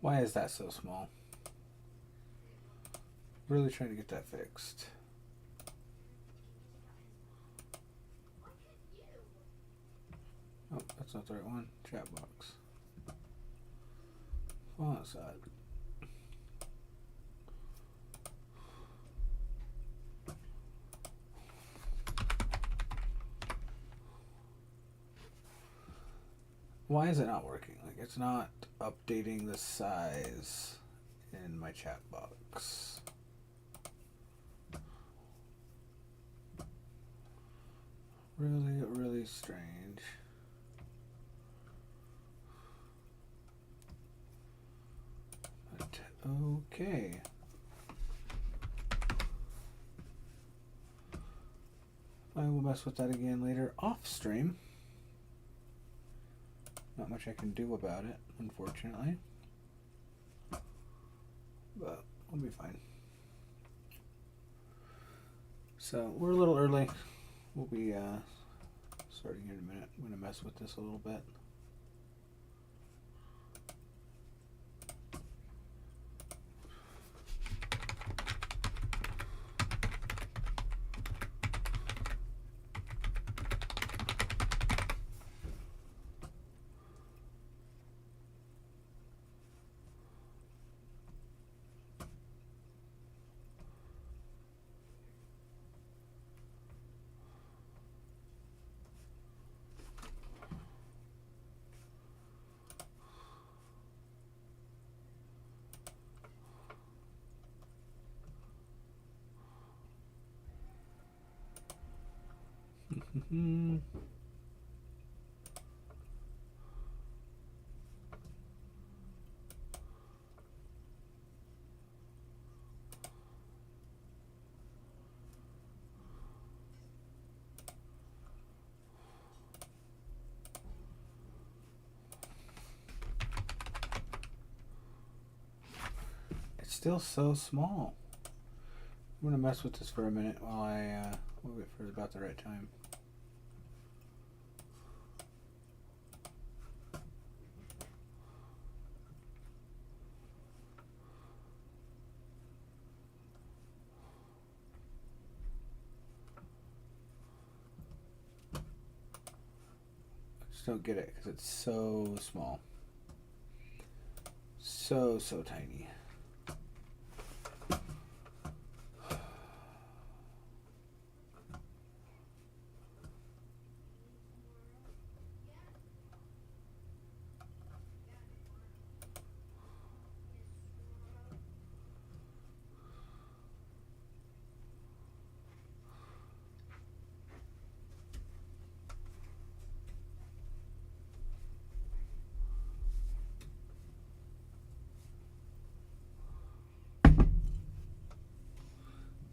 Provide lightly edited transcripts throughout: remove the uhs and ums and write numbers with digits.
Why is that so small? Really trying to get that fixed. Oh, that's not the right one. Chat box. Font size. Why is it not working? Like, it's not updating the size in my chat box. Really, really strange. But okay. I will mess with that again later off stream. Not much I can do about it, unfortunately. But we'll be fine. So we're a little early. We'll be starting here in a minute. I'm going to mess with this a little bit. It's still so small. I'm going to mess with this for a minute while I move it for about the right time. I just don't get it because it's so small. So tiny.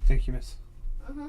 Thank you, miss. Uh-huh.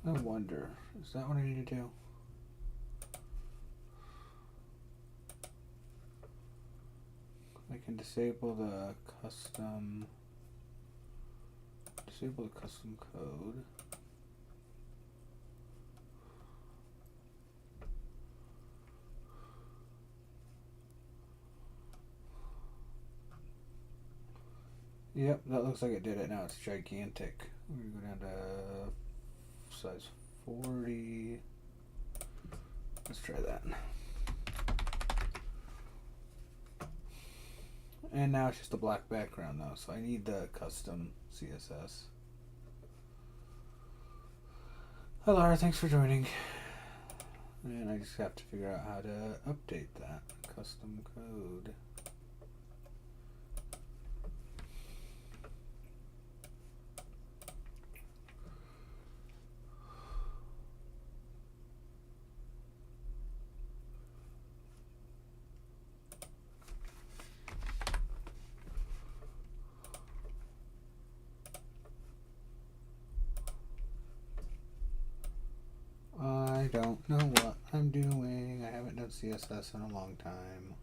I wonder, is that what I need to do? I can disable the custom code. Yep, that looks like it did it. Now it's gigantic. We're gonna go down to size 40. Let's try that. And now it's just a black background though, so I need the custom CSS. Hi Laura, thanks for joining. And I just have to figure out how to update that custom code. don't know what I'm doing. I haven't done CSS in a long time.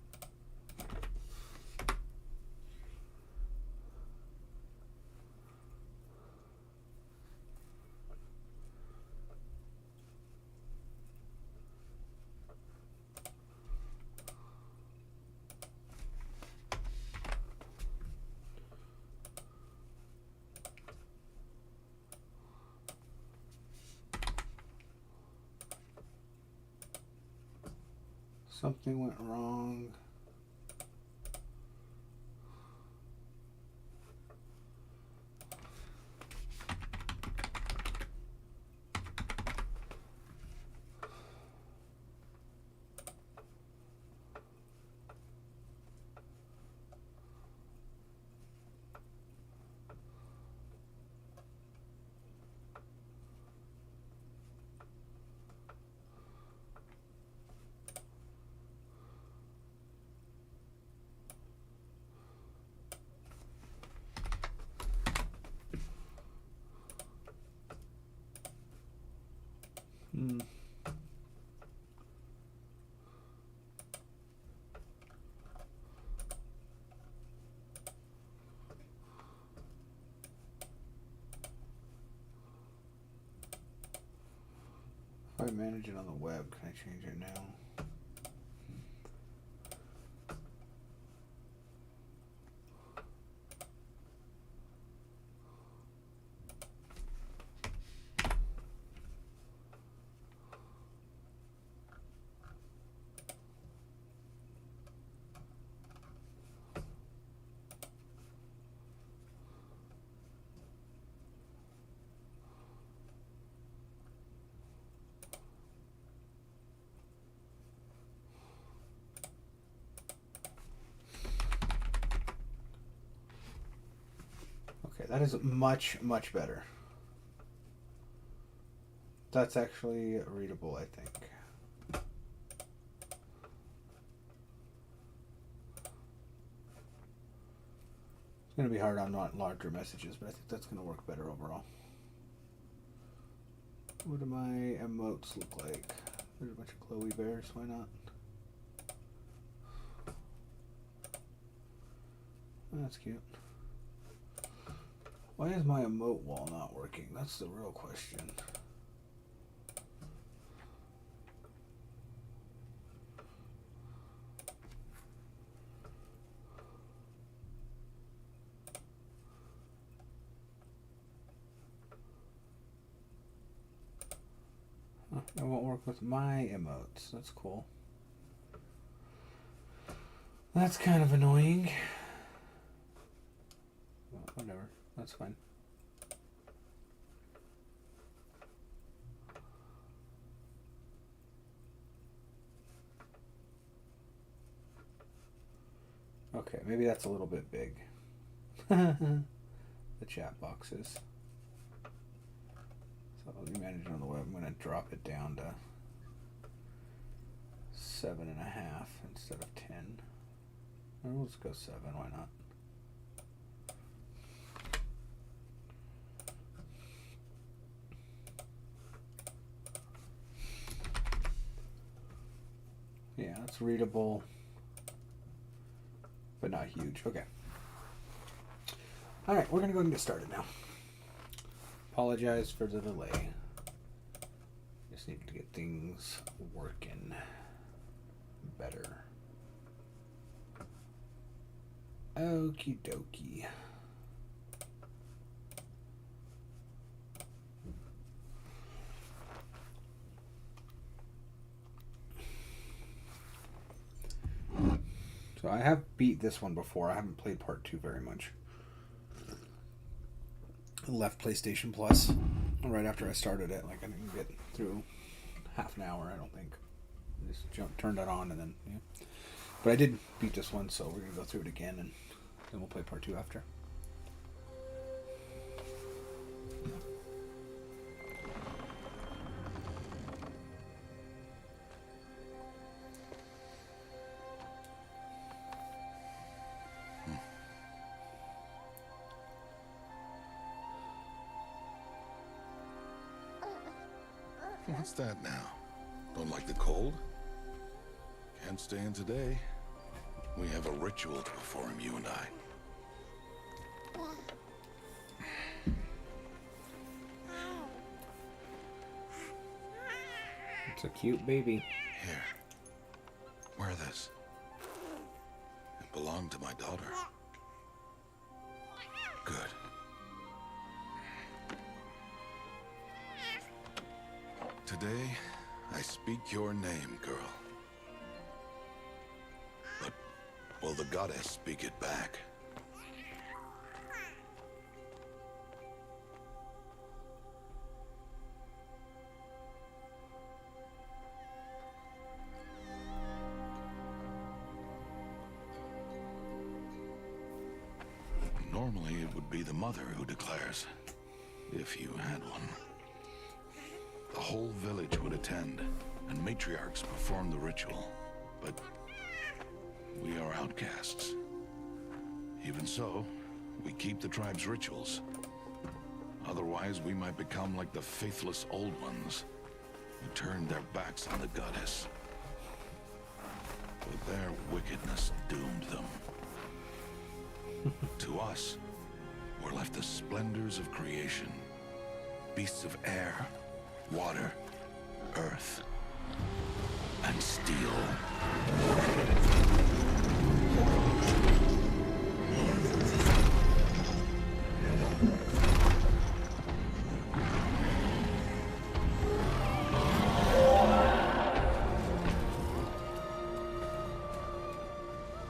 Something went wrong. If I manage it on the web, can I change it now? Okay, that is much, much better. That's actually readable, I think. It's going to be hard on not larger messages, but I think that's going to work better overall. What do my emotes look like? There's a bunch of Chloe bears, why not? That's cute. Why is my emote wall not working? That's the real question. It won't work with my emotes. That's cool. That's kind of annoying. Well, whatever. That's fine. Okay, maybe that's a little bit big. The chat boxes. So let me manage it on the web. I'm going to drop it down to 7.5 instead of 10. Or let's go 7, why not? Yeah, it's readable, but not huge. Okay. All right, we're going to go and get started now. Apologize for the delay. Just need to get things working better. Okie dokie. So I have beat this one before. I haven't played part 2 very much. I left PlayStation Plus right after I started it. Like I didn't get through half an hour, I don't think. I just turned it on and then, yeah. But I did beat this one, so we're going to go through it again and then we'll play part 2 after. What's that now? Don't like the cold? Can't stay in today. We have a ritual to perform, you and I. It's a cute baby. Here. Wear this. It belonged to my daughter. Good. Today, I speak your name, girl. But will the goddess speak it back? Normally, it would be the mother who declares, if you had one. The whole village would attend, and matriarchs perform the ritual. But we are outcasts. Even so, we keep the tribe's rituals. Otherwise, we might become like the faithless old ones, who turned their backs on the goddess. But their wickedness doomed them. To us, were left the splendors of creation. Beasts of air, water, earth, and steel.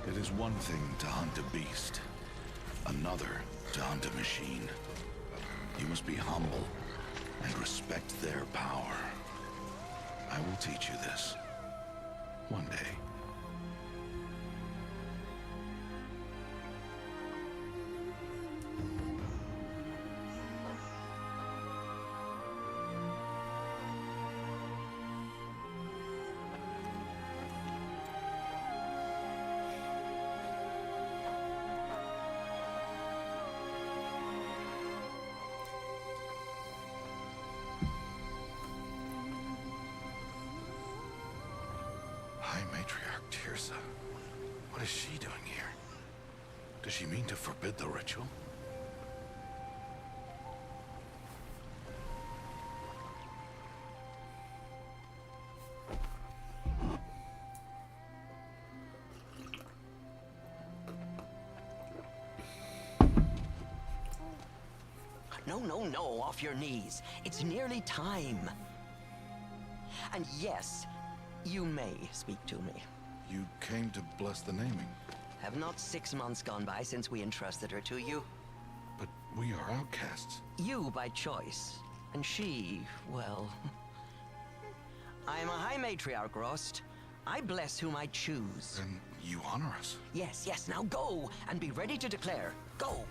It is one thing to hunt a beast, another to hunt a machine. You must be humble and respect their power. I will teach you this. One day. High Matriarch Tirsa. What is she doing here? Does she mean to forbid the ritual? No, off your knees. It's nearly time. And yes, you may speak to me. You came to bless the naming, Have not 6 months gone by since we entrusted her to you? but we are outcasts. You by choice, and she, well... I am a High Matriarch, Rost. I bless whom I choose. Then you honor us. Yes, now go, and be ready to declare. Go!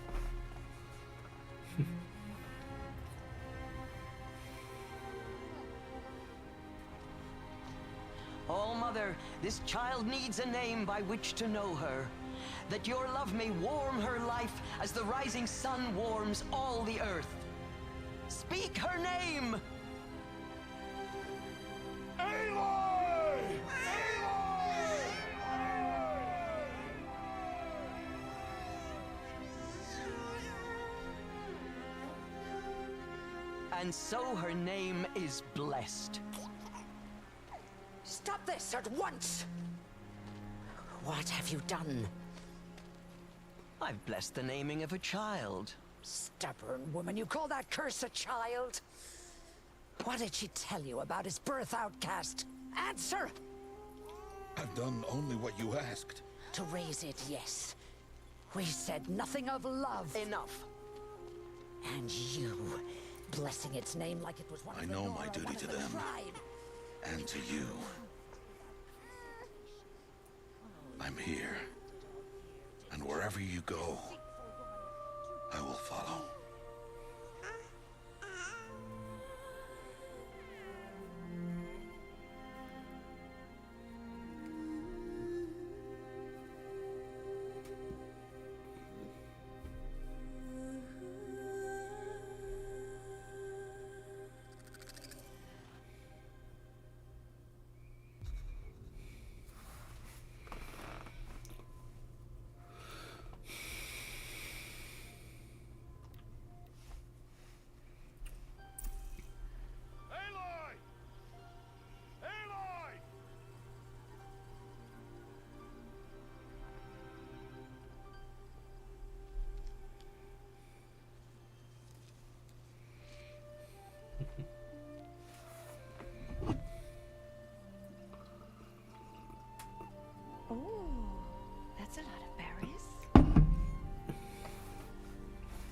Oh, Mother, this child needs a name by which to know her. That your love may warm her life as the rising sun warms all the earth. Speak her name! And so her name is blessed. Stop this at once! What have you done? I've blessed the naming of a child. Stubborn woman, you call that curse a child? What did she tell you about his birth, outcast? Answer! I've done only what you asked. To raise it, yes. We said nothing of love. Enough. And you, blessing its name like it was one I of the know Nora, my duty one of to the them. tribe. And to you. I'm here. And wherever you go, I will follow.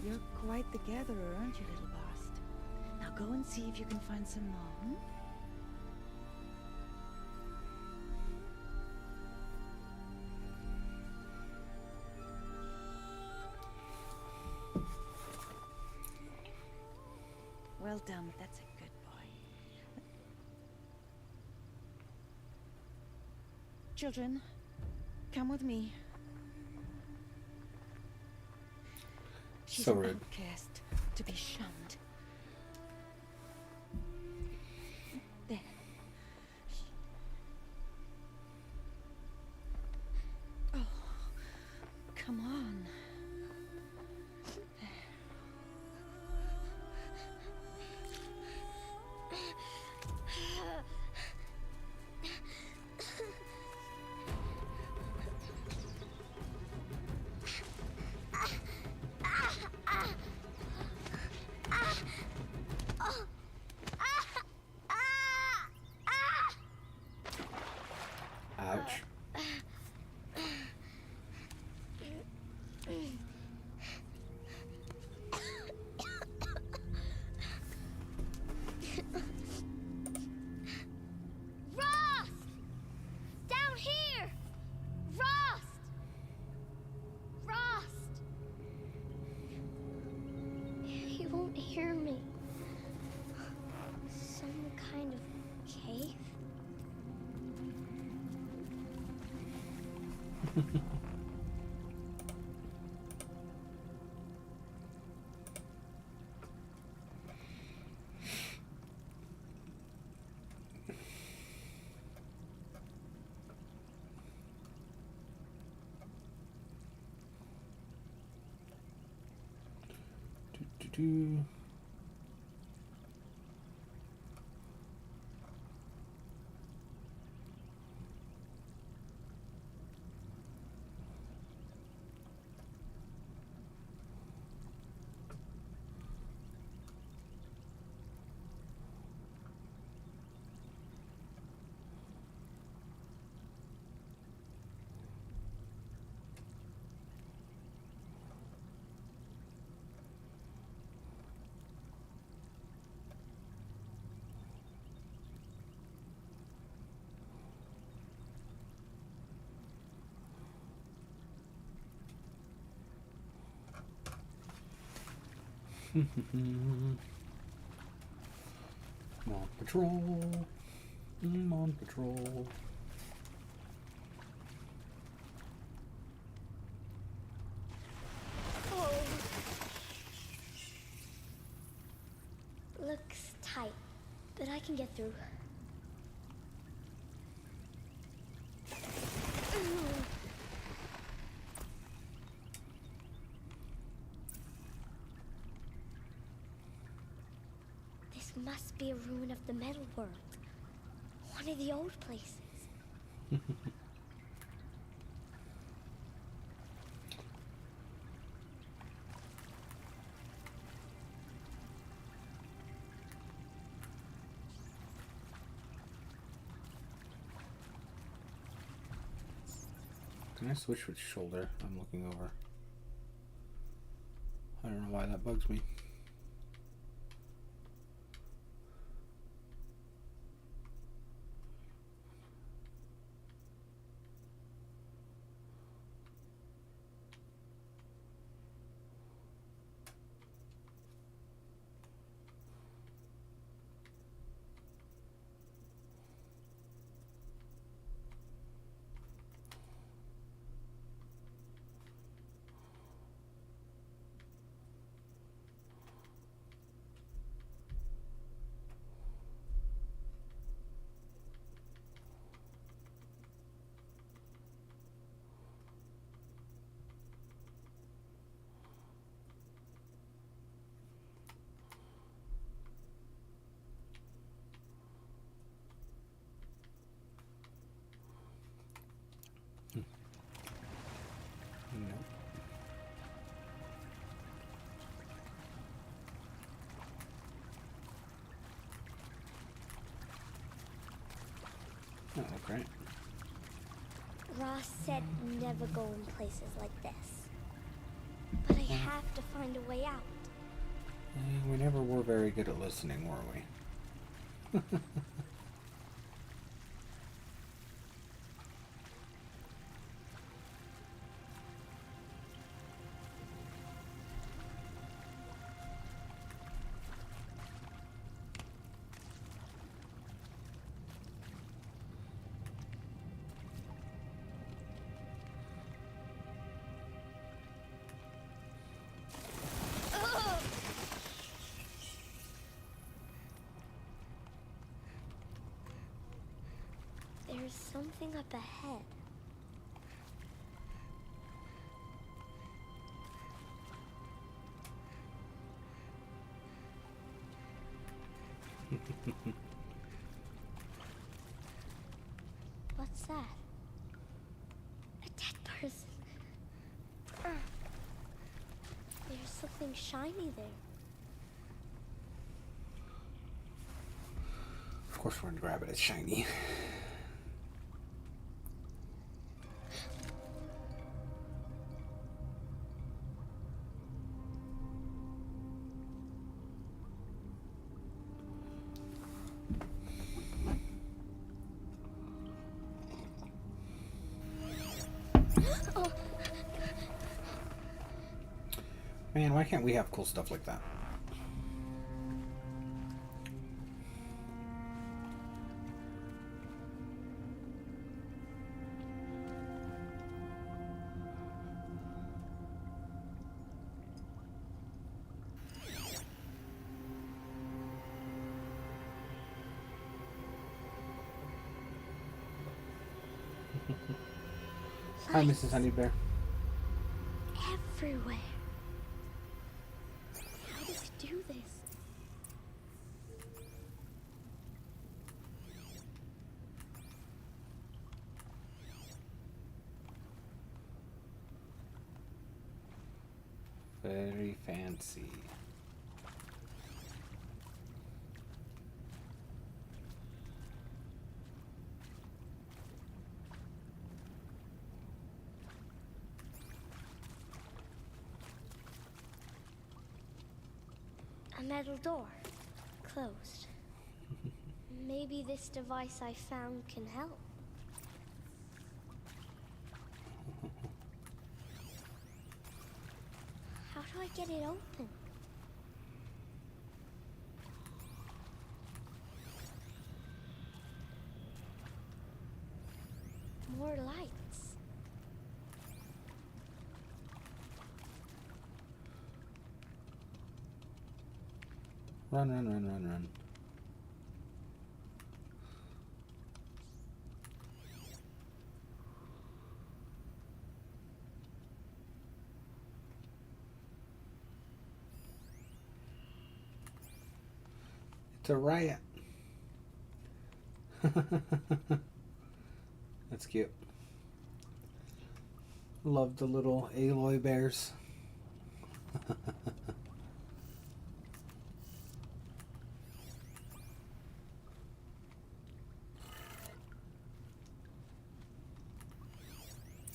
You're quite the gatherer, aren't you, little bast? Now go and see if you can find some more. Hmm? Well done, that's a good boy. Children, come with me. She's So an rude. outcast, to be shunned. There. Oh, come on. Ouch. Rost! Down here! Rost! Rost! He won't hear me. Some kind of cave? Do. I'm on patrol. I'm on patrol. Oh. Looks tight, but I can get through. This must be a ruin of the metal world. One of the old places. Can I switch which shoulder I'm looking over? I don't know why that bugs me. Nope. That look right. Ross said never go in places like this. But I have to find a way out. We never were very good at listening, were we? There's something up ahead. What's that? A dead person. There's something shiny there. Of course we're gonna grab it, it's shiny. Man, why can't we have cool stuff like that? Hi, Mrs. Honeybear. Everywhere. How does he do this? Very fancy. A metal door. Closed. Maybe this device I found can help. How do I get it open? More lights. Run, run, run, run, run. It's a riot. That's cute. Love the little Aloy bears.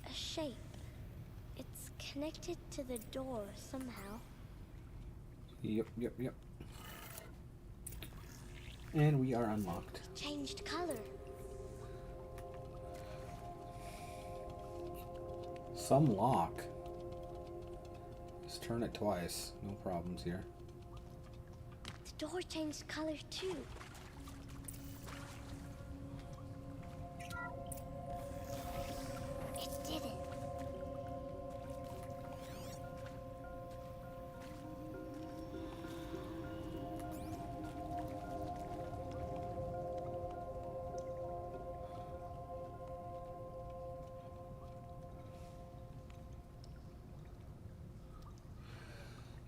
A shape. It's connected to the door somehow. Yep, yep, yep. And we are unlocked. Changed color. Some lock. Just turn it twice. No problems here. The door changed color too. It didn't.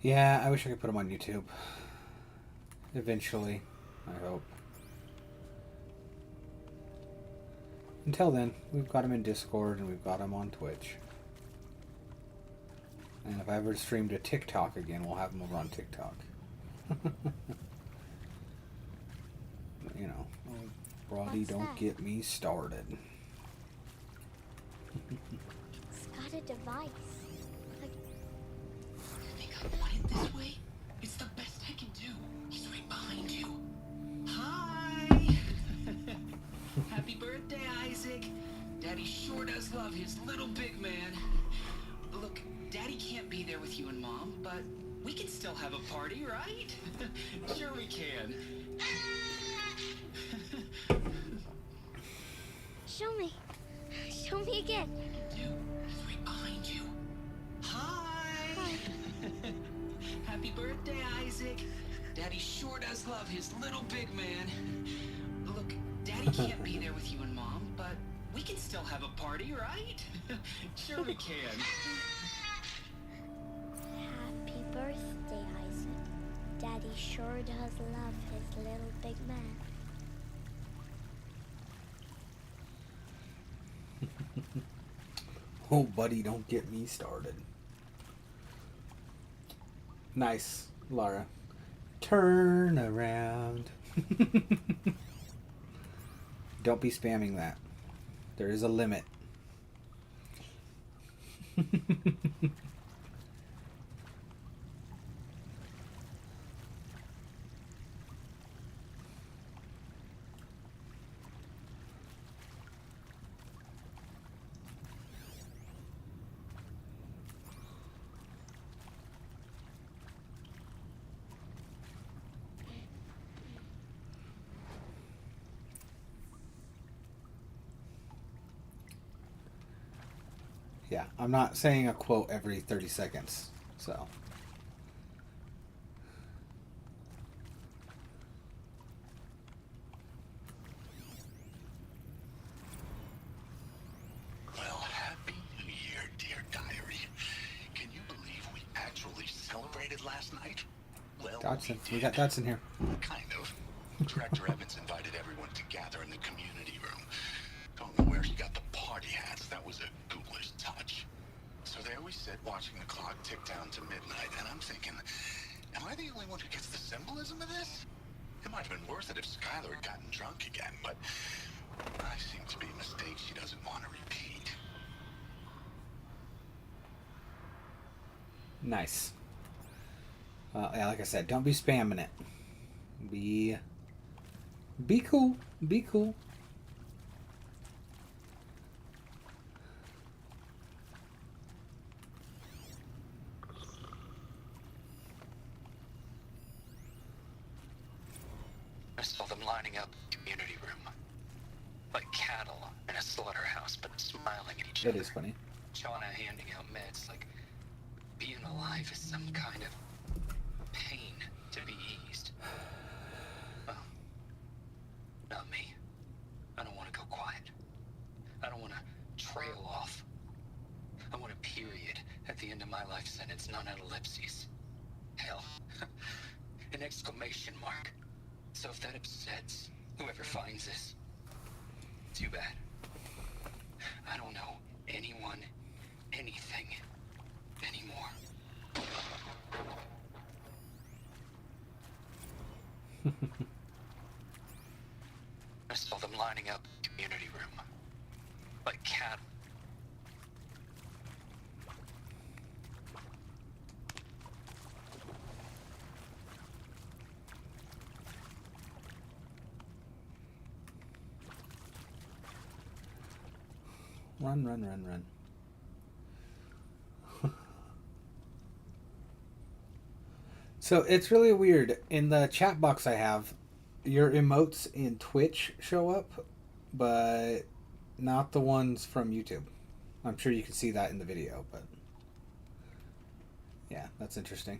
Yeah, I wish I could put them on YouTube. Eventually, I hope. Until then, we've got them in Discord and we've got them on Twitch. And if I ever stream to TikTok again, we'll have them over on TikTok. You know, Roddy, What's don't that? get me started. It's got a device. Like I think I want it this way. It's the best love his little big man. Look, Daddy can't be there with you and Mom, but we can still have a party, right? Sure we can. Show me. Show me again. Dude, he's right behind you. Hi! Happy birthday, Isaac. Daddy sure does love his little big man. Look, Daddy can't be there with you and Mom, but we can still have a party, right? Sure we can. Happy birthday, Isaac. Daddy sure does love his little big man. Oh, buddy, don't get me started. Nice, Lara. Turn around. Don't be spamming that. There is a limit. Yeah, I'm not saying a quote every 30 seconds, so. Well, happy New Year, dear diary. Can you believe we actually celebrated last night? Well, Dodson. we We got Dodson here. Kind of. Director Evans invited everyone to gather in the community room. Don't know where he got the party hats. That was a ghoulish touch. So there we sit, watching the clock tick down to midnight, and I'm thinking, am I the only one who gets the symbolism of this? It might have been worth it if Skylar had gotten drunk again, but I seem to be a mistake she doesn't want to repeat. Nice. Yeah, like I said, don't be spamming it. Be cool. Be cool. I saw them lining up in the community room. Like cattle in a slaughterhouse, but smiling at each That other. is funny. Shauna handing out meds, like being alive is some kind of pain to be eased. Well, not me. I don't want to go quiet. I don't want to trail off. I want a period at the end of my life sentence, not an ellipses. Hell, an exclamation mark. So if that upsets whoever finds this, too bad. I don't know anyone, anything, anymore. I saw them lining up in the community room. Like cattle. Run. So it's really weird. In the chat box I have, your emotes in Twitch show up, but not the ones from YouTube. I'm sure you can see that in the video, but yeah, that's interesting.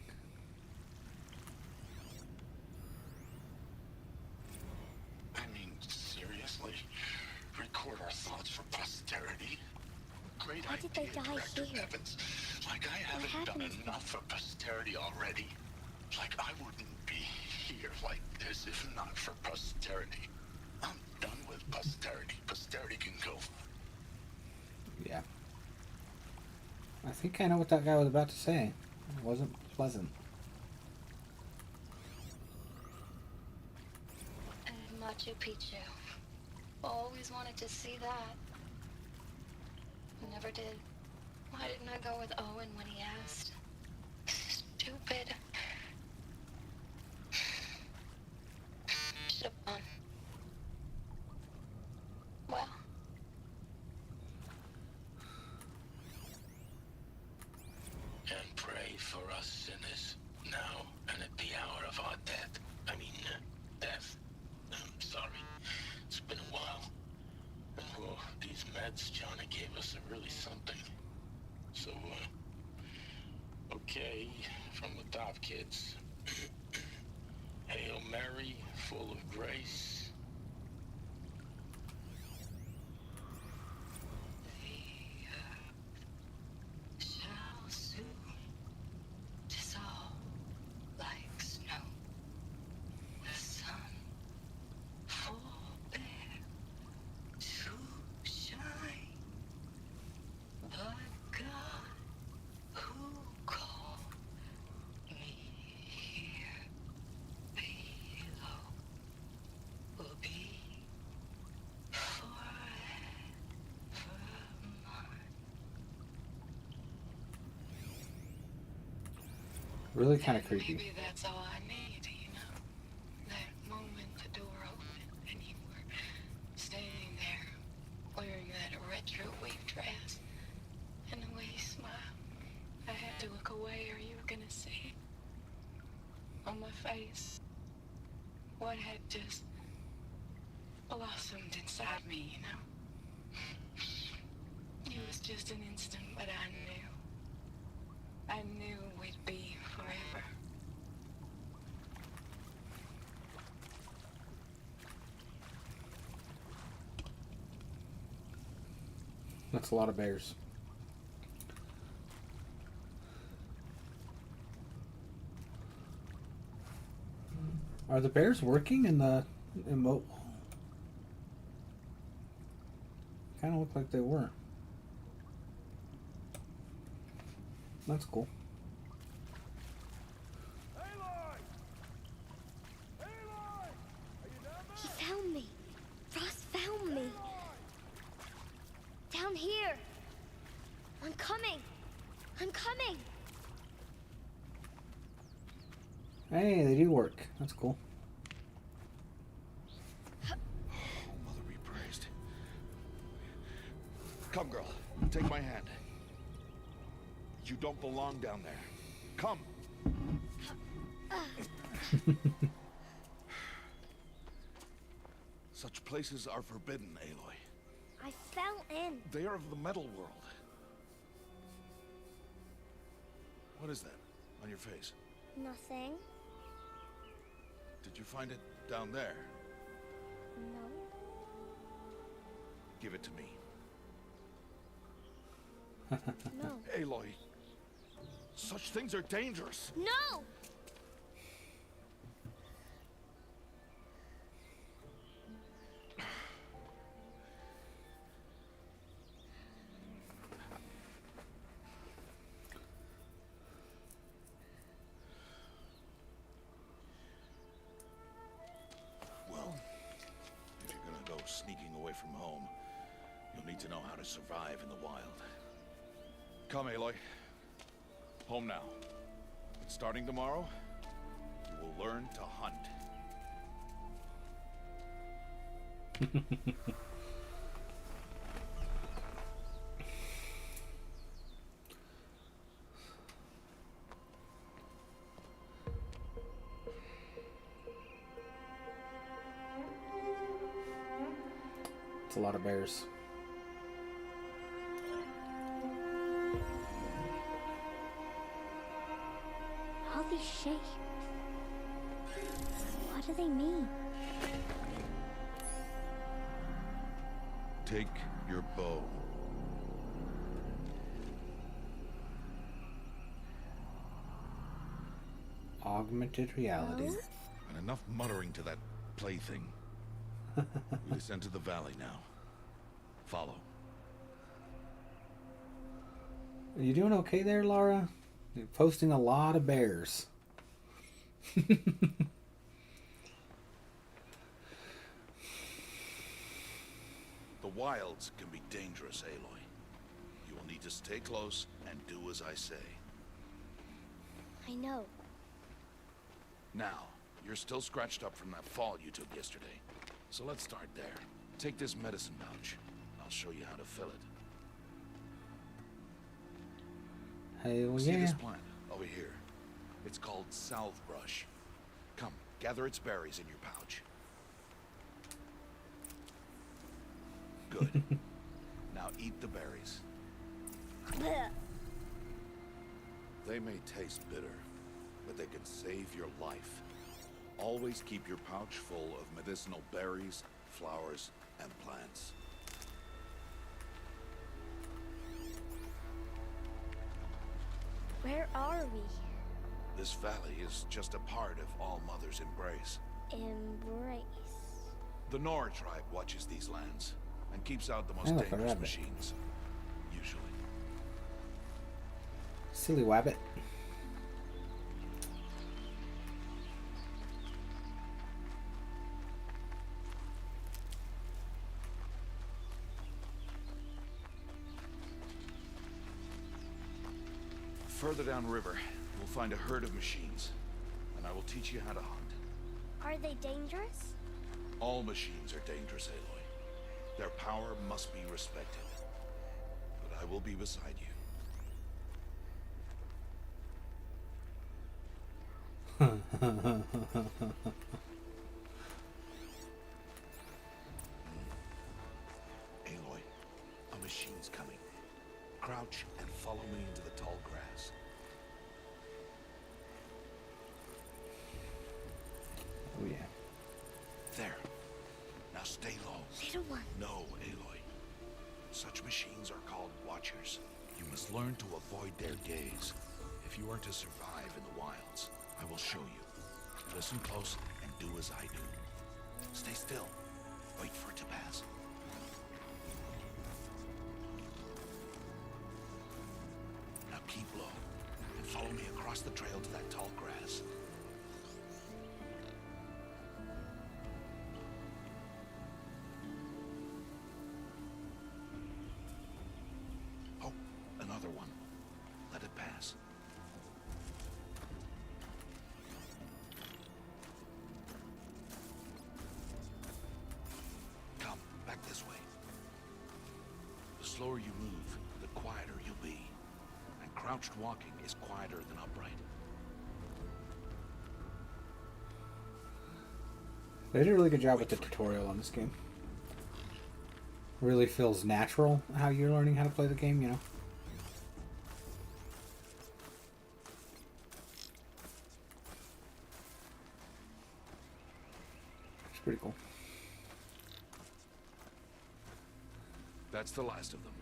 I mean, seriously? Record our thoughts for posterity? Great Why did they idea, die Director here? Evans. Like I haven't done happened? enough for posterity already. Like I wouldn't be here like this if not for posterity. I'm done with posterity. Posterity can go. Yeah. I think I know what that guy was about to say. It wasn't pleasant. And Machu Picchu. Always wanted to see that. Never did. Why didn't I go with Owen when he asked? Stupid. Should've gone. Well, for us sinners, now and at the hour of our death. Death. I'm sorry. It's been a while. Oh, these meds Johnny gave us are really something. So, okay, from the top, kids. Hail Mary, full of grace. Shall soon dissolve like snow. The sun forbear to shine. But God, who called me here below, will be forever mine. Really kind of creepy. Maybe that's all I need, you know? That moment the door opened and you were standing there wearing that retro wave dress and the way you smiled. I had to look away or you were gonna see on my face what had just blossomed inside me, you know? It was just an instant, but I knew we'd be forever. That's a lot of bears. Are the bears working in the emote? Kind of look like they were. That's cool. He found me. Ross found me. Down here. I'm coming. I'm coming. Hey, they do work. That's cool. Oh, Mother be praised. Come, girl. Take my hand. You don't belong down there. Come. Such places are forbidden, Aloy. I fell in. They are of the metal world. What is that on your face? Nothing. Did you find it down there? No. Give it to me. No. Aloy, such things are dangerous. No! Well, if you're gonna go sneaking away from home, you'll need to know how to survive in the wild. Come, Aloy. Home now. But starting tomorrow, you will learn to hunt. It's a lot of bears. All these shapes. What do they mean? Take your bow. Augmented reality. Oh? And enough muttering to that plaything. We descend to the valley now. Follow. Are you doing okay there, Laura? You're posting a lot of bears. The wilds can be dangerous, Aloy. You will need to stay close and do as I say. I know. Now, you're still scratched up from that fall you took yesterday. So let's start there. Take this medicine pouch. I'll show you how to fill it. Hey, well, See yeah. this plant? over here. It's called salve brush. Come, gather its berries in your pouch. Good. Now eat the berries. They may taste bitter, but they can save your life. Always keep your pouch full of medicinal berries, flowers, and plants. Where are we? This valley is just a part of All Mother's embrace. Embrace. The Nora tribe watches these lands and keeps out the I most like a dangerous rabbit. machines. Usually. Silly wabbit. Further downriver, we'll find a herd of machines, and I will teach you how to hunt. Are they dangerous? All machines are dangerous, Aloy. Their power must be respected. But I will be beside you. Aloy, a machine's coming. Crouch and follow me into the tall grass. Oh yeah. There. Now stay low. Little one. No, Aloy. Such machines are called Watchers. You must learn to avoid their gaze. If you are to survive in the wilds, I will show you. Listen close and do as I do. Stay still. Wait for it to pass. Now keep low and follow me across the trail to that tall grass. Oh, another one. Let it pass. Come, back this way. The slower you move, the quieter you'll be. And crouched walking is quieter than upright. They did a really good job with the tutorial on this game. Really feels natural how you're learning how to play the game, you know? It's pretty cool. That's the last of them.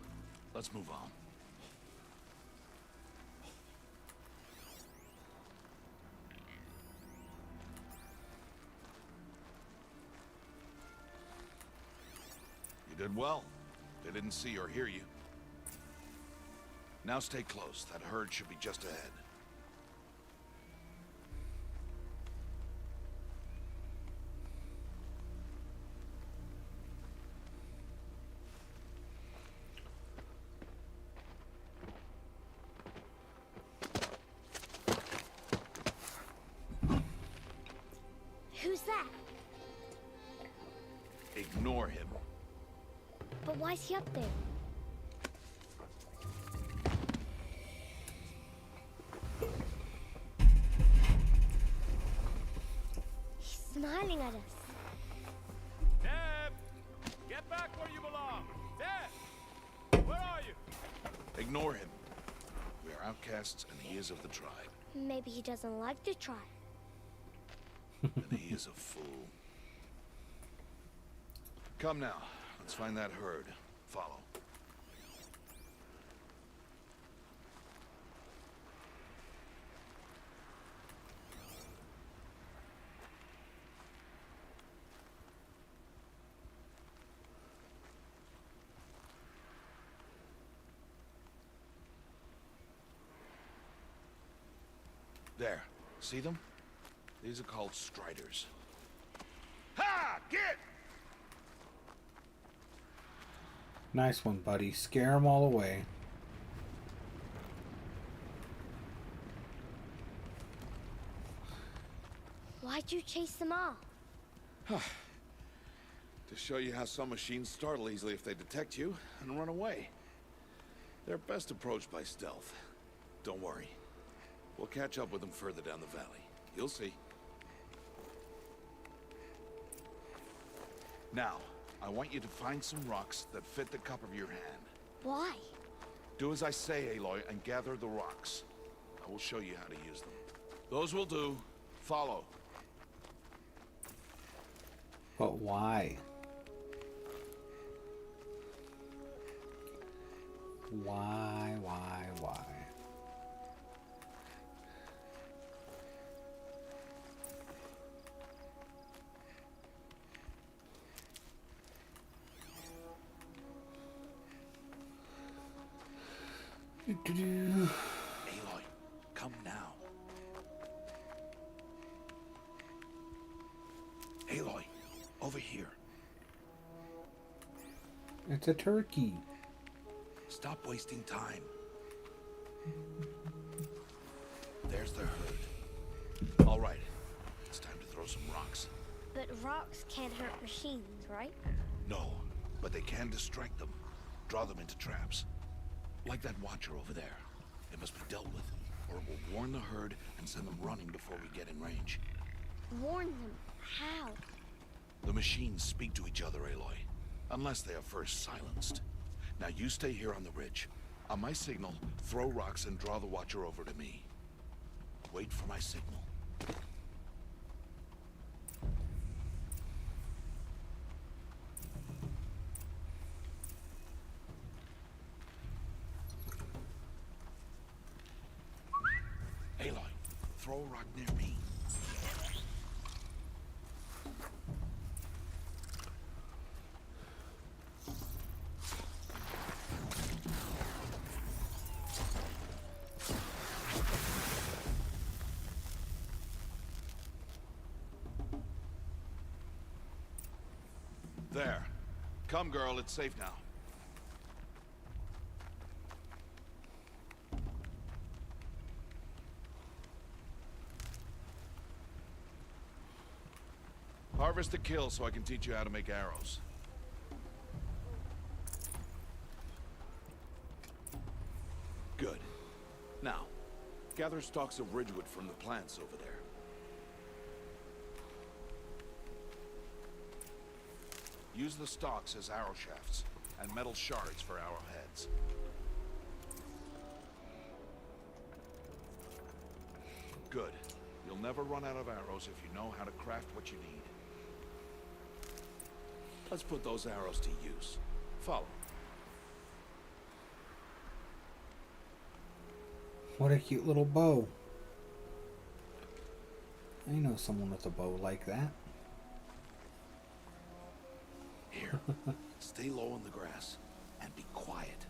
Let's move on. You did well. They didn't see or hear you. Now stay close. That herd should be just ahead. Who's that? Ignore him. But why's he up there? He's smiling at us. Deb! Get back where you belong! Deb! Where are you? Ignore him. We are outcasts and he is of the tribe. Maybe he doesn't like the tribe. And he is a fool. Come now. Let's find that herd. Follow. There. See them? These are called striders. Ha! Get! Nice one, buddy. Scare them all away. Why'd you chase them off? To show you how some machines startle easily if they detect you and run away. They're best approached by stealth. Don't worry. We'll catch up with them further down the valley. You'll see. Now, I want you to find some rocks that fit the cup of your hand. Why? Do as I say, Aloy, and gather the rocks. I will show you how to use them. Those will do. Follow. But why? Why? Aloy, come now. Aloy, over here. It's a turkey. Stop wasting time. There's the herd. All right, it's time to throw some rocks. But rocks can't hurt machines, right? No, but they can distract them. Draw them into traps. Like that watcher over there. It must be dealt with, or it will warn the herd and send them running before we get in range. Warn them? How? The machines speak to each other, Aloy. Unless they are first silenced. Now you stay here on the ridge. On my signal, throw rocks and draw the watcher over to me. Wait for my signal. Aloy, throw a rock near me. There. Come, girl, it's safe now. Harvest the kill so I can teach you how to make arrows. Good. Now, gather stalks of ridgewood from the plants over there. Use the stalks as arrow shafts, and metal shards for arrowheads. Good. You'll never run out of arrows if you know how to craft what you need. Let's put those arrows to use. Follow. What a cute little bow. I know someone with a bow like that. Here, stay low in the grass and be quiet.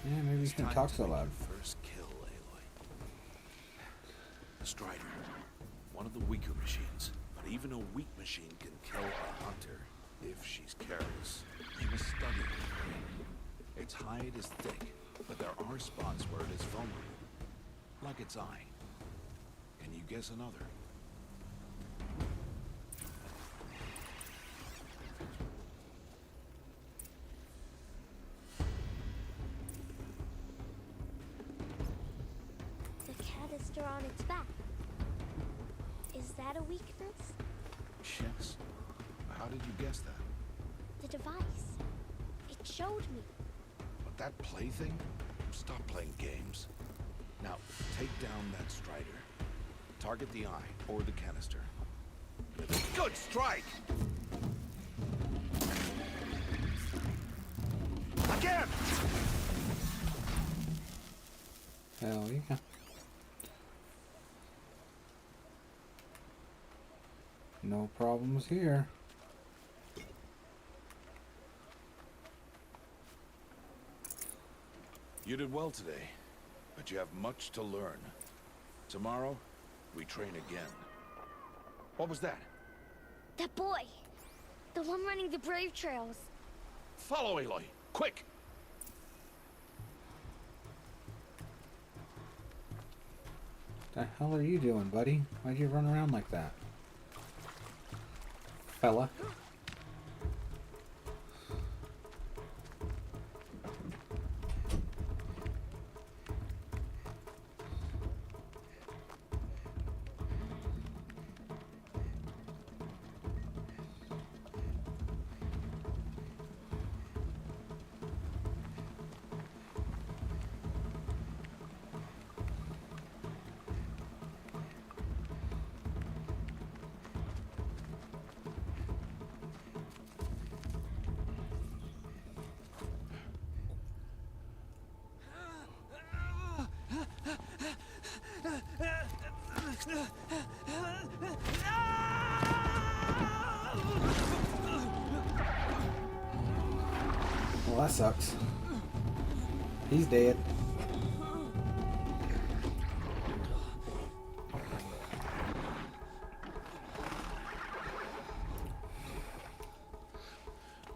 Yeah, maybe you shouldn't talk so loud. First kill, Aloy. Strider, one of the weaker machines, but even a weak machine can kill a hunter if she's careless. You must study it. Its hide is thick, but there are spots where it is vulnerable, like its eye. Can you guess another? On its back. Is that a weakness? Yes. How did you guess that? The device. It showed me. But that plaything? Stop playing games. Now, take down that strider. Target the eye or the canister. Good strike! Again! Hell yeah. No problems here. You did well today, but you have much to learn. Tomorrow, we train again. What was that? That boy! The one running the brave trails. Follow Aloy, quick! The hell are you doing, buddy? Why'd you run around like that? Fella. Well, that sucks. He's dead.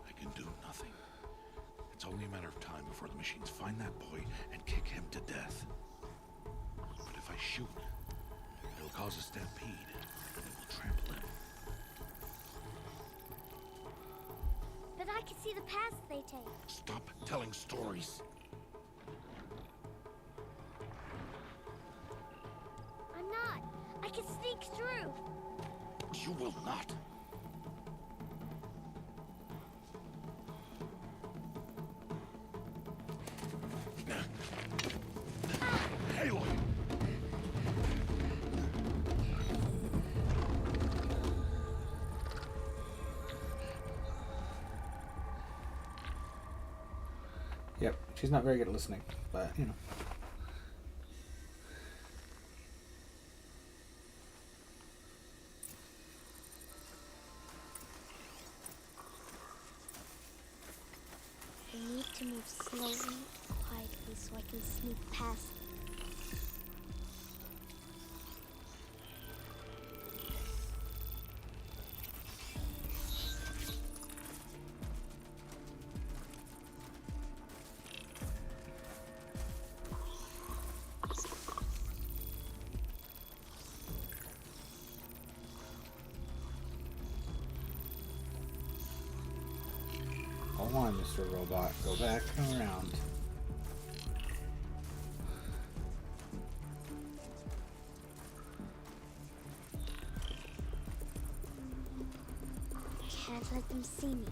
I can do nothing. It's only a matter of time before the machines find that boy and kick him to death. But if I shoot, it'll cause a stampede, and it will trample him. But I can see the paths they take. Stop telling stories. I'm not. I can sneak through. You will not. Aloy! Yep, she's not very good at listening, but you know. I need to move slowly, quietly, so I can sneak past them. Hold on, Mr. Robot. Go back around. Can't let them see me.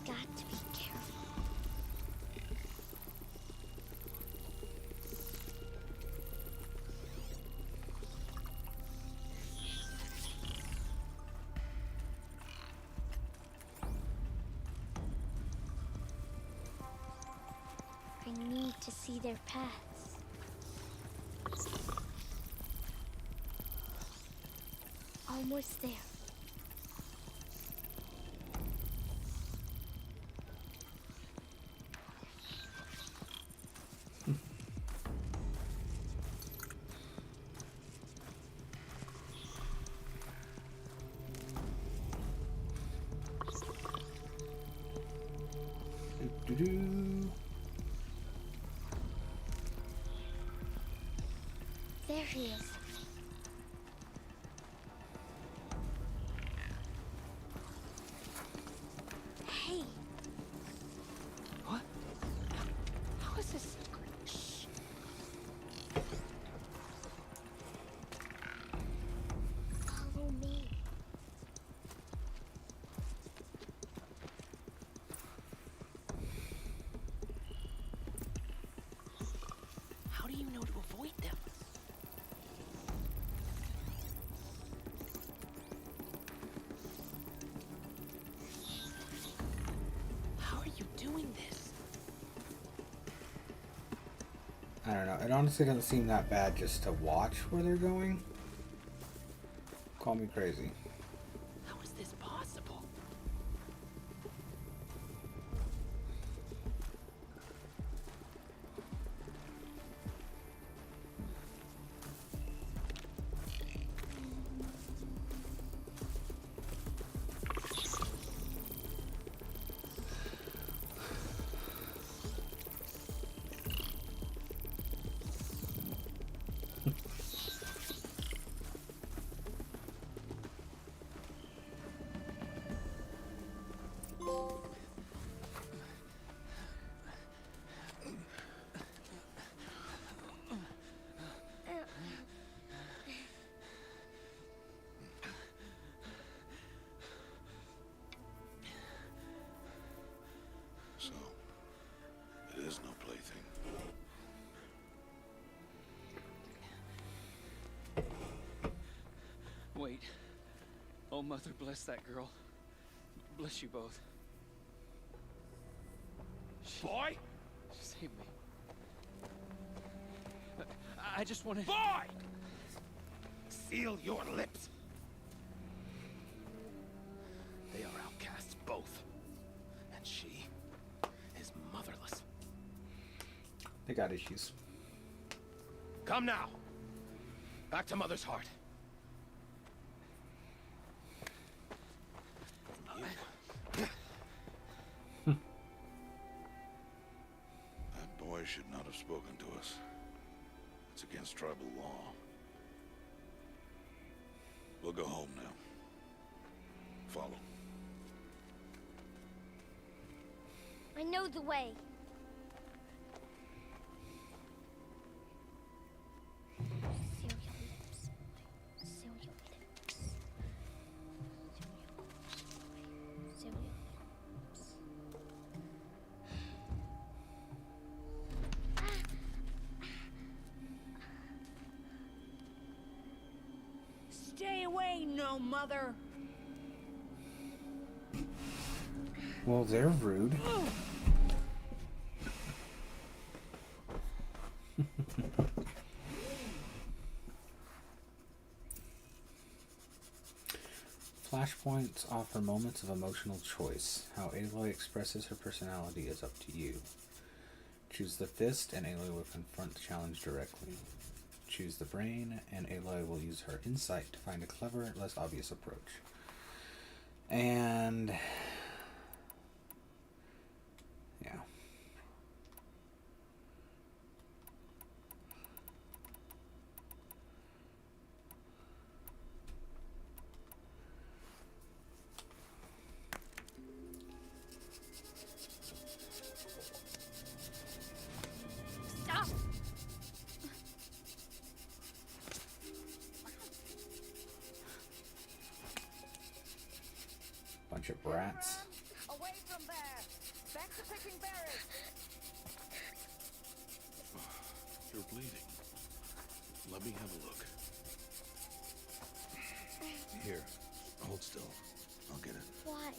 Got to be careful. I need to see their paths. Almost there. Doo-doo-doo. There he is. Hey. What? How is this secret? Shh. Follow me. How do you know to avoid them? How are you doing this? I don't know. It honestly doesn't seem that bad just to watch where they're going. Call me crazy. How is this possible? is no plaything. Wait. Oh, Mother, bless that girl. Bless you both. Boy! Save me. I just want to... Boy! Seal your lips. They are outcasts, both. And she is motherless. They got issues. Come now. Back to Mother's heart. That boy should not have spoken to us. It's against tribal law. We'll go home now. Follow. I know the way. Seal your lips. Seal your lips. Seal your lips. Stay away, no mother. Well, they're rude. Flashpoints offer moments of emotional choice. How Aloy expresses her personality is up to you. Choose the fist, and Aloy will confront the challenge directly. Choose the brain, and Aloy will use her insight to find a clever, less obvious approach. And... yeah. Stop! Bunch of brats. Away from there. Back to picking berries. You're bleeding. Let me have a look. Here, hold still. I'll get it. Why?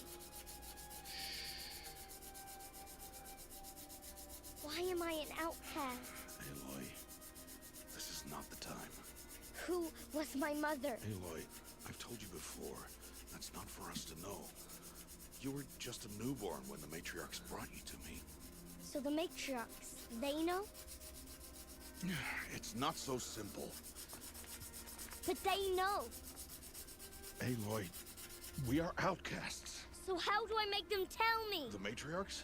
Why am I an outcast? Aloy, this is not the time. Who was my mother? Aloy, I've told you before, that's not for us to know. You were just a newborn when the matriarchs brought you to me. So the matriarchs, they know? It's not so simple. But they know. Aloy, we are outcasts. So how do I make them tell me? The matriarchs?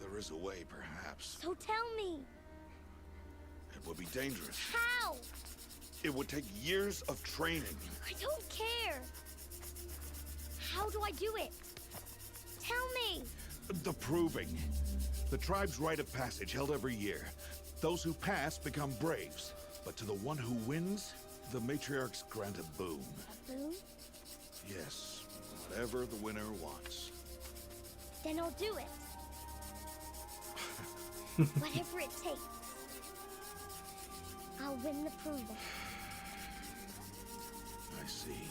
There is a way, perhaps. So tell me. It would be dangerous. How? It would take years of training. I don't care. How do I do it? Tell me. The proving. The tribe's rite of passage held every year. Those who pass become braves. But to the one who wins, the matriarchs grant a boon. A boon? Yes, whatever the winner wants. Then I'll do it. Whatever it takes. I'll win the proving. I see.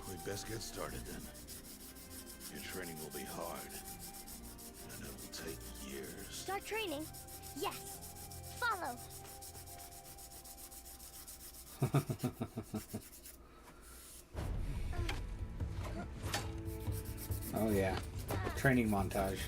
We'd best get started then. Your training will be hard. And it will take years. Start training? Yes. Follow. Oh yeah, training montage.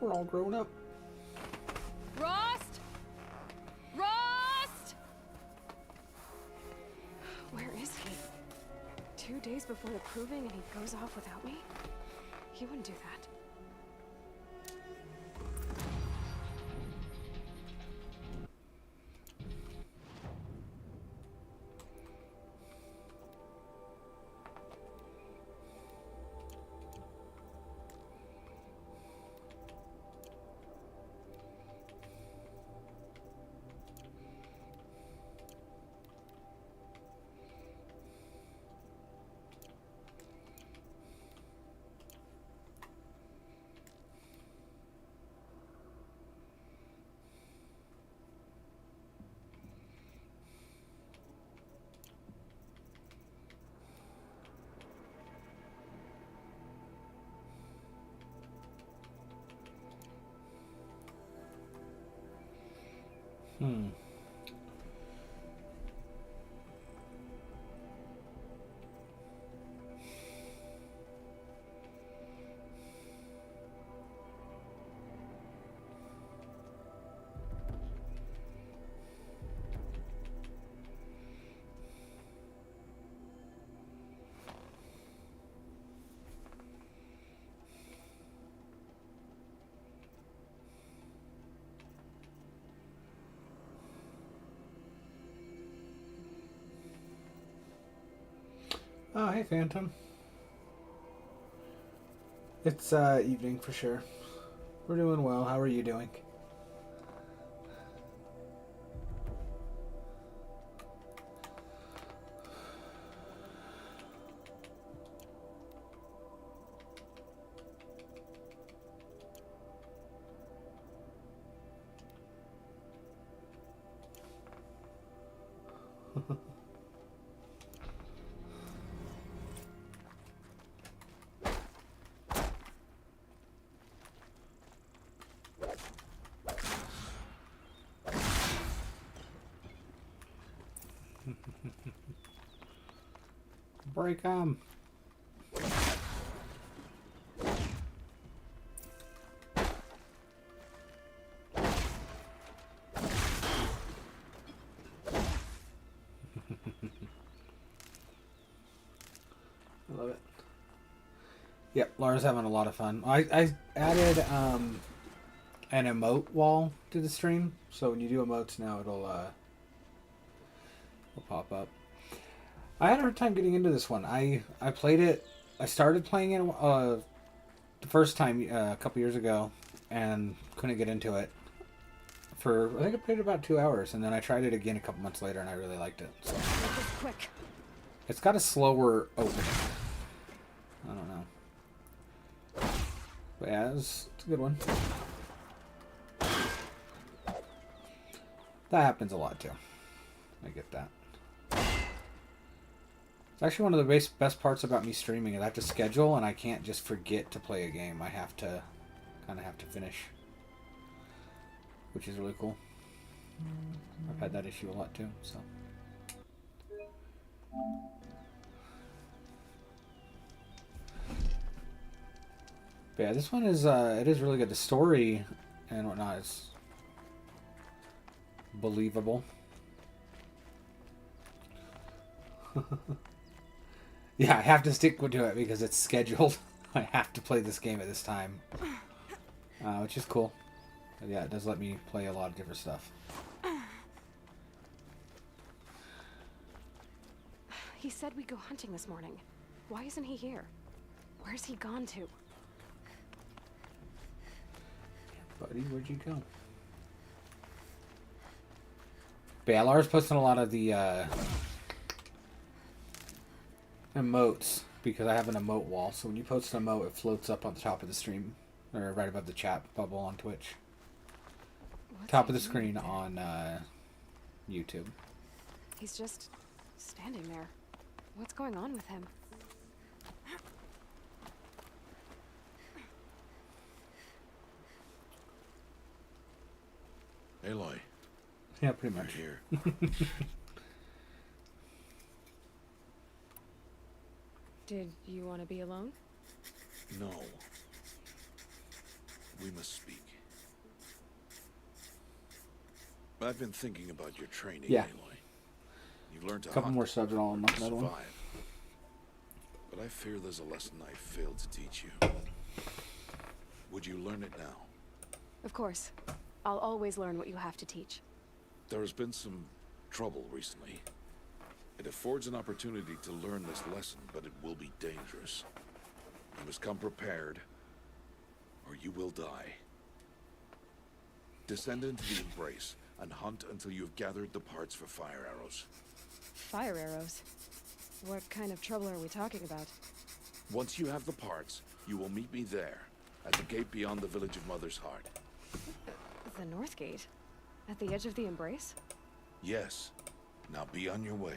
We're all grown up. Rost! Rost! Where is he? 2 days before the proving and he goes off without me? He wouldn't do that. Oh, hey, Phantom. It's evening for sure. We're doing well. How are you doing? Break 'em. I love it. Yep, Laura's having a lot of fun. I added an emote wall to the stream, so when you do emotes now, it'll pop up. I had a hard time getting into this one. I played it. I started playing it the first time a couple years ago, and couldn't get into it. I think I played it about 2 hours, and then I tried it again a couple months later, and I really liked it. So. Quick. It's got a slower opening. I don't know. But yeah, it's a good one. That happens a lot too. I get that. It's actually one of the best parts about me streaming is I have to schedule and I can't just forget to play a game. I have to kind of have to finish, which is really cool. I've had that issue a lot too, so. But yeah, this one is it is really good. The story and whatnot is believable. Yeah, I have to stick to it because it's scheduled. I have to play this game at this time, which is cool. But yeah, it does let me play a lot of different stuff. He said we'd go hunting this morning. Why isn't he here? Where's he gone to? Buddy, where'd you go? But yeah, Lara's posting a lot of the emotes because I have an emote wall. So when you post an emote, it floats up on the top of the stream, or right above the chat bubble on Twitch. Top of the screen on YouTube. He's just standing there. What's going on with him? Aloy. Yeah, pretty much. You're here. Did you want to be alone? No. we must speak. I've been thinking about your training, Yeah. Aloy. You've learned to A couple hunt, more subs and I'll unlock another one. survive. But I fear there's a lesson I failed to teach you. Would you learn it now? Of course. I'll always learn what you have to teach. There has been some trouble recently. It affords an opportunity to learn this lesson, but it will be dangerous. You must come prepared, or you will die. Descend into the Embrace and hunt until you have gathered the parts for fire arrows. Fire arrows? What kind of trouble are we talking about? Once you have the parts, you will meet me there, at the gate beyond the village of Mother's Heart. The North Gate? At the edge of the Embrace? Yes. Now be on your way.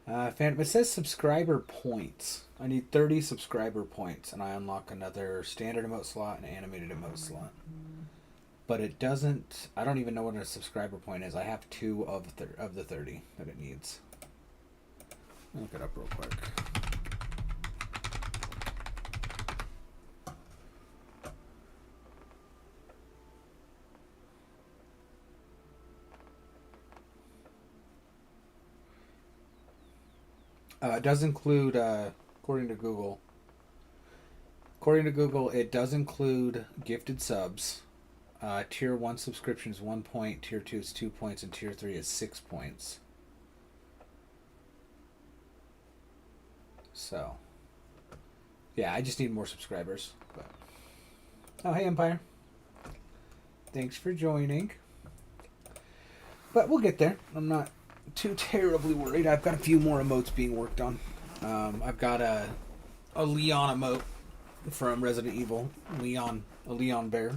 Phantom, it says subscriber points. I need 30 subscriber points, and I unlock another standard emote slot and animated emote slot. But it doesn't. I don't even know what a subscriber point is. I have 2 of the 30 that it needs. I'll look it up real quick. It does include, according to Google, it does include gifted subs. Tier 1 subscription is 1 point, Tier 2 is 2 points, and Tier 3 is 6 points. So, yeah, I just need more subscribers. But... Oh, hey, Empire. Thanks for joining. But we'll get there. I'm not too terribly worried. I've got a few more emotes being worked on. I've got a Leon emote from Resident Evil. A Leon bear.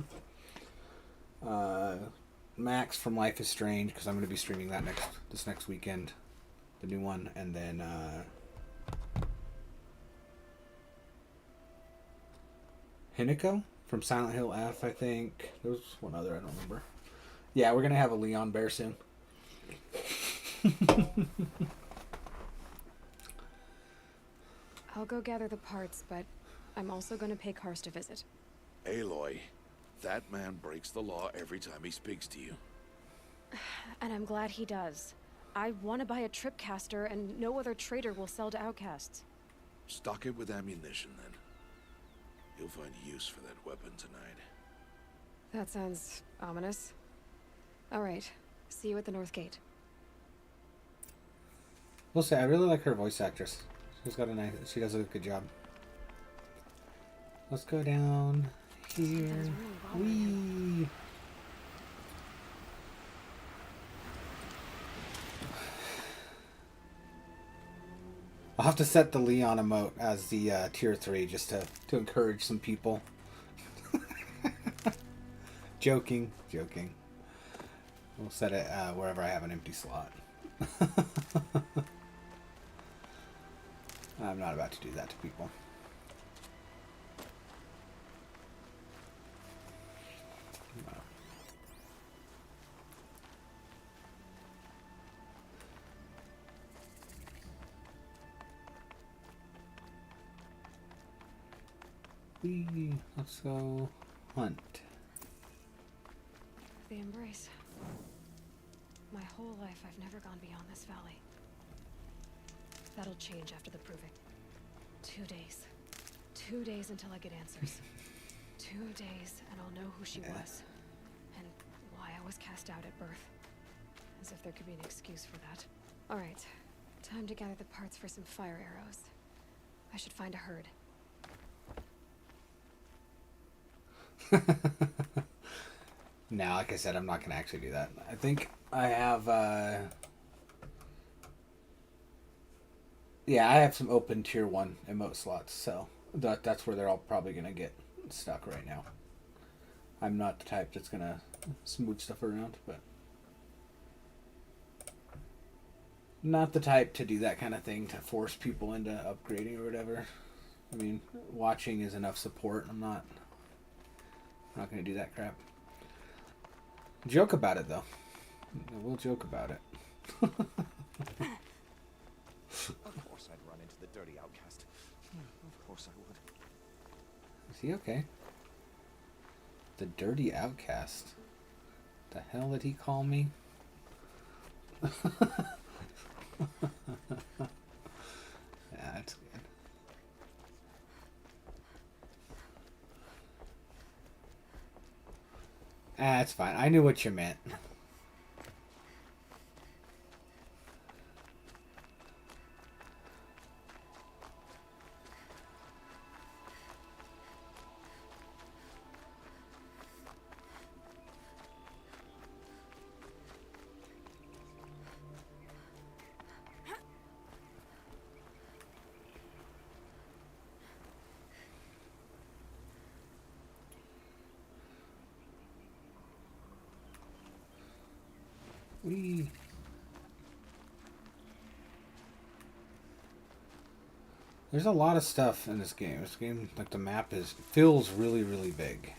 Max from Life is Strange, because I'm going to be streaming that this next weekend. The new one. And then Hinako from Silent Hill F, I think. There was one other, I don't remember. Yeah, we're going to have a Leon bear soon. I'll go gather the parts, but I'm also going to pay Karst a visit. Aloy, that man breaks the law every time he speaks to you. And I'm glad he does. I want to buy a tripcaster, and no other trader will sell to outcasts. Stock it with ammunition, then. You'll find use for that weapon tonight. That sounds ominous. All right. See you at the North Gate. We'll say I really like her voice actress. She does a good job. Let's go down here. Whee! I'll have to set the Leon emote as the tier 3 just to encourage some people. Joking. We'll set it wherever I have an empty slot. I'm not about to do that to people. Let's go hunt. The Embrace. My whole life I've never gone beyond this valley. That'll change after the proving. 2 days. 2 days until I get answers. 2 days and I'll know who she was. And why I was cast out at birth. As if there could be an excuse for that. Alright. Time to gather the parts for some fire arrows. I should find a herd. No, like I said, I'm not going to actually do that. I think I have... Yeah, I have some open tier 1 emote slots, so that's where they're all probably going to get stuck right now. I'm not the type that's going to smooth stuff around, but... Not the type to do that kind of thing, to force people into upgrading or whatever. I mean, watching is enough support. I'm not going to do that crap. Joke about it, though. We'll joke about it. course I'd run into the dirty outcast. Of course I would. Is he okay? The dirty outcast. The hell did he call me? Yeah, that's good. That's fine. I knew what you meant. Whee. There's a lot of stuff in this game. This game, like the map feels really, really big.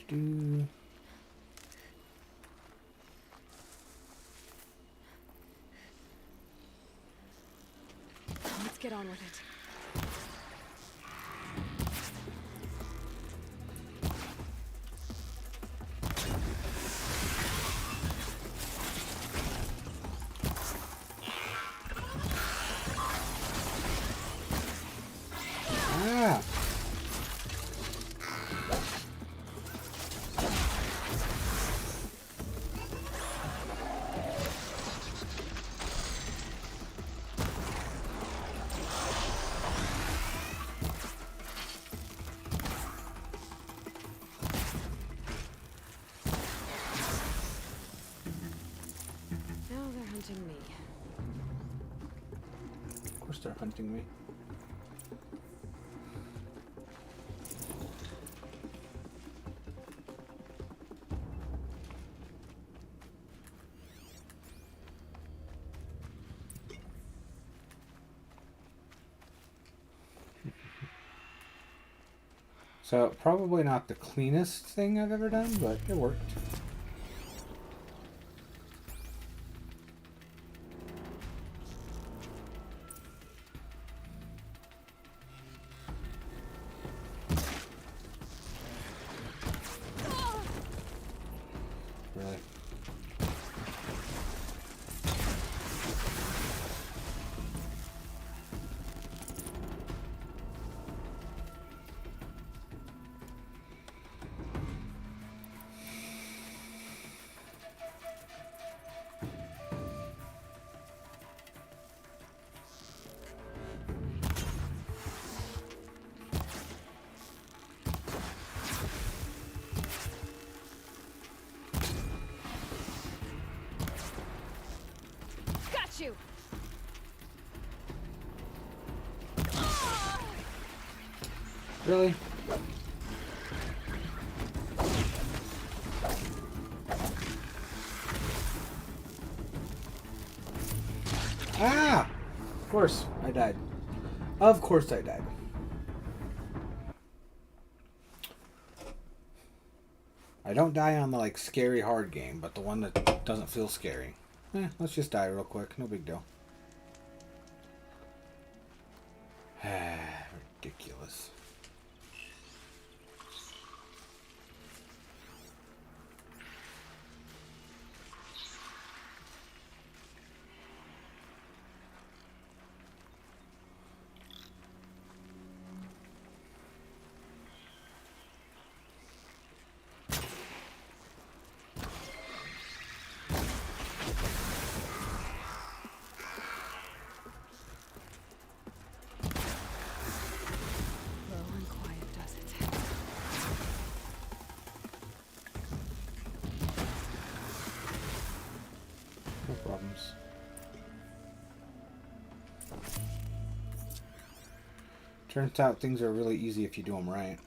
Do-do-do. Let's get on with it. Ah! Now they're hunting me. Of course they're hunting me. So, probably not the cleanest thing I've ever done, but it worked. Really? Got you! Really? Ah! Of course, I died. Of course I died. I don't die on the, like, scary hard game, but the one that doesn't feel scary. Let's just die real quick. No big deal. Ridiculous. Low and quiet does it. No problems. Turns out things are really easy if you do them right.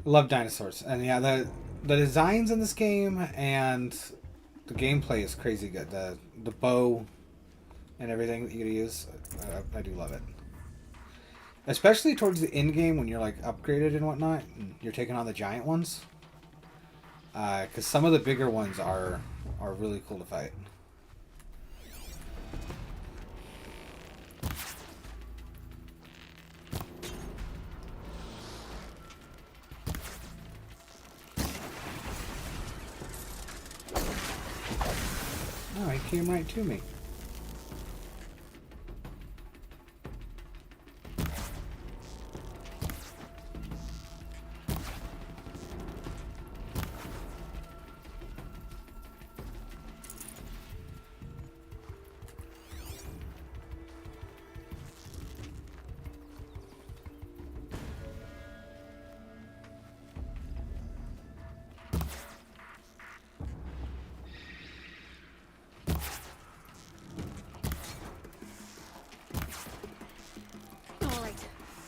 Love dinosaurs, and yeah, the designs in this game and the gameplay is crazy good. The bow and everything that you gotta use, I do love it. Especially towards the end game when you're like upgraded and whatnot, and you're taking on the giant ones. Because some of the bigger ones are really cool to fight. Oh, he came right to me.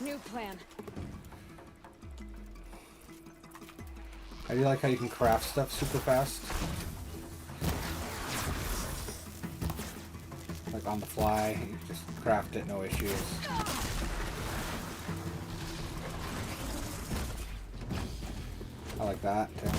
New plan. I do like how you can craft stuff super fast. Like on the fly, you just craft it, no issues. I like that too.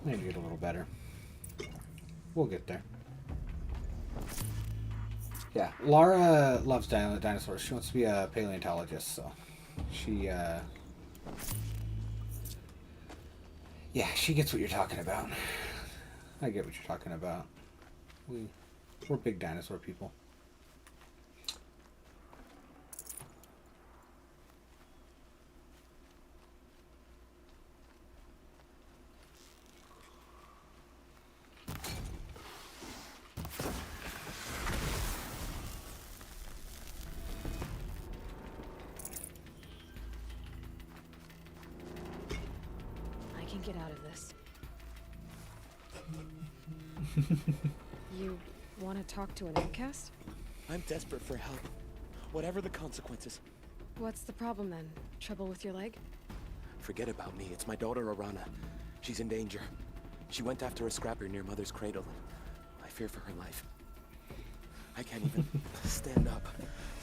Maybe get a little better. We'll get there. Yeah, Lara loves dinosaurs. She wants to be a paleontologist, so she, yeah, she gets what you're talking about. I get what you're talking about. We're big dinosaur people. Get out of this. You want to talk to an outcast? I'm desperate for help. Whatever the consequences. What's the problem then? Trouble with your leg? Forget about me. It's my daughter, Arana. She's in danger. She went after a scrapper near Mother's cradle. I fear for her life. I can't even stand up,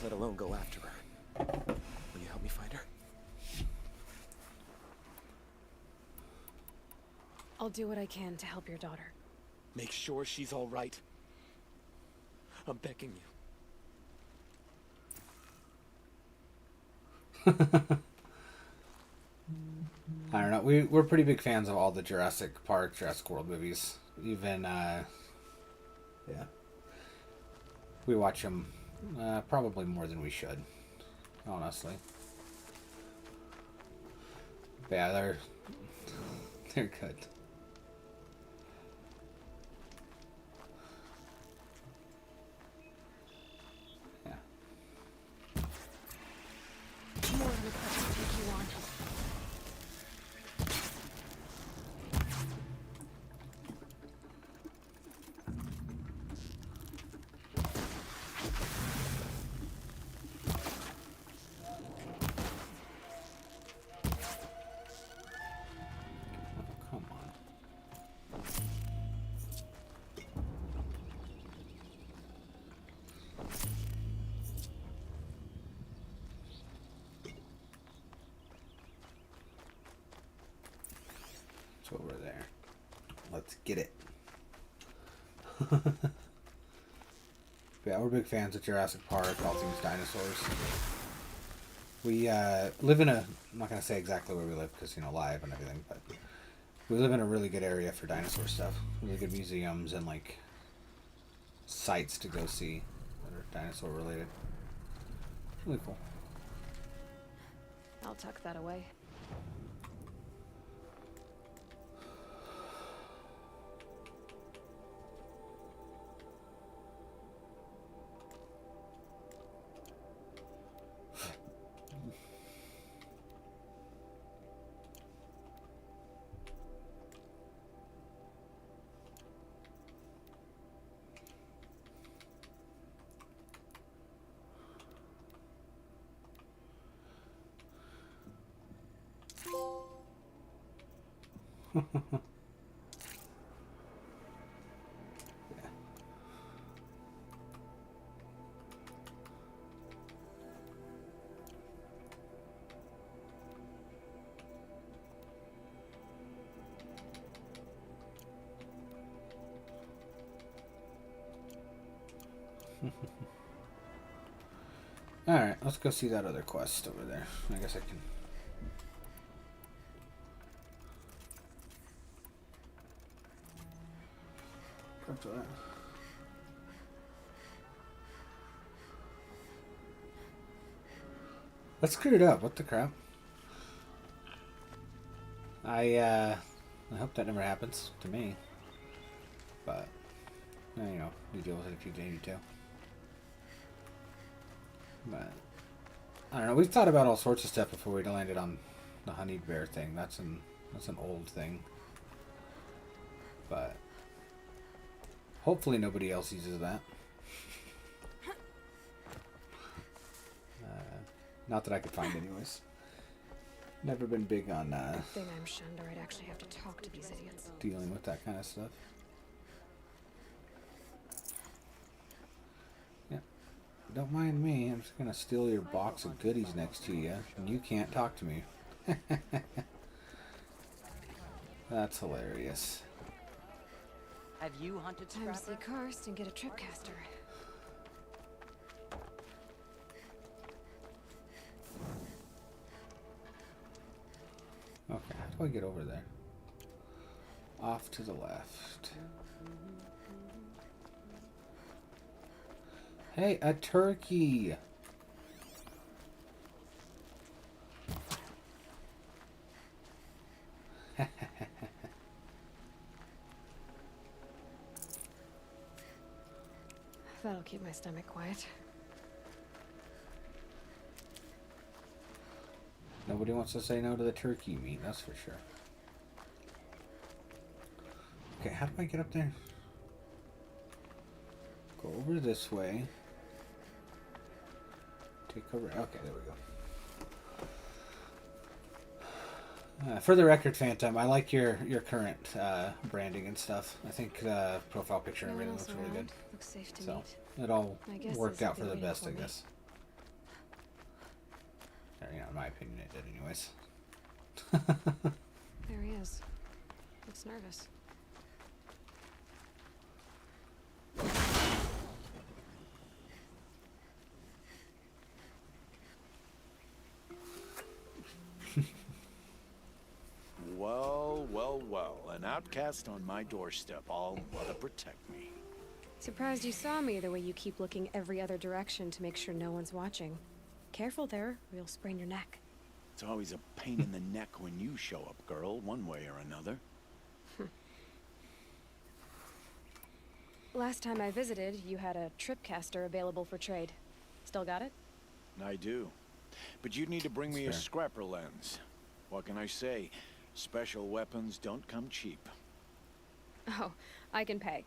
let alone go after her. Will you help me find her? I'll do what I can to help your daughter. Make sure she's all right. I'm begging you. I don't know. We're pretty big fans of all the Jurassic Park, Jurassic World movies. Even, yeah. We watch them probably more than we should, honestly. But yeah, they're good. More requests to take you on. Come on. It's over there. Let's get it. Yeah, we're big fans of Jurassic Park, all things dinosaurs. We live in I'm not going to say exactly where we live because, live and everything, but we live in a really good area for dinosaur stuff. Really good museums and, like, sites to go see that are dinosaur related. Really cool. I'll tuck that away. Alright, let's go see that other quest over there. I guess I can... Up to that. Let's screw it up. What the crap? I hope that never happens to me. But, you know, you deal with it if you need to. But, I don't know. We've thought about all sorts of stuff before we landed on the honeyed bear thing. That's an old thing. But, hopefully nobody else uses that. Not that I could find anyways. Never been big on Good thing I'm shunned, or I'd actually have to talk to these idiots. Dealing with that kind of stuff. Yeah. Don't mind me. I'm just gonna steal your box of goodies next to you, and you can't talk to me. That's hilarious. Have you hunted Time to Scrapper? see Karst and get a tripcaster. Okay, how do I get over there? Off to the left. Hey, a turkey! That'll keep my stomach quiet. Nobody wants to say no to the turkey meat, that's for sure. Okay, how do I get up there? Go over this way. Take over. Okay, there we go. For the record, Phantom, I like your current branding and stuff. I think the profile picture and everything looks really good. Looks safe to So meet. it all I guess worked there's out for the something best, I waiting for guess. Or, you know, in my opinion, it did, anyways. There he is. Looks nervous. Well, well, well. An outcast on my doorstep, all but to protect me. Surprised you saw me the way you keep looking every other direction to make sure no one's watching. Careful there, or you'll sprain your neck. It's always a pain in the neck when you show up, girl, one way or another. Last time I visited, you had a tripcaster available for trade. Still got it? I do. But you'd need to bring me a Sure. scrapper lens. What can I say? Special weapons don't come cheap. Oh, I can pay.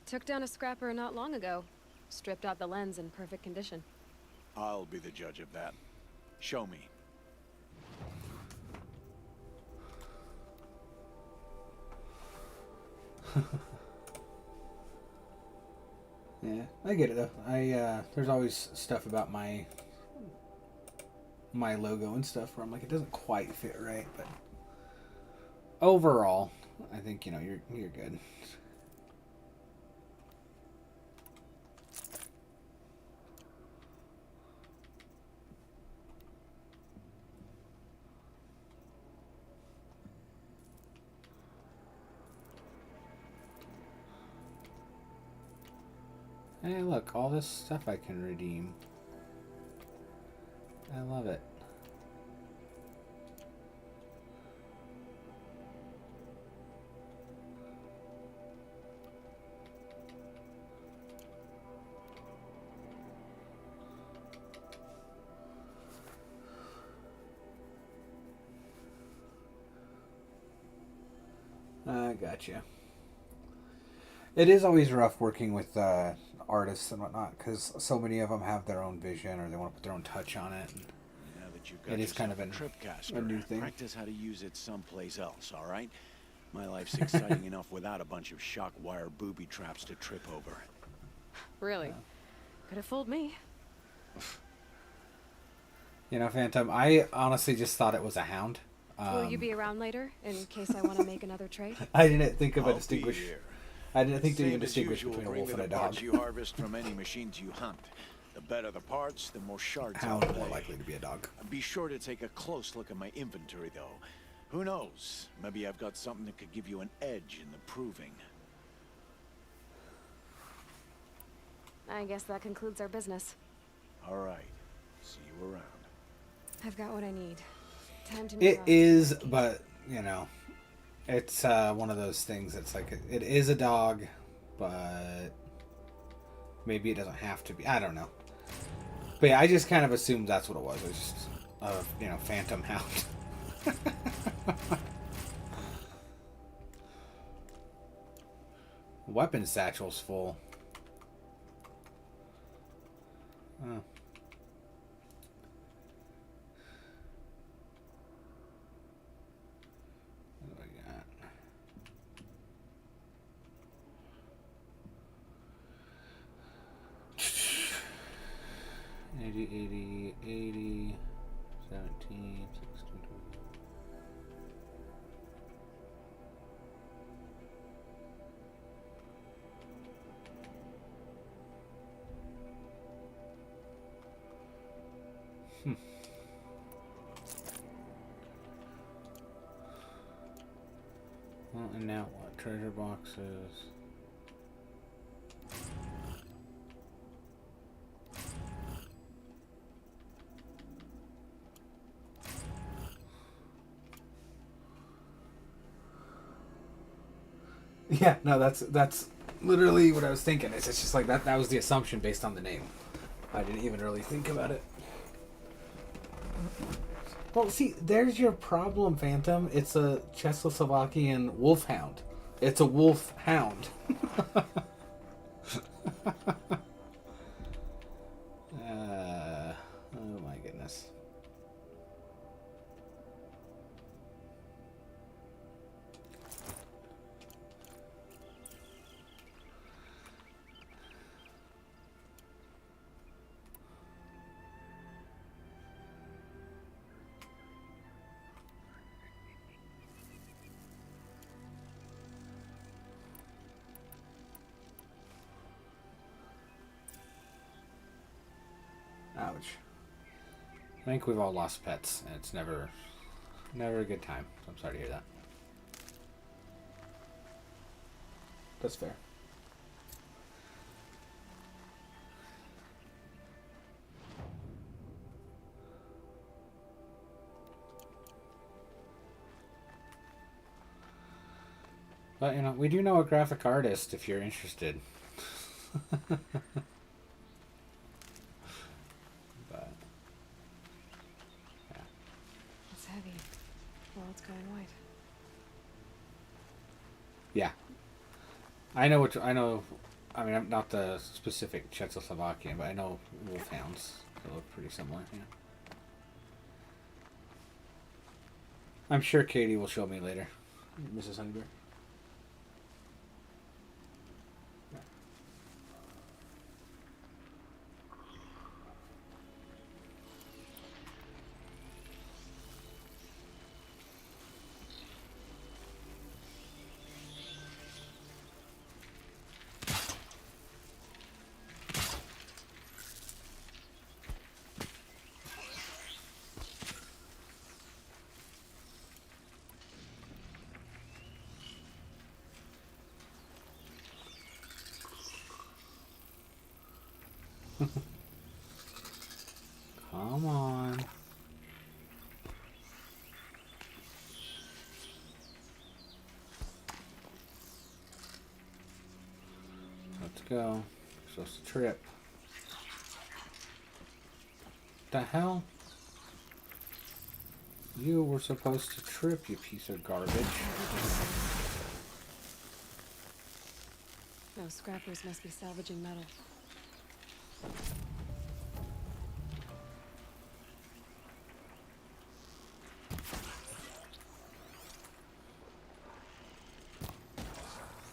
Took down a scrapper not long ago. Stripped out the lens in perfect condition. I'll be the judge of that. Show me. Yeah, I get it though. There's always stuff about my logo and stuff where I'm like, it doesn't quite fit right, but overall, I think, you know, you're good. Hey, look, all this stuff I can redeem. I love it. I gotcha. It is always rough working with artists and whatnot, because so many of them have their own vision or they want to put their own touch on it. And Now that you've it is kind of yourself a tripcaster, a new thing. practice how to use it someplace else, all right? My life's exciting enough without a bunch of shock wire booby traps to trip over. Really? Could have fooled me. You know, Phantom, I honestly just thought it was a hound. Will you be around later in case I want to make another trade? I didn't think of a I'll be distinguish. here. I didn't think to Same even as distinguish usual, between a bring wolf me and a the parts dog. you harvest from any machines you hunt. The better the parts, the more shards Hound I'll more lay. likely to be a dog. Be sure to take a close look at my inventory, though. Who knows? Maybe I've got something that could give you an edge in the proving. I guess that concludes our business. All right. See you around. I've got what I need. Time to meet It Ross. is, but you know, it's one of those things that's like it is a dog, but maybe it doesn't have to be. I don't know. But yeah, I just kind of assumed that's what it was. It was just a phantom hound. Weapon satchel's full. Oh. What do I got? $80, $80, $17, $16, Well, and now what? Treasure boxes. Yeah, no, that's literally what I was thinking. It's just like that was the assumption based on the name. I didn't even really think about it. Well, see, there's your problem, Phantom. It's a Czechoslovakian wolfhound. It's a wolf hound. Oh my goodness. Ouch. I think we've all lost pets, and it's never a good time. So I'm sorry to hear that. That's fair. But, you know, we do know a graphic artist if you're interested. But, yeah. It's heavy. Well, it's going white. Yeah. I know I know, I mean, I'm not the specific Czechoslovakian, but I know wolfhounds. They look pretty similar, yeah. I'm sure Katie will show me later, Mrs. Honeybear. Come on. Let's go. Supposed to trip. The hell? You were supposed to trip, you piece of garbage. Those scrappers must be salvaging metal.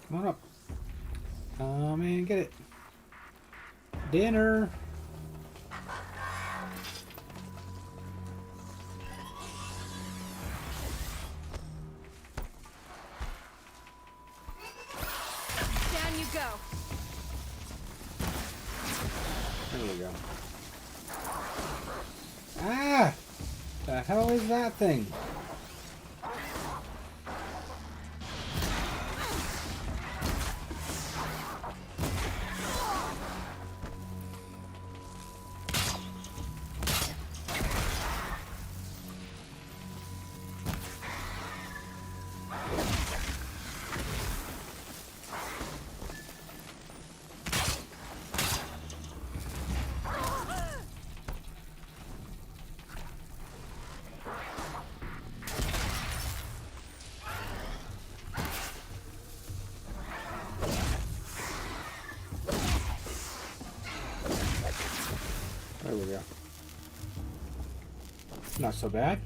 Come on up. Oh man, get it. Dinner. Down you go. There we go. Ah! The hell is that thing? There we go. Not so bad.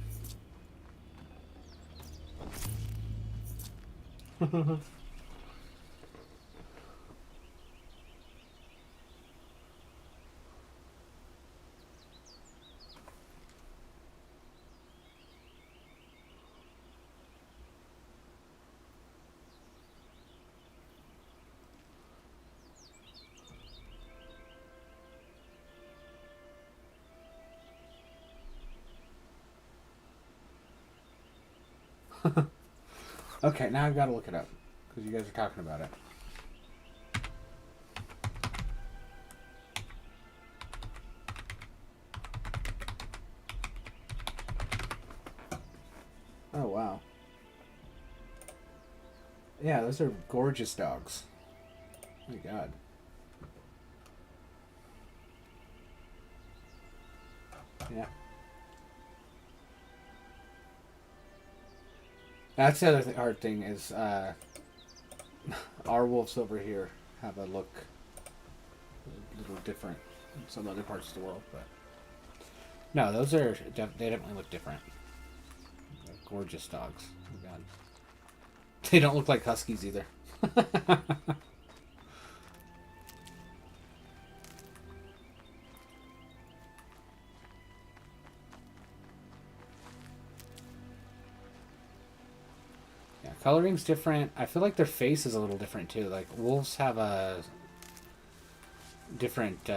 Okay, now I've got to look it up because you guys are talking about it. Oh wow. Yeah, those are gorgeous dogs. Oh my god. Yeah. That's the other hard thing is our wolves over here have a look a little different in some other parts of the world, but no, those are they definitely look different. They're gorgeous dogs. Oh my god. They don't look like huskies either. Coloring's different. I feel like their face is a little different too. Like wolves have a different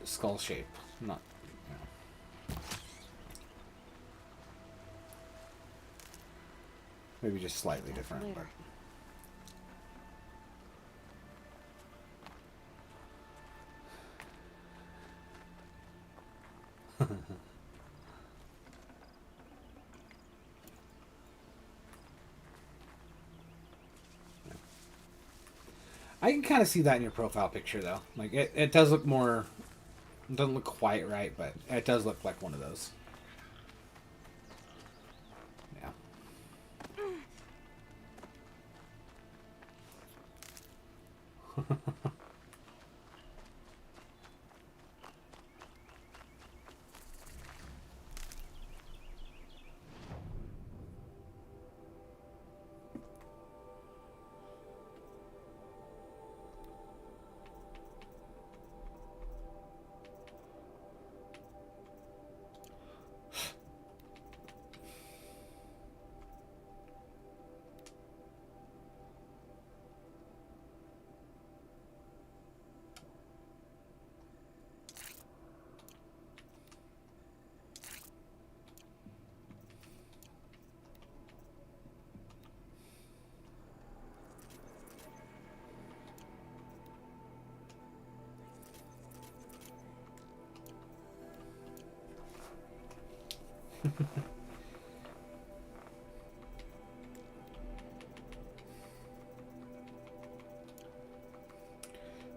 skull shape. Not, you know. Maybe just slightly different. But. I can kind of see that in your profile picture, though. Like, it does look more... It doesn't look quite right, but it does look like one of those. Yeah.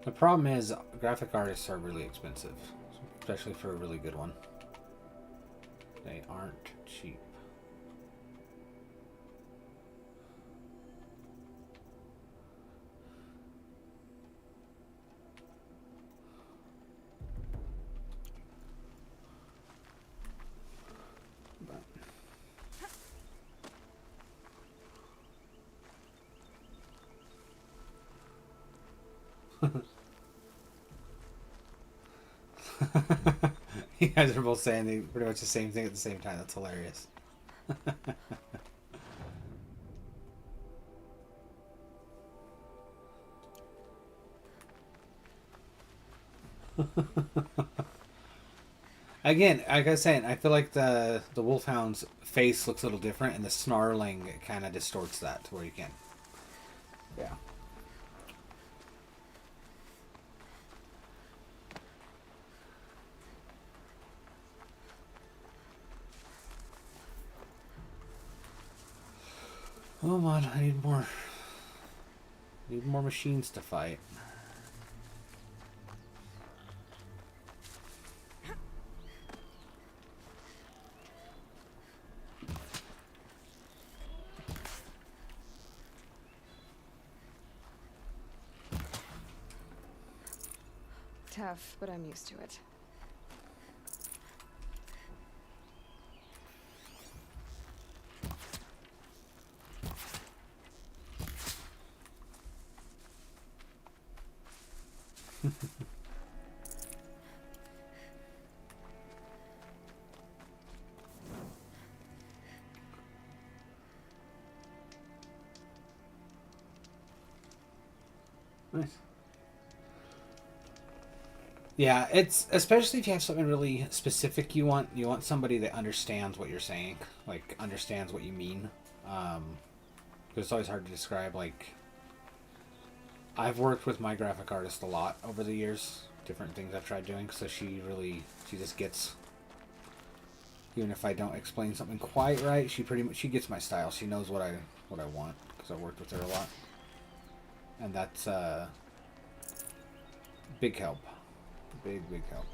The problem is graphic artists are really expensive, especially for a really good one. They aren't cheap. You guys are both saying pretty much the same thing at the same time. That's hilarious. Again, like I was saying, I feel like the wolfhound's face looks a little different, and the snarling kind of distorts that to where you can. Yeah. Come on, I need more. Need more machines to fight. Tough, but I'm used to it. Nice. Yeah, it's especially if you have something really specific you want somebody that understands what you're saying, like understands what you mean. Because it's always hard to describe. Like, I've worked with my graphic artist a lot over the years, different things I've tried doing. So she just gets, even if I don't explain something quite right, she gets my style. She knows what I want because I've worked with her a lot, and that's big help. Big help.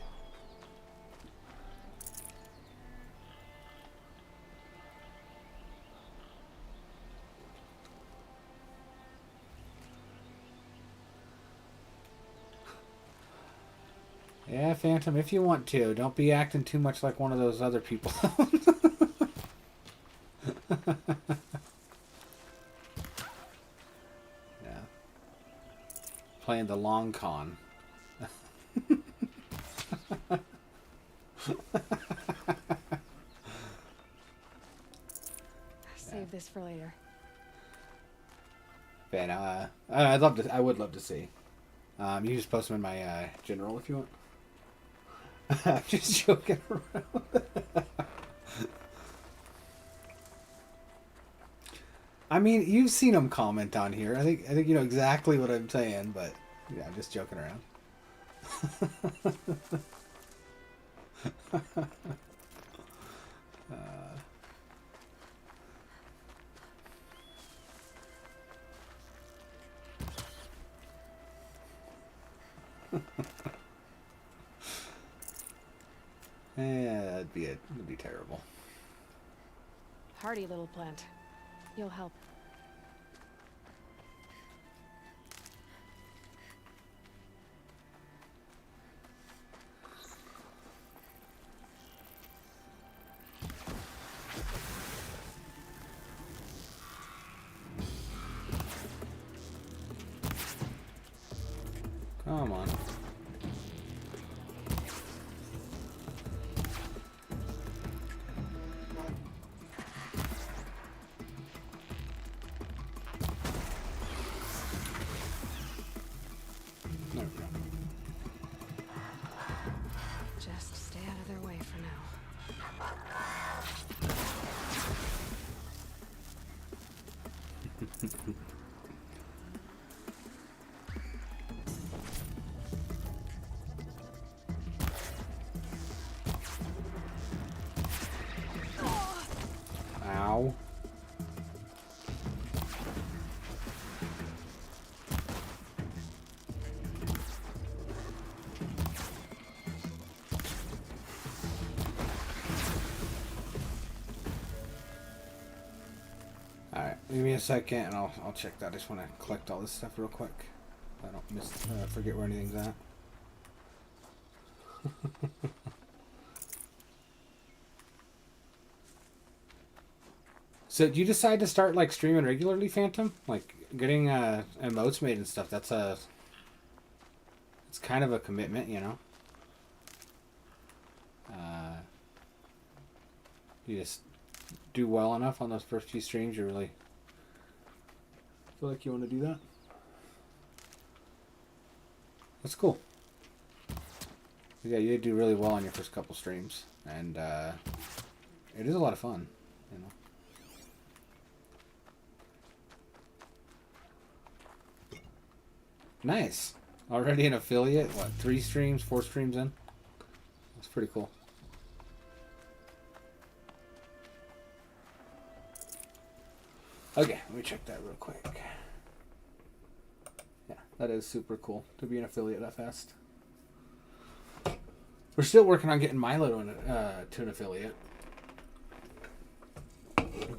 Yeah, Phantom, if you want to. Don't be acting too much like one of those other people. Yeah. Playing the long con. Save this for later. But I would love to see. You just post them in my general if you want. I'm just joking around. I mean, you've seen them comment on here. I think you know exactly what I'm saying, but yeah, I'm just joking around. Yeah, that'd be terrible. Hardy little plant. You'll help. Come on. There we go. Just stay out of their way for now. Ow. Alright, give me a second and I'll check that. I just want to collect all this stuff real quick. I don't forget where anything's at. So, do you decide to start like streaming regularly, Phantom? Like getting emotes made and stuff. That's it's kind of a commitment, you know. You just do well enough on those first few streams, you really feel like you want to do that. That's cool. Yeah, you do really well on your first couple streams, and it is a lot of fun, you know. Nice. Already an affiliate. What, 3 streams, 4 streams in? That's pretty cool. Okay, let me check that real quick. Yeah, that is super cool to be an affiliate that fast. We're still working on getting Milo to an affiliate.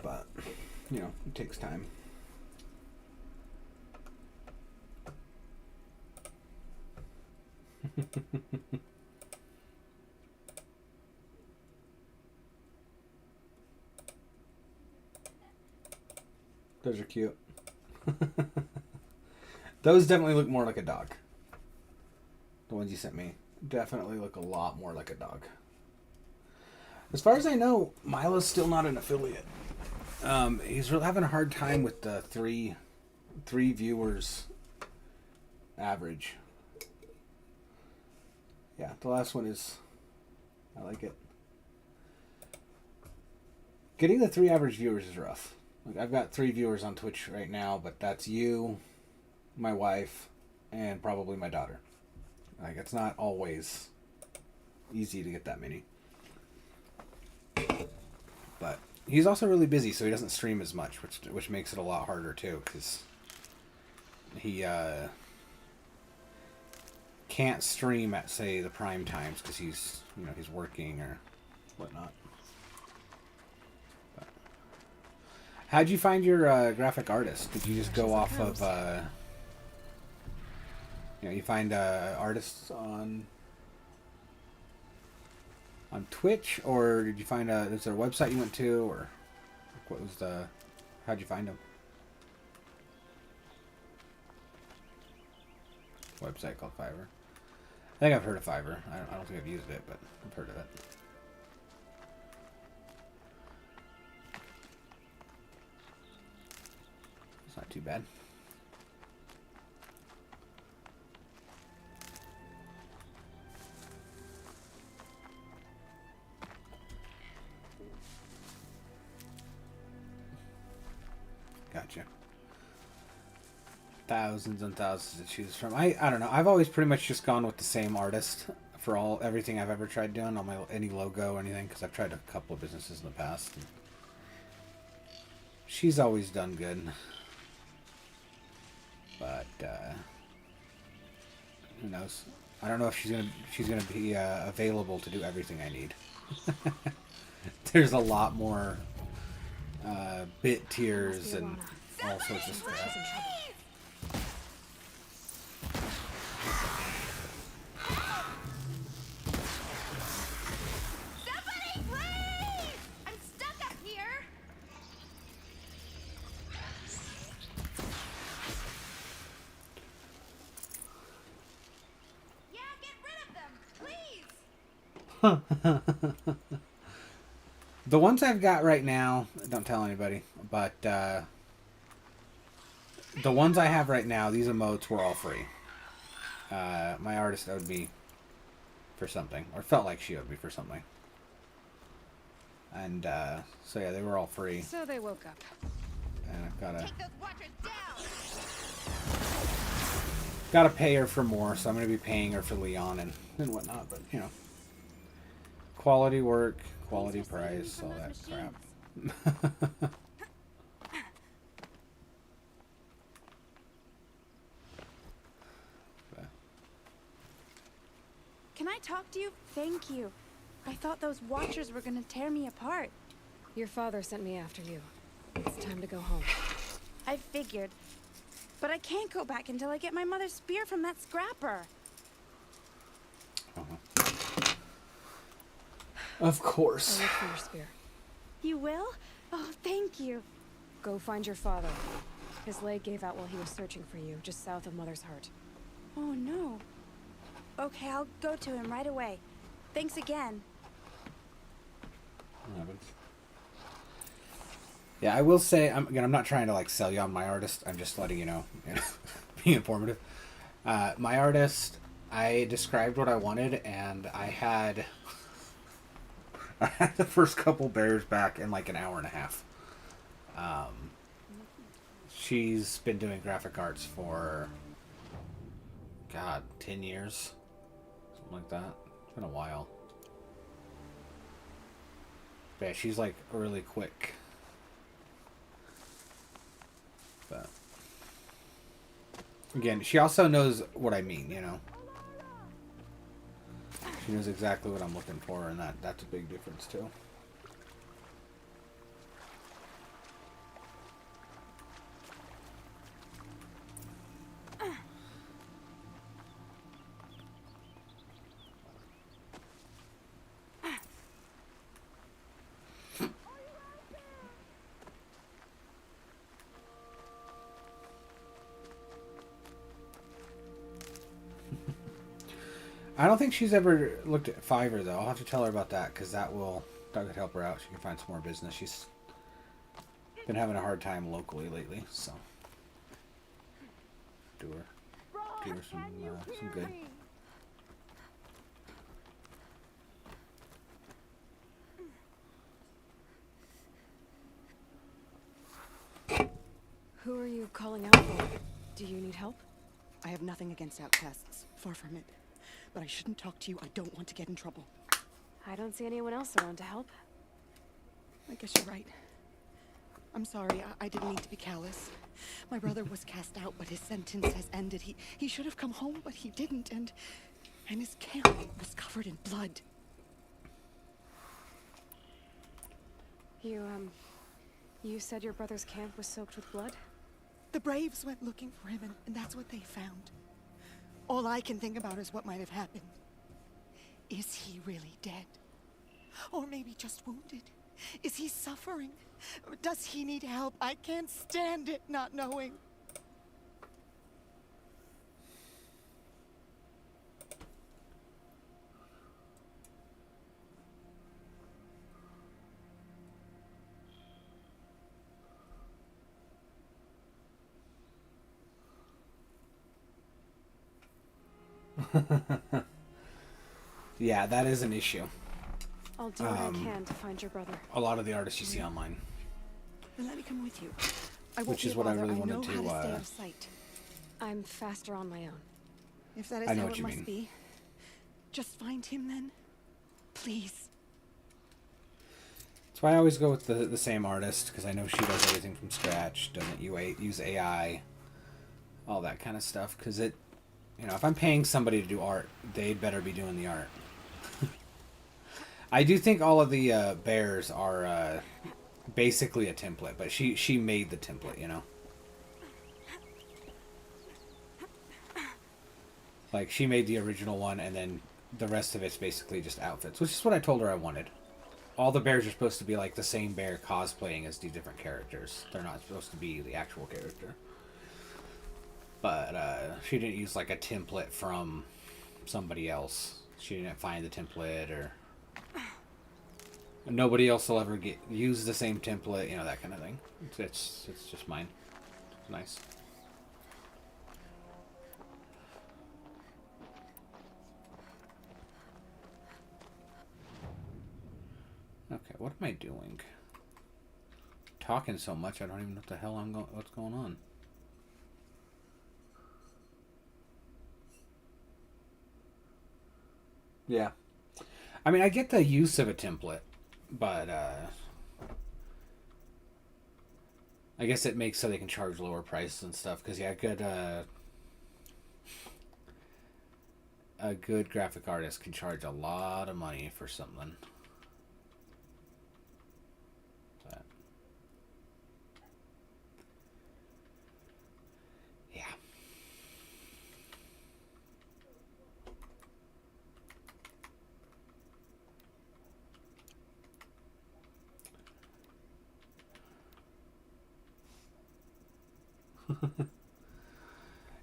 But, you know, it takes time. Those are cute. Those definitely look more like a dog. The ones you sent me definitely look a lot more like a dog. As far as I know, Milo's still not an affiliate. He's really having a hard time with the three viewers average. Yeah, the last one is... I like it. Getting the 3 average viewers is rough. Like, I've got 3 viewers on Twitch right now, but that's you, my wife, and probably my daughter. Like, it's not always easy to get that many. But he's also really busy, so he doesn't stream as much, which makes it a lot harder too, because he can't stream at, say, the prime times because he's working or whatnot. But how'd you find your graphic artist? Did you just go off of you find artists on Twitch, or did you find is there a website you went to, or what was how'd you find them? Website called Fiverr. I think I've heard of Fiverr. I don't think I've used it, but I've heard of it. It's not too bad. Gotcha. Thousands and thousands to choose from. I don't know. I've always pretty much just gone with the same artist for everything I've ever tried doing on any logo or anything, because I've tried a couple of businesses in the past. And she's always done good. But who knows? I don't know if she's gonna be available to do everything I need. There's a lot more bit tiers and all sorts of stuff. Somebody, please! I'm stuck up here. Yeah, get rid of them, please. The ones I've got right now, don't tell anybody, but the ones I have right now, these emotes were all free. My artist owed me for something, or felt like she owed me for something. And so yeah, they were all free. So they woke up. And I've gotta pay her for more, so I'm gonna be paying her for Leon and whatnot, but you know. Quality work, quality price, all that crap. Can I talk to you? Thank you. I thought those watchers were gonna tear me apart. Your father sent me after you. It's time to go home. I figured. But I can't go back until I get my mother's spear from that scrapper. Of course. I'll look for your spear. You will? Oh, thank you. Go find your father. His leg gave out while he was searching for you, just south of Mother's Heart. Oh, no. Okay, I'll go to him right away. Thanks again. What happens? Yeah, I will say, I'm not trying to like sell you on my artist. I'm just letting you know, being informative. My artist, I described what I wanted, and I had the first couple bears back in like an hour and a half. She's been doing graphic arts for, God, 10 years. Something like that. It's been a while. But yeah, she's like really quick. But again, she also knows what I mean, you know. She knows exactly what I'm looking for, and that's a big difference too. I don't think she's ever looked at Fiverr though. I'll have to tell her about that because that could help her out. She can find some more business. She's been having a hard time locally lately, so do her some good. Who are you calling out for? Do you need help? I have nothing against outcasts. Far from it. But I shouldn't talk to you. I don't want to get in trouble. I don't see anyone else around to help. I guess you're right. I'm sorry. I didn't mean to be callous. My brother was cast out, but his sentence has ended. He should have come home, but he didn't. And his camp was covered in blood. You said your brother's camp was soaked with blood? The Braves went looking for him, and that's what they found. All I can think about is what might have happened. Is he really dead? Or maybe just wounded? Is he suffering? Does he need help? I can't stand it not knowing. Yeah, that is an issue. I'll do what I can to find your brother. A lot of the artists you see online. Then let me come with you. Which is what I really wanted to. Stay out of sight. I'm faster on my own. If that is how it must be, just find him then, please. That's why I always go with the same artist, because I know she does everything from scratch, doesn't use AI, all that kind of stuff. Because if I'm paying somebody to do art, they'd better be doing the art. I do think all of the bears are basically a template, but she made the template, you know. Like, she made the original one, and then the rest of it's basically just outfits, which is what I told her I wanted. All the bears are supposed to be like the same bear cosplaying as these different characters. They're not supposed to be the actual character. But she didn't use like a template from somebody else. She didn't find the template, or nobody else will ever use the same template, you know, that kind of thing. It's just mine. It's nice. Okay, what am I doing? Talking so much, I don't even know what the hell what's going on. Yeah. I mean, I get the use of a template, but I guess it makes so they can charge lower prices and stuff, because yeah, a good graphic artist can charge a lot of money for something.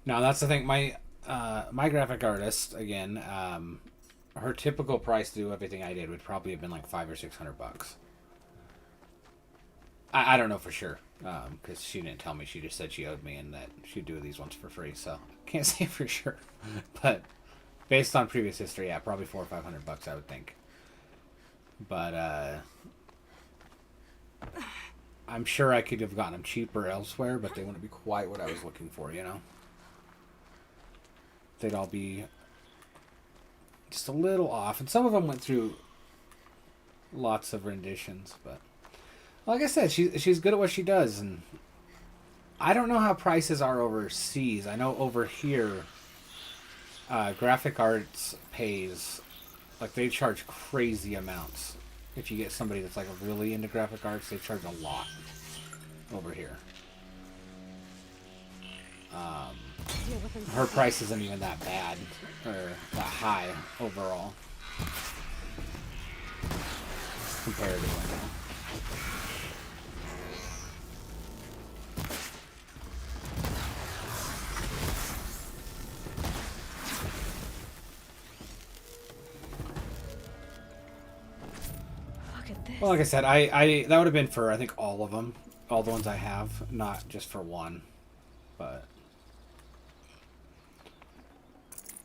Now that's the thing. my graphic artist again. Her typical price to do everything I did would probably have been like $500 or $600. I don't know for sure because she didn't tell me. She just said she owed me and that she'd do these ones for free. So can't say for sure, but based on previous history, yeah, probably $400 or $500 I would think. But I'm sure I could have gotten them cheaper elsewhere, but they wouldn't be quite what I was looking for. You know, they'd all be just a little off, and some of them went through lots of renditions, but. Like I said, she's good at what she does, and I don't know how prices are overseas. I know over here, Graphic Arts pays, like they charge crazy amounts. If you get somebody that's like really into graphic arts, they charge a lot over here. Her price isn't even that bad, or that high overall, comparatively. Well, like I said, I that would have been for, I think, all of them. All the ones I have, not just for one. But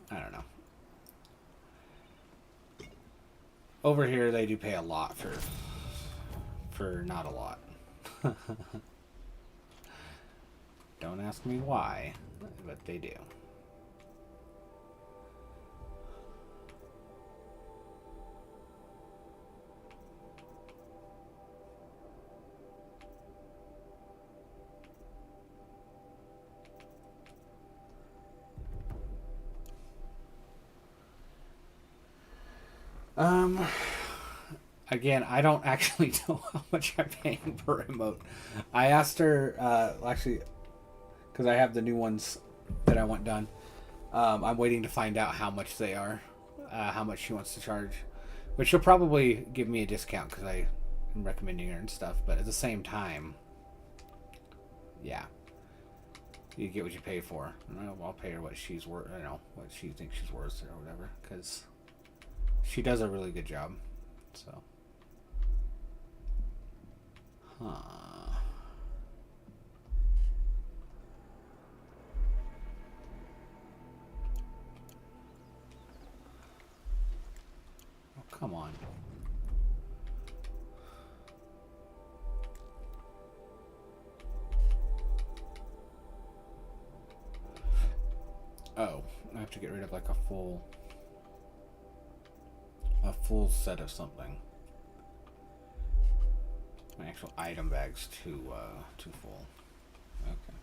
I don't know. Over here, they do pay a lot for not a lot. Don't ask me why, but they do. Again, I don't actually know how much I'm paying per remote. I asked her, actually, because I have the new ones that I want done. I'm waiting to find out how much they are, how much she wants to charge, which she'll probably give me a discount because I am recommending her and stuff. But at the same time, yeah, you get what you pay for. I'll pay her what she's worth. I know what she thinks she's worth or whatever, because she does a really good job. So, huh. Oh, come on. Oh, I have to get rid of like a full set of something. My actual item bag's too full. Okay.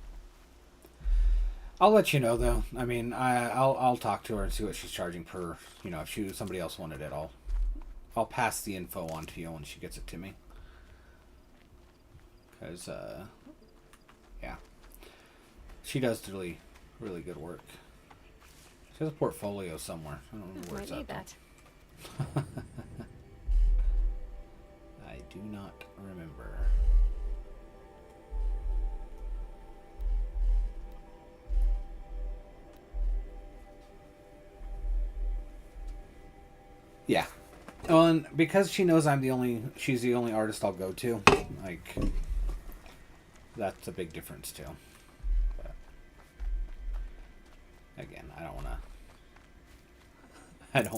I'll let you know though. I mean, I'll talk to her and see what she's charging per. You know, if somebody else wanted it, I'll pass the info on to you when she gets it to me. Because yeah, she does really really good work. She has a portfolio somewhere. I don't know where it's at. That. I do not remember. Yeah. Well, and because she knows she's the only artist I'll go to, like, that's a big difference too. But, again, I don't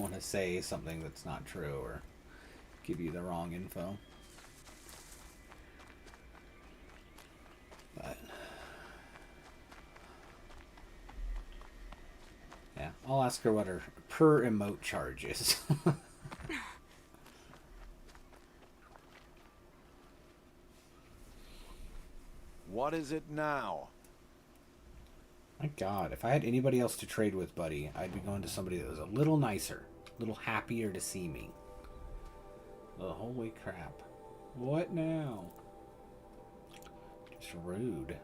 want to say something that's not true or give you the wrong info. But yeah, I'll ask her what her per emote charge is. What is it now? My God, if I had anybody else to trade with, buddy, I'd be going to somebody that was a little nicer, a little happier to see me. Oh, holy crap. What now? Just rude.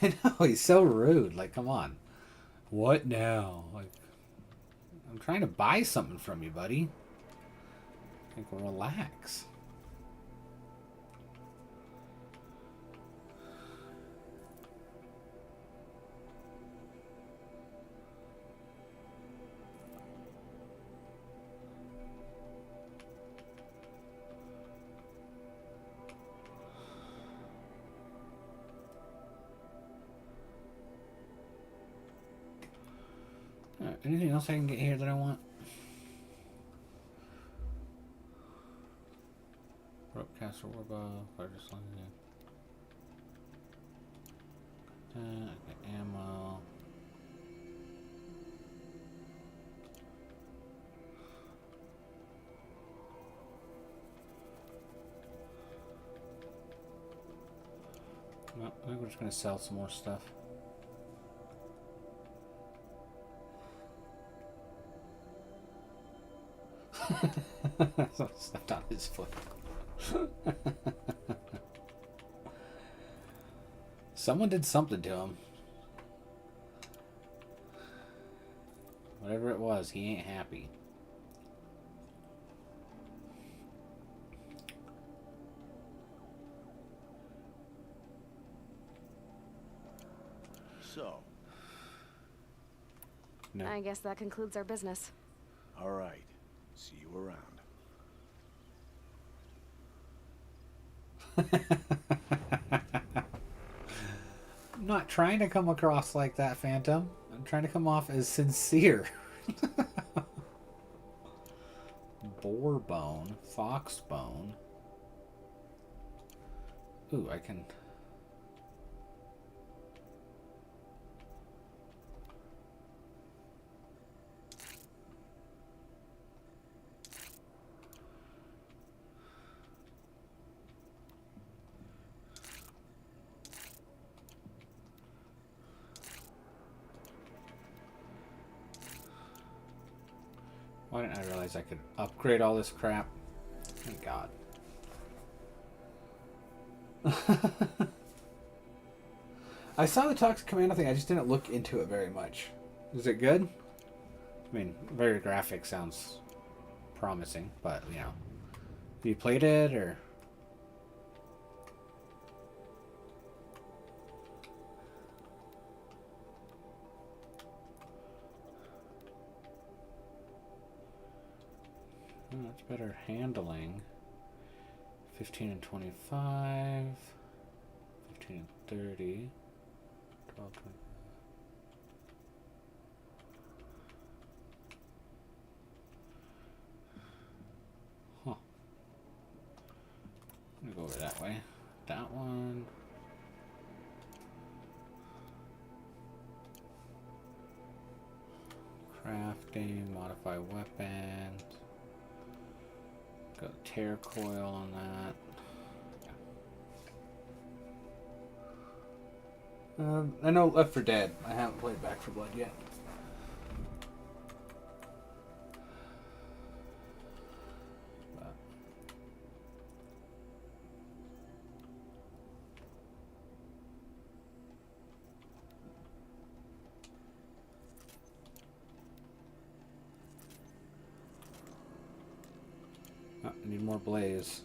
I know, he's so rude. Like, come on. What now? Like, I'm trying to buy something from you, buddy. Like, relax. Anything else I can get here that I want? Rope caster warbow, fire just long again. Ammo. No, I think we're just gonna sell some more stuff. Someone stepped on his foot. Someone did something to him. Whatever it was, he ain't happy. So. No. I guess that concludes our business. All right. See you around. I'm not trying to come across like that, Phantom. I'm trying to come off as sincere. Boar bone, fox bone. Ooh, I can. Why didn't I realize I could upgrade all this crap? Thank God. I saw the Toxic Commando thing, I just didn't look into it very much. Is it good? I mean, very graphic sounds promising, but, you know. Have you played it, or...? Oh, that's better handling. 15 and 25. 15 and 30. 12, 25. Huh. I'm gonna go over that way. That one. Crafting, modify weapons. Got tear coil on that. I know Left 4 Dead. I haven't played Back 4 Blood yet. I need more blaze.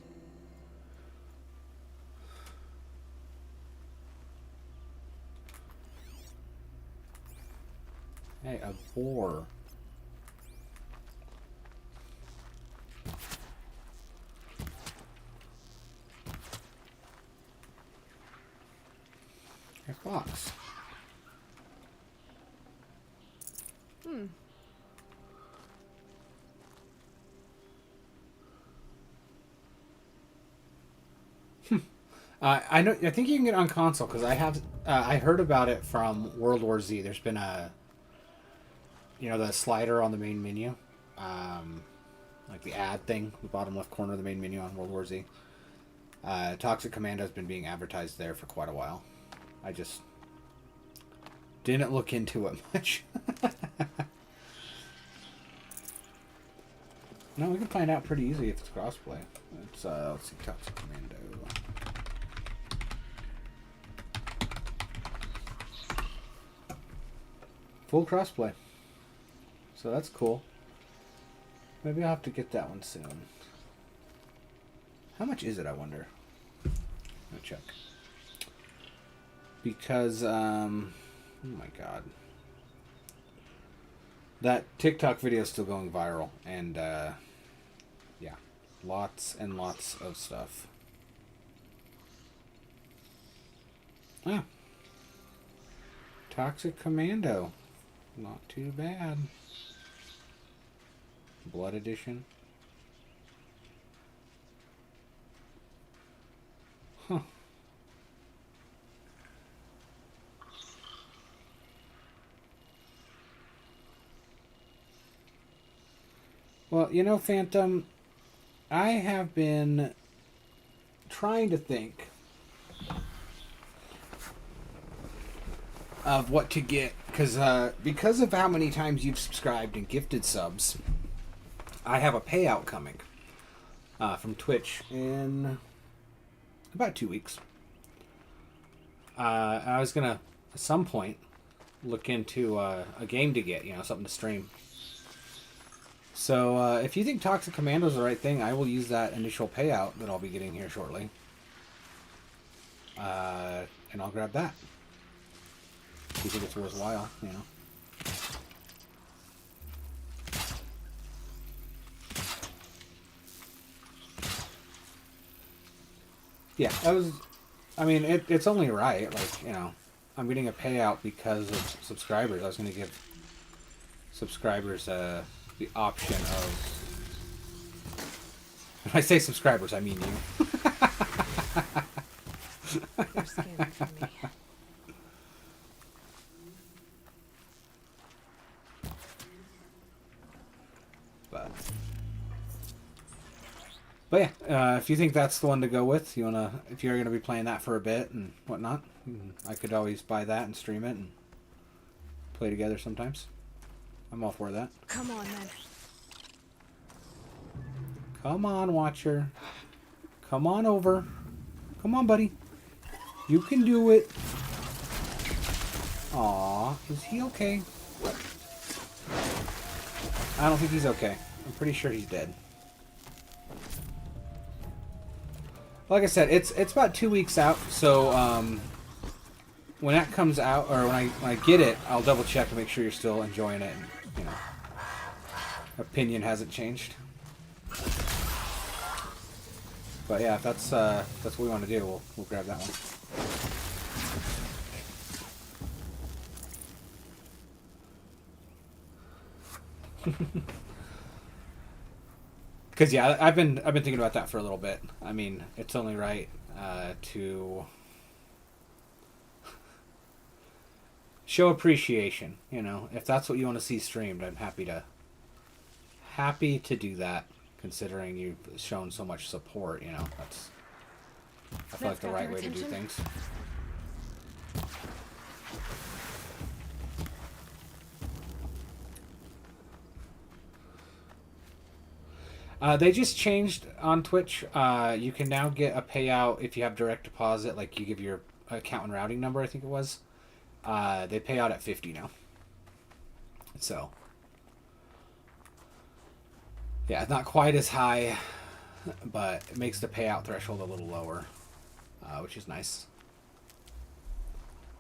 Hey, a boar. A fox. Hmm. I know. I think you can get it on console because I have. I heard about it from World War Z. There's been a, you know, the slider on the main menu, like the ad thing, the bottom left corner of the main menu on World War Z. Toxic Commando has been being advertised there for quite a while. I just didn't look into it much. No, we can find out pretty easy if it's crossplay. It's let's see, Toxic Commando. full crossplay. So that's cool. Maybe I'll have to get that one soon. How much is it, I wonder? Let me check. Because, oh my god. That TikTok video is still going viral. And, yeah. Lots and lots of stuff. Ah. Toxic Commando. Not too bad. Blood Edition. Huh. Well, you know, Phantom, I have been trying to think of what to get, because of how many times you've subscribed and gifted subs, I have a payout coming from Twitch in about 2 weeks. I was gonna at some point look into a game to get, something to stream. So if you think Toxic Commando is the right thing, I will use that initial payout that I'll be getting here shortly, and I'll grab that. If you think it's worthwhile, Yeah, I mean, it's only right. Like, I'm getting a payout because of subscribers. I was going to give subscribers the option of... When I say subscribers, I mean you. You're scary for me. But yeah, if you think that's the one to go with, if you're gonna be playing that for a bit and whatnot, I could always buy that and stream it and play together sometimes. I'm all for that. Come on, then. Come on, Watcher. Come on over. Come on, buddy. You can do it. Aw, is he okay? I don't think he's okay. I'm pretty sure he's dead. Like I said, it's about 2 weeks out, so when that comes out, or when I get it, I'll double check to make sure you're still enjoying it, and opinion hasn't changed. But yeah, if that's what we want to do, we'll grab that one. Because yeah, I've been thinking about that for a little bit. I mean, it's only right to show appreciation. If that's what you want to see streamed, I'm happy to do that. Considering you've shown so much support, that's I feel like the right way to do things. They just changed on Twitch. You can now get a payout if you have direct deposit, like you give your account and routing number, I think it was. They pay out at 50 now. So, yeah, it's not quite as high, but it makes the payout threshold a little lower, which is nice.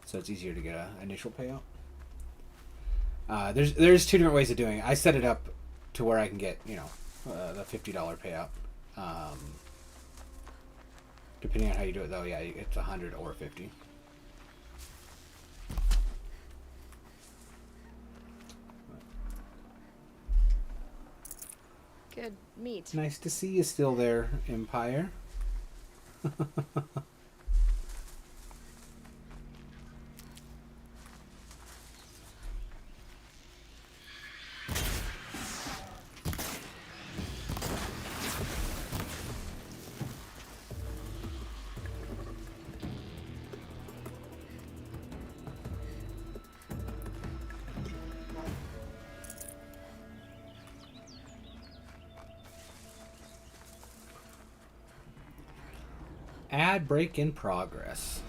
So it's easier to get an initial payout. There's two different ways of doing it. I set it up to where I can get, the $50 payout. Depending on how you do it, though, yeah, it's 100 or 50. Good meat. Nice to see you still there, Empire. Ad break in progress.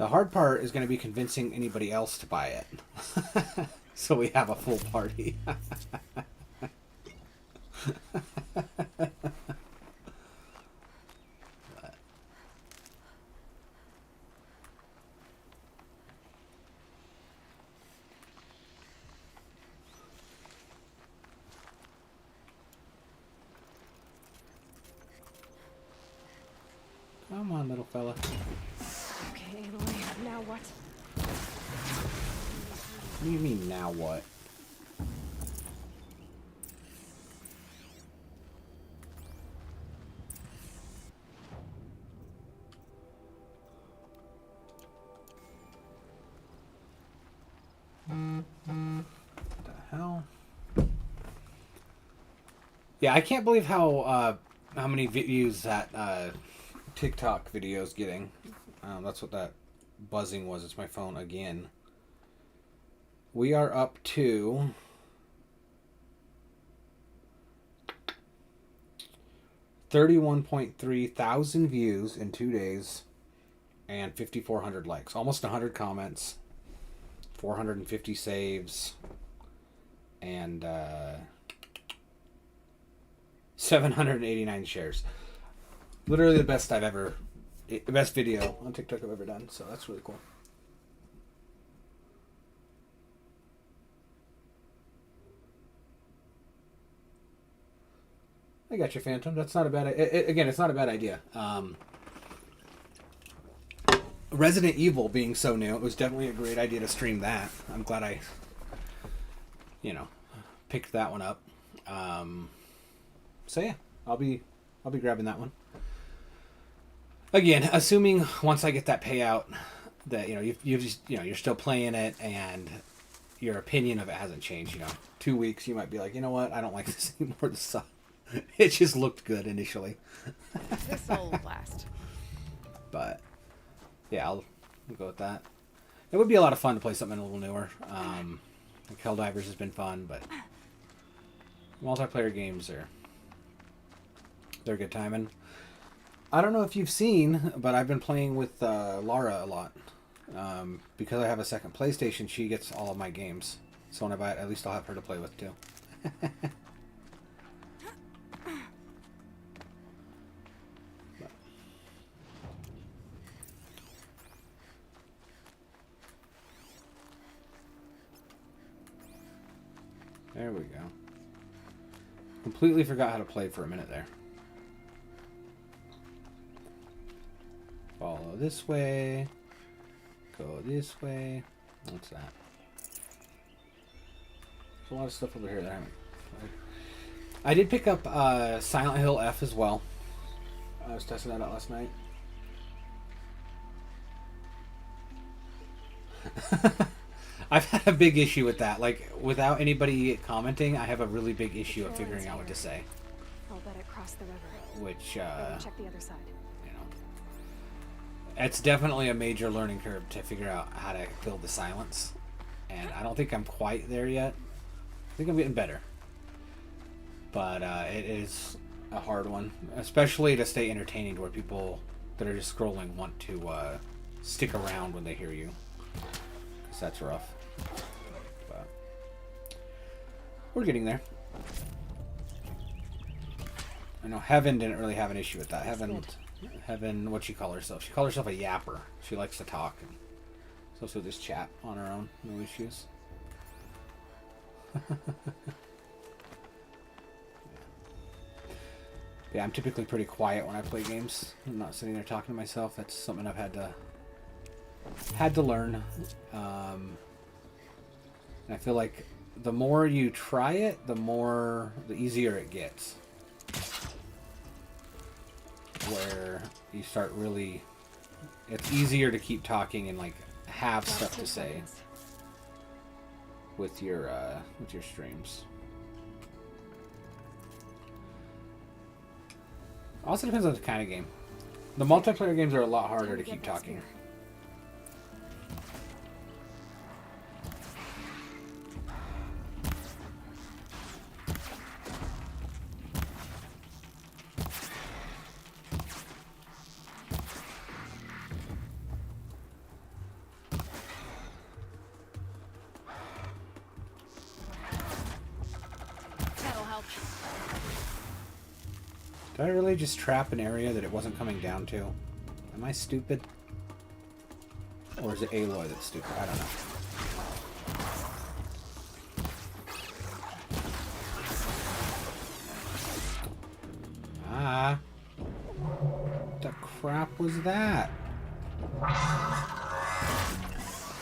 The hard part is going to be convincing anybody else to buy it. So we have a full party. Come on, little fella. Okay, Aloy, now what? What do you mean, now what? What the hell? Yeah, I can't believe how many views that TikTok video is getting. That's what that buzzing was. It's my phone again. We are up to 31.3 thousand views in 2 days and 5,400 likes. Almost 100 comments, 450 saves, and 789 shares. Literally the best video on TikTok I've ever done. So that's really cool. I got you, Phantom. That's not a bad. Again, it's not a bad idea. Resident Evil being so new, it was definitely a great idea to stream that. I'm glad I, picked that one up. So yeah, I'll be grabbing that one. Again, assuming once I get that payout, that you're still playing it and your opinion of it hasn't changed. 2 weeks, you might be like, you know what, I don't like this anymore. This sucks. It just looked good initially. This will last. But yeah, I'll go with that. It would be a lot of fun to play something a little newer. Like Helldivers has been fun, but multiplayer games they're good timing. I don't know if you've seen, but I've been playing with Lara a lot. Because I have a second PlayStation, she gets all of my games. So when I buy it, at least I'll have her to play with too. There we go. Completely forgot how to play for a minute there. Follow this way. Go this way. What's that? There's a lot of stuff over here that I haven't played. I did pick up Silent Hill F as well. I was testing that out last night. I've had a big issue with that. Like, without anybody commenting, I have a really big issue of figuring out what to say. I'll bet it crossed the river. Which, check the other side. It's definitely a major learning curve to figure out how to build the silence. And I don't think I'm quite there yet. I think I'm getting better. But it is a hard one. Especially to stay entertaining to where people that are just scrolling want to stick around when they hear you. Because that's rough. But we're getting there. I know Heaven didn't really have an issue with that. Heaven, what'd she call herself? She called herself a yapper. She likes to talk. And so she'll just chat on her own. No issues. Yeah, I'm typically pretty quiet when I play games. I'm not sitting there talking to myself. That's something I've had to learn. And I feel like the more you try it, the easier it gets. Where you start really, it's easier to keep talking and like have stuff to say with your streams. Also depends on the kind of game. The multiplayer games are a lot harder to keep talking. Did I really just trap an area that it wasn't coming down to? Am I stupid? Or is it Aloy that's stupid? I don't know. Ah. What the crap was that?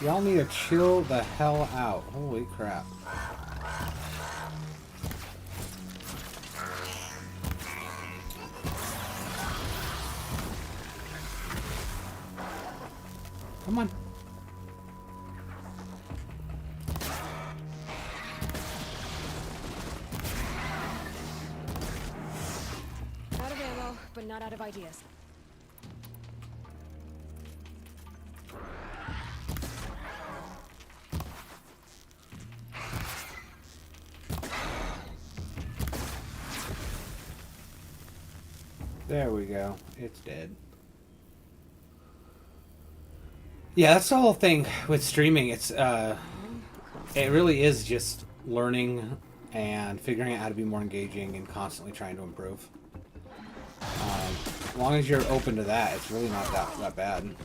Y'all need to chill the hell out. Holy crap. Come on. Out of ammo, but not out of ideas. There we go. It's dead. Yeah, that's the whole thing with streaming. It's it really is just learning and figuring out how to be more engaging and constantly trying to improve. As long as you're open to that, it's really not that bad.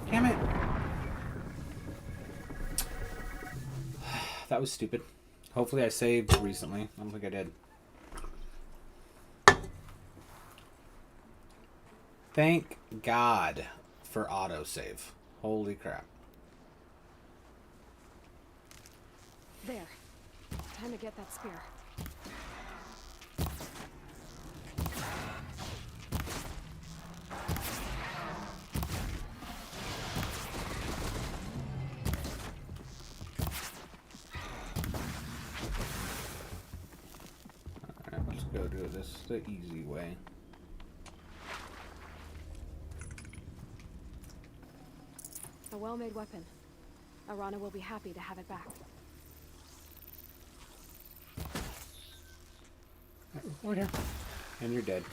Damn it! That was stupid. Hopefully I saved recently. I don't think I did. Thank God for autosave. Holy crap. There. Time to get that spear. Alright, let's go do this the easy way. A well-made weapon. Arana will be happy to have it back. Over here. And you're dead.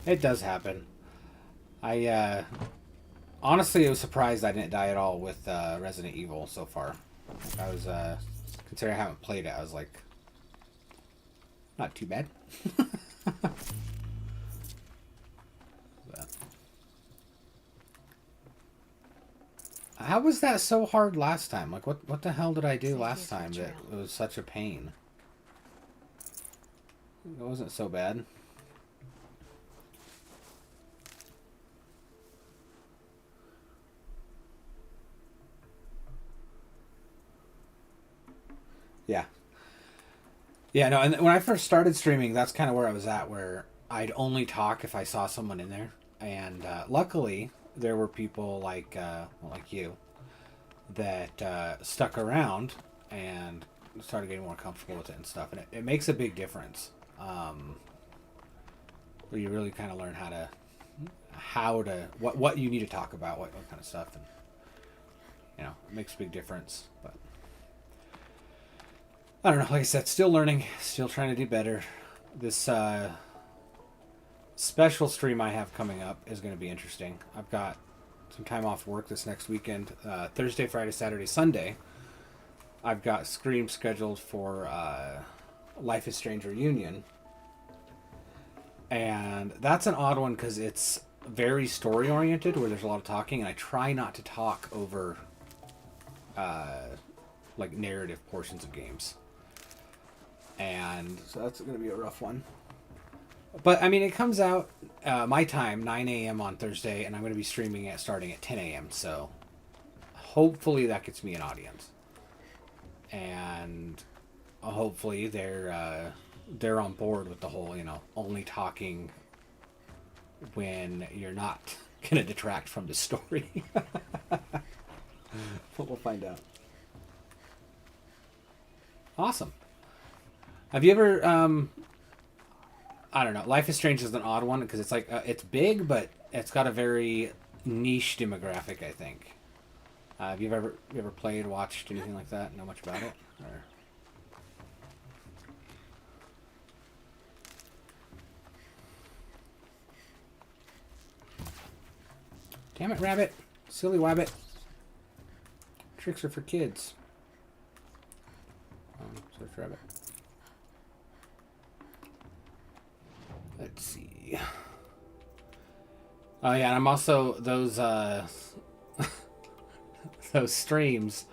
It does happen. I honestly was surprised I didn't die at all with Resident Evil so far. I was considering I haven't played it, I was like, not too bad. How was that so hard last time? Like, what the hell did I do last time that it was such a pain? It wasn't so bad. Yeah. Yeah, no, and when I first started streaming, that's kind of where I was at, where I'd only talk if I saw someone in there. And luckily, there were people like you that stuck around and started getting more comfortable with it and stuff. And it makes a big difference. Where you really kind of learn what you need to talk about, what kind of stuff. And, you know, it makes a big difference. But I don't know, like I said, still learning, still trying to do better. This special stream I have coming up is going to be interesting. I've got some time off work this next weekend. Thursday, Friday, Saturday, Sunday. I've got stream scheduled for Life is Strange Reunion. And that's an odd one because it's very story-oriented, where there's a lot of talking, and I try not to talk over like narrative portions of games. And so that's going to be a rough one. But, I mean, it comes out my time, 9 a.m. on Thursday, and I'm going to be streaming it starting at 10 a.m. So hopefully that gets me an audience. And hopefully they're they're on board with the whole, you know, only talking when you're not gonna detract from the story. But we'll find out. Awesome. Have you ever I don't know, Life is Strange is an odd one because it's like it's big, but it's got a very niche demographic, I think. Have you ever played, watched anything like that? Know much about it? Or... Damn it, rabbit! Silly wabbit! Tricks are for kids. Search rabbit. Let's see. Oh yeah, and I'm also those those streams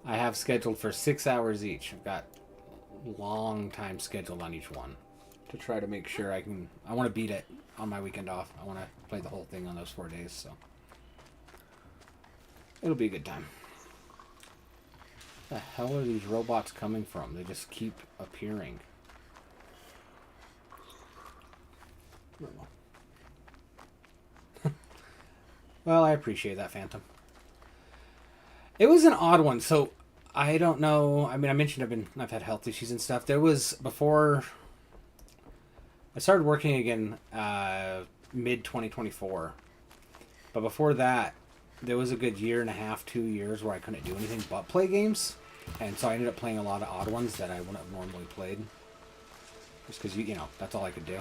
I have scheduled for 6 hours each. I've got long time scheduled on each one to try to make sure I want to beat it on my weekend off. I want to play the whole thing on those 4 days, so it'll be a good time. Where the hell are these robots coming from? They just keep appearing. Well, I appreciate that, Phantom. It was an odd one, so I don't know. I mean, I mentioned I've had health issues and stuff. There was, before I started working again, mid 2024. But before that, there was a good year and a half, 2 years where I couldn't do anything but play games, and so I ended up playing a lot of odd ones that I wouldn't have normally played, just because you know that's all I could do.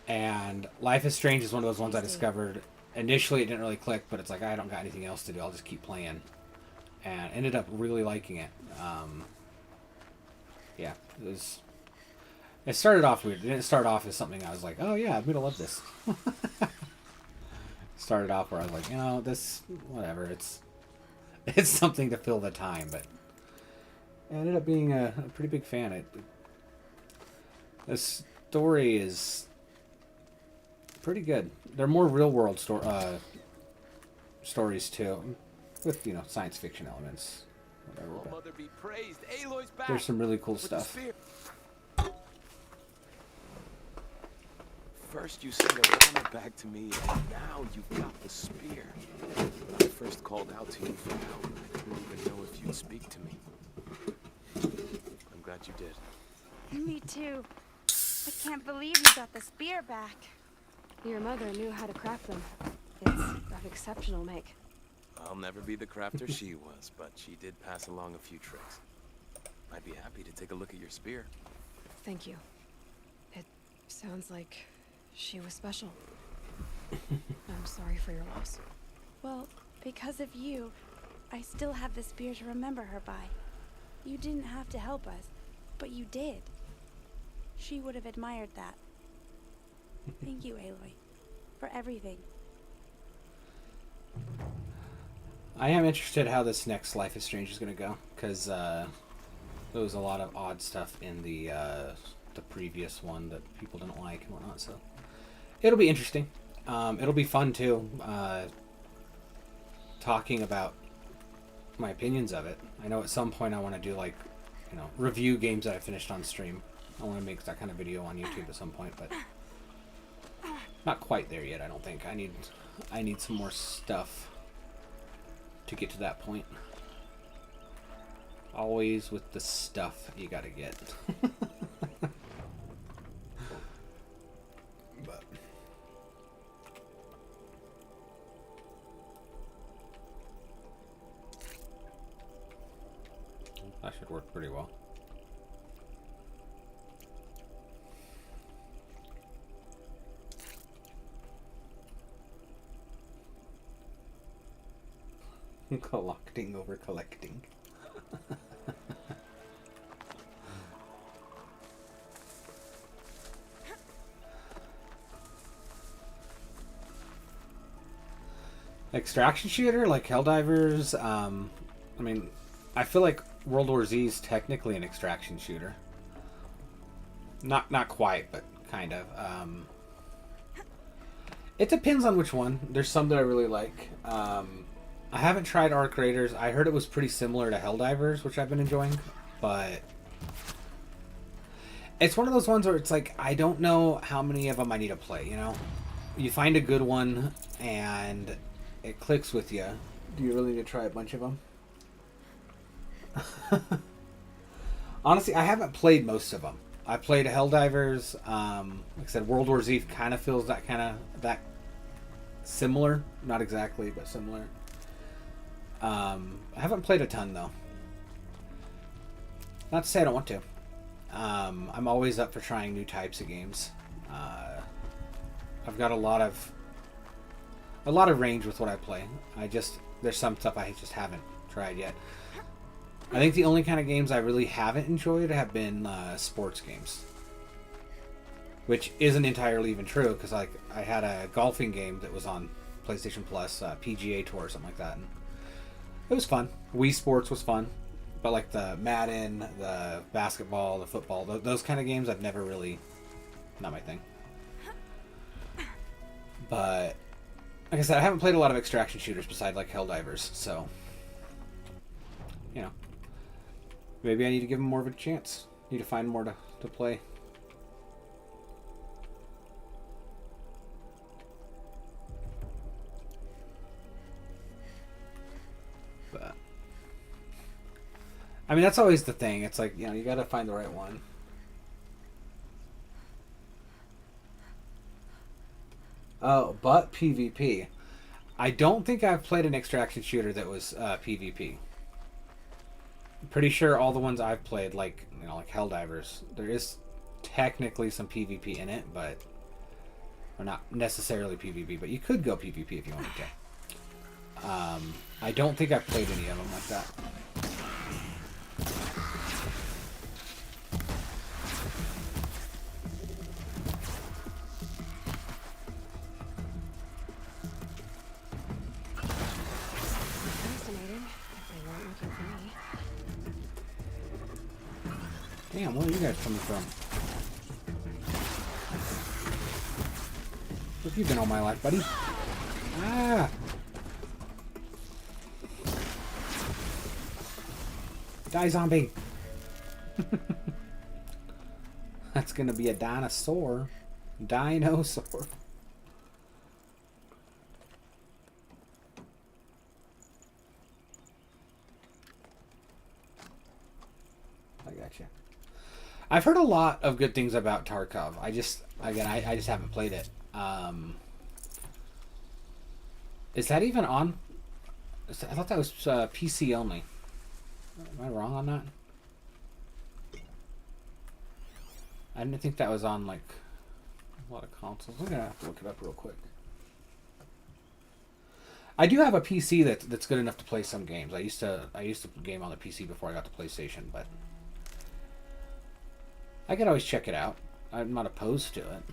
And Life is Strange is one of those ones I discovered. Initially, it didn't really click, but it's like, I don't got anything else to do. I'll just keep playing. And ended up really liking it. Yeah, it started off weird. It didn't start off as something I was like, oh yeah, I'm going to love this. Started off where I was like, you know, this, whatever. It's something to fill the time, but I ended up being a pretty big fan. The story is pretty good. They're more real world stories too, with, you know, science fiction elements. Whatever. But Mother be praised. Aloy's back. There's some really cool stuff. First you sent Arana back to me, and now you've got the spear. When I first called out to you for help, I didn't even know if you'd speak to me. I'm glad you did. Me too. I can't believe you got the spear back. Your mother knew how to craft them. It's of exceptional make. I'll never be the crafter she was, but she did pass along a few tricks. I'd be happy to take a look at your spear. Thank you. It sounds like she was special. I'm sorry for your loss. Well, because of you, I still have the spear to remember her by. You didn't have to help us, but you did. She would have admired that. Thank you, Aloy, for everything. I am interested how this next Life is Strange is going to go, because there was a lot of odd stuff in the previous one that people didn't like and whatnot, so it'll be interesting. It'll be fun too, talking about my opinions of it. I know at some point I want to do, like, you know, review games that I finished on stream. I want to make that kind of video on YouTube at some point, but not quite there yet, I don't think. I need some more stuff to get to that point. Always with the stuff you gotta get. But that should work pretty well. Collecting over collecting. Extraction shooter like Helldivers. I mean, I feel like World War Z is technically an extraction shooter. Not quite, but kind of. It depends on which one. There's some that I really like. I haven't tried Arc Raiders. I heard it was pretty similar to Helldivers, which I've been enjoying, but It's one of those ones where it's like, I don't know how many of them I need to play, you know? You find a good one, and it clicks with you. Do you really need to try a bunch of them? Honestly, I haven't played most of them. I played Helldivers. Like I said, World War Z kind of feels that similar. Not exactly, but similar. I haven't played a ton, though. Not to say I don't want to. I'm always up for trying new types of games. I've got a lot of range with what I play. There's some stuff I just haven't tried yet. I think the only kind of games I really haven't enjoyed have been sports games, which isn't entirely even true, because like I had a golfing game that was on PlayStation Plus, PGA Tour or something like that, and it was fun. Wii Sports was fun. But like the Madden, the basketball, the football, those kind of games, I've never really... Not my thing. But, like I said, I haven't played a lot of extraction shooters besides like Helldivers, so... You know. Maybe I need to give them more of a chance. Need to find more to play. But... I mean, that's always the thing. It's like, you know, you gotta find the right one. Oh, but PvP. I don't think I've played an extraction shooter that was PvP. I'm pretty sure all the ones I've played, like, you know, like Helldivers, there is technically some PvP in it, but... Or not necessarily PvP, but you could go PvP if you wanted to. I don't think I've played any of them like that. Damn, where are you guys coming from? Where have you been all my life, buddy? Ah! Die, zombie! That's gonna be a dinosaur. Dinosaur. I gotcha. I've heard a lot of good things about Tarkov. I just haven't played it. Is that even on? I thought that was PC only. Am I wrong on that? I didn't think that was on like a lot of consoles. I'm gonna have to look it up real quick. I do have a PC that's good enough to play some games. I used to game on the PC before I got to PlayStation, but I could always check it out. I'm not opposed to it.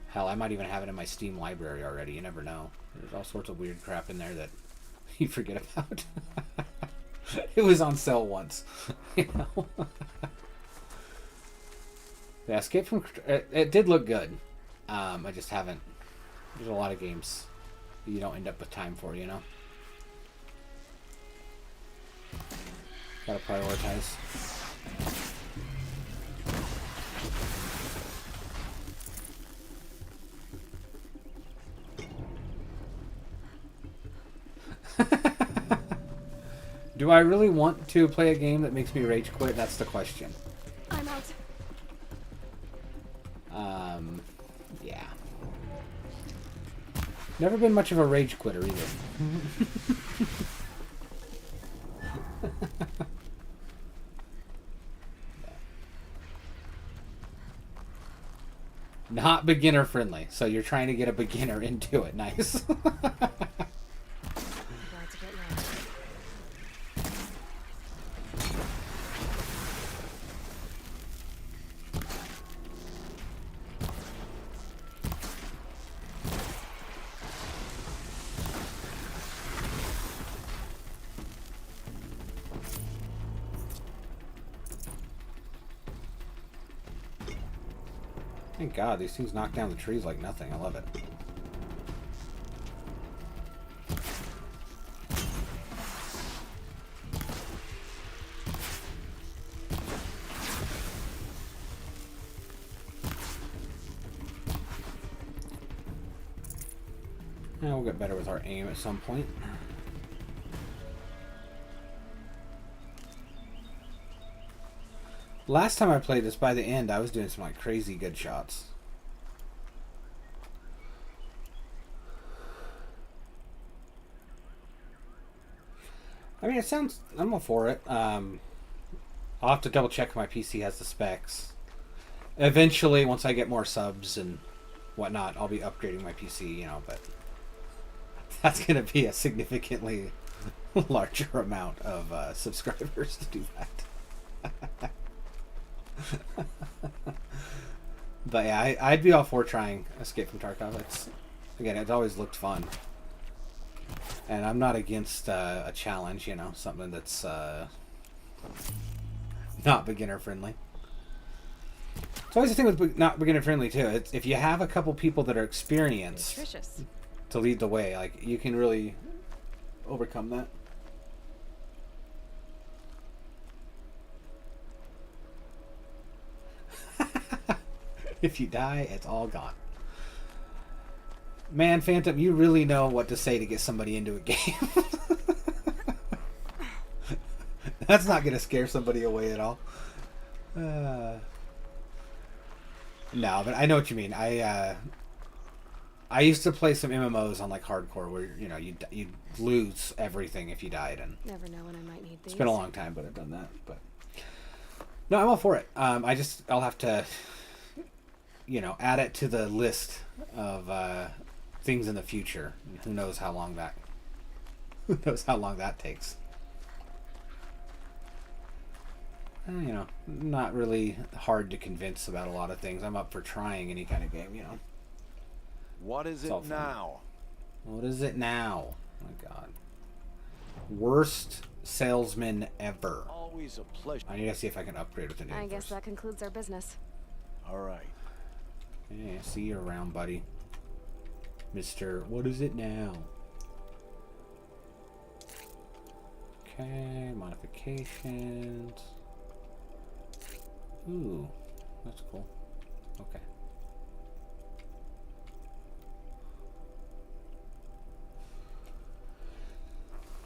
Hell, I might even have it in my Steam library already. You never know. There's all sorts of weird crap in there that you forget about. It was on sale once. You know? Yeah, Escape from... It did look good. I just haven't... There's a lot of games you don't end up with time for, you know? Gotta prioritize. Do I really want to play a game that makes me rage quit? That's the question. I'm out. Yeah. Never been much of a rage quitter either. Not beginner friendly, so you're trying to get a beginner into it. Nice. Thank God, these things knock down the trees like nothing. I love it. Yeah, we'll get better with our aim at some point. Last time I played this, by the end, I was doing some like crazy good shots. I mean, it sounds... I'm all for it. I'll have to double check if my PC has the specs. Eventually, once I get more subs and whatnot, I'll be upgrading my PC, you know, but that's going to be a significantly larger amount of subscribers to do that. But yeah, I'd be all for trying Escape from Tarkov. It's always looked fun. And I'm not against a challenge, you know, something that's not beginner friendly. It's always the thing with not beginner friendly too. It's, if you have a couple people that are experienced Nutritious. to lead the way, like you can really overcome that. If you die, it's all gone. Man, Phantom, you really know what to say to get somebody into a game. That's not going to scare somebody away at all. No, but I know what you mean. I used to play some MMOs on like hardcore where, you know, you'd lose everything if you died. And never know when I might need these. it's been a long time, but I've done that. But no, I'm all for it. I'll have to, you know, add it to the list of things in the future. Who knows how long that takes. You know, not really hard to convince about a lot of things. I'm up for trying any kind of game, you know. What is it now? What is it now? Oh my god. Worst salesman ever. Always a pleasure. I need to see if I can upgrade with the name I guess first. that concludes our business. All right. Yeah, see you around, buddy. Mr. What is it now? Okay, modifications. Ooh, that's cool. Okay.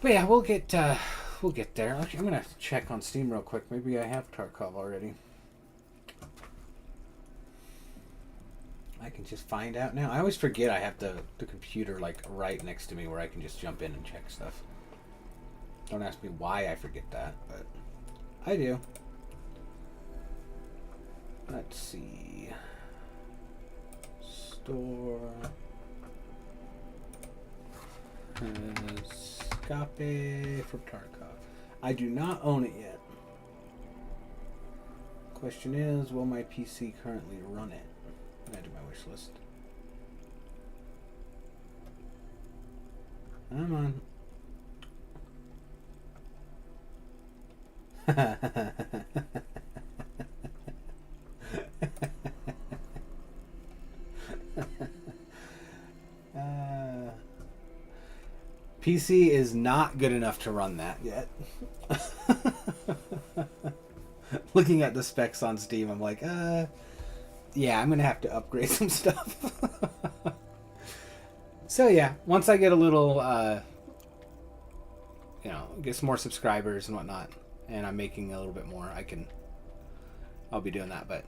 But yeah, we'll get there. Actually, I'm gonna check on Steam real quick. Maybe I have Tarkov already. I can just find out now. I always forget I have the computer like right next to me where I can just jump in and check stuff. Don't ask me why I forget that, but I do. Let's see. Store. Escape from Tarkov. I do not own it yet. Question is, will my PC currently run it? Add to my wish list. Come on. PC is not good enough to run that yet. Looking at the specs on Steam, I'm like, yeah, I'm gonna have to upgrade some stuff. So yeah, once I get a little, you know, get some more subscribers and whatnot, and I'm making a little bit more, I'll be doing that. But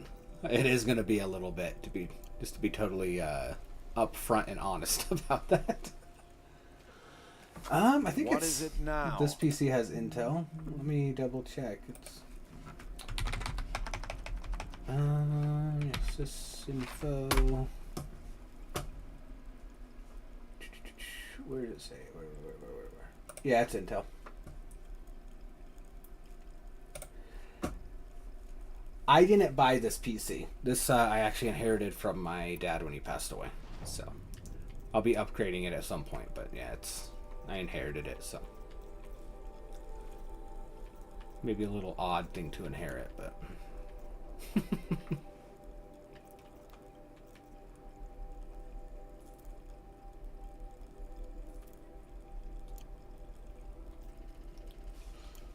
it is gonna be a little bit to be totally upfront and honest about that. I think what is it now? This PC has Intel. Let me double check. It's yes, this info. Where did it say? Where? Yeah, it's Intel. I didn't buy this PC. This I actually inherited from my dad when he passed away. So I'll be upgrading it at some point. But yeah, I inherited it, so maybe a little odd thing to inherit, but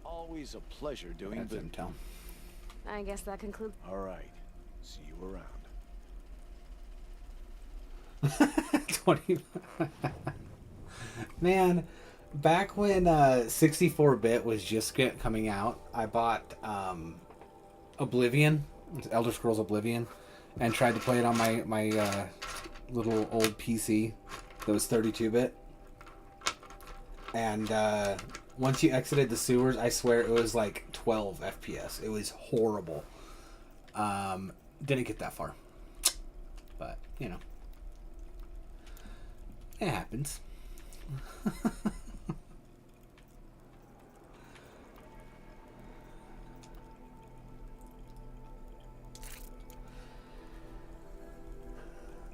Always a pleasure doing that's Intel. I guess that concludes. All right. See you around. 20. Man, back when 64-bit was just coming out, I bought Oblivion, Elder Scrolls Oblivion, and tried to play it on my little old PC that was 32-bit. And once you exited the sewers, I swear it was like 12 FPS. It was horrible. Didn't get that far. But, you know. It happens.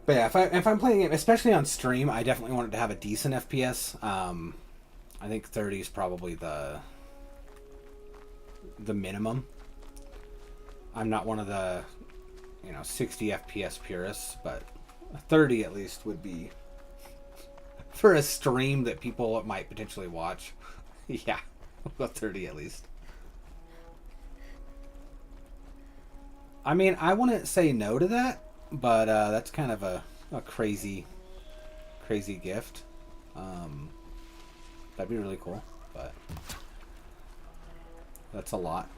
But yeah, if I'm playing it, especially on stream, I definitely want it to have a decent FPS. I think 30 is probably the minimum. I'm not one of the 60 FPS purists, but 30 at least would be for a stream that people might potentially watch. Yeah, about 30 at least. I mean, I wouldn't say no to that, but that's kind of a crazy gift. That'd be really cool, but that's a lot.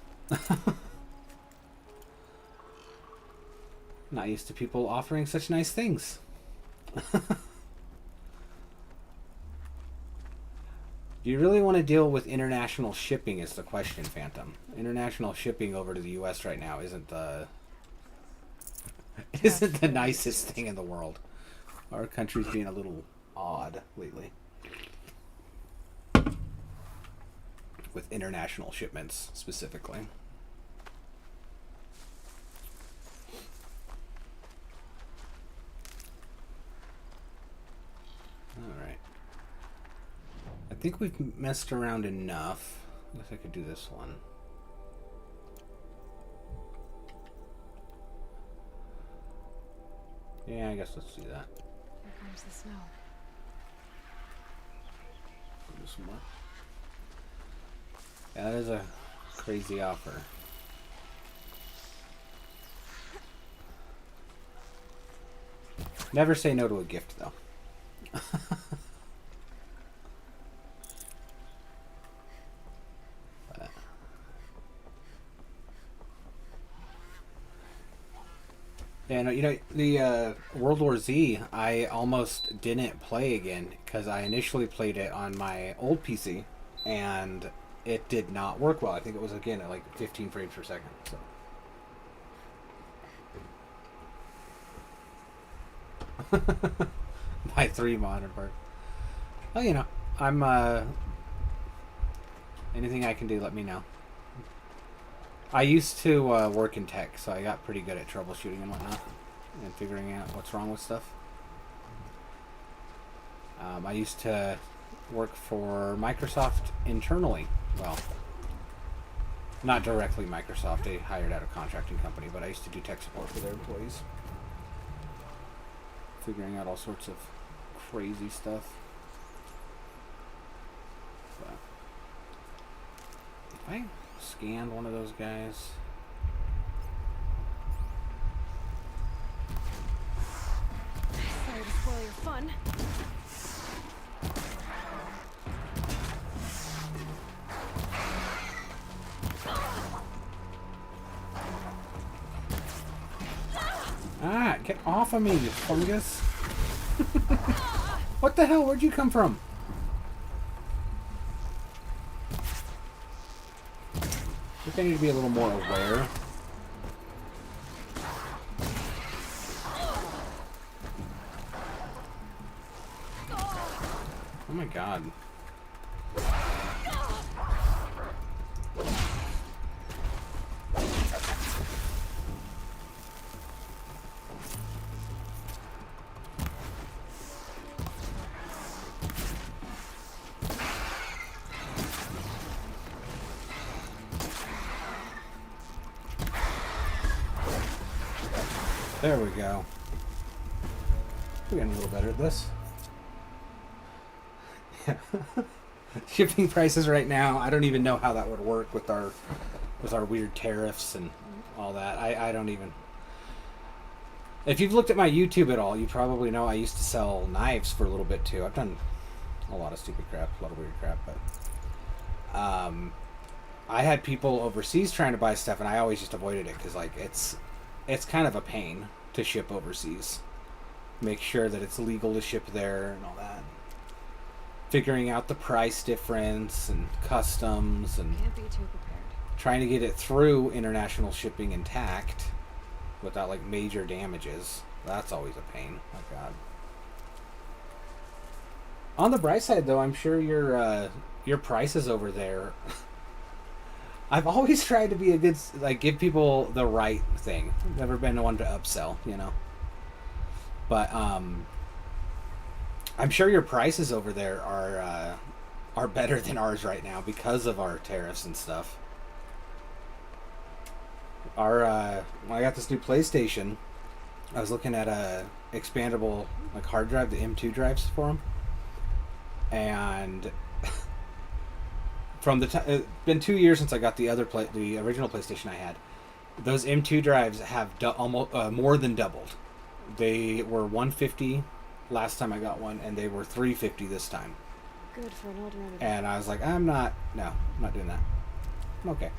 Not used to people offering such nice things. Do you really want to deal with international shipping is the question, Phantom. International shipping over to the US right now isn't the nicest thing in the world. Our country's being a little odd lately. With international shipments, specifically. Alright. I think we've messed around enough. I guess I could do this one. Yeah, I guess let's do that. Here comes the snow. Do some more. Yeah, that is a crazy offer. Never say no to a gift, though. But. Yeah, no, the World War Z, I almost didn't play again because I initially played it on my old PC, and it did not work well. I think it was, again, at like 15 frames per second. So. My 3 monitor part. Well, I'm, anything I can do, let me know. I used to work in tech, so I got pretty good at troubleshooting and whatnot, and figuring out what's wrong with stuff. I used to work for Microsoft internally. Well, not directly Microsoft. They hired out a contracting company, but I used to do tech support for their employees. Figuring out all sorts of crazy stuff. But if I scanned one of those guys... Sorry to spoil your fun. Ah, get off of me, you fungus! What the hell? Where'd you come from? I think I need to be a little more aware. Oh my god. There we go. We're getting a little better at this. Shipping prices right now, I don't even know how that would work with our weird tariffs and all that. I don't even... If you've looked at my YouTube at all, you probably know I used to sell knives for a little bit too. I've done a lot of stupid crap, a lot of weird crap, but I had people overseas trying to buy stuff, and I always just avoided it because like it's kind of a pain to ship overseas. Make sure that it's legal to ship there and all that. Figuring out the price difference and customs and Can't be too prepared. trying to get it through international shipping intact without like major damages. That's always a pain. Oh god. On the bright side though, I'm sure your prices over there I've always tried to be a good, like, give people the right thing. Never been one to upsell, you know. But I'm sure your prices over there are better than ours right now because of our tariffs and stuff. When I got this new PlayStation, I was looking at a expandable like hard drive, the M2 drives for them, and from the time it's been 2 years since I got the original PlayStation I had. Those M2 drives have almost more than doubled. They were $150 last time I got one, and they were $350 this time. Good for an old remedy. And I was like, I'm not doing that. I'm okay.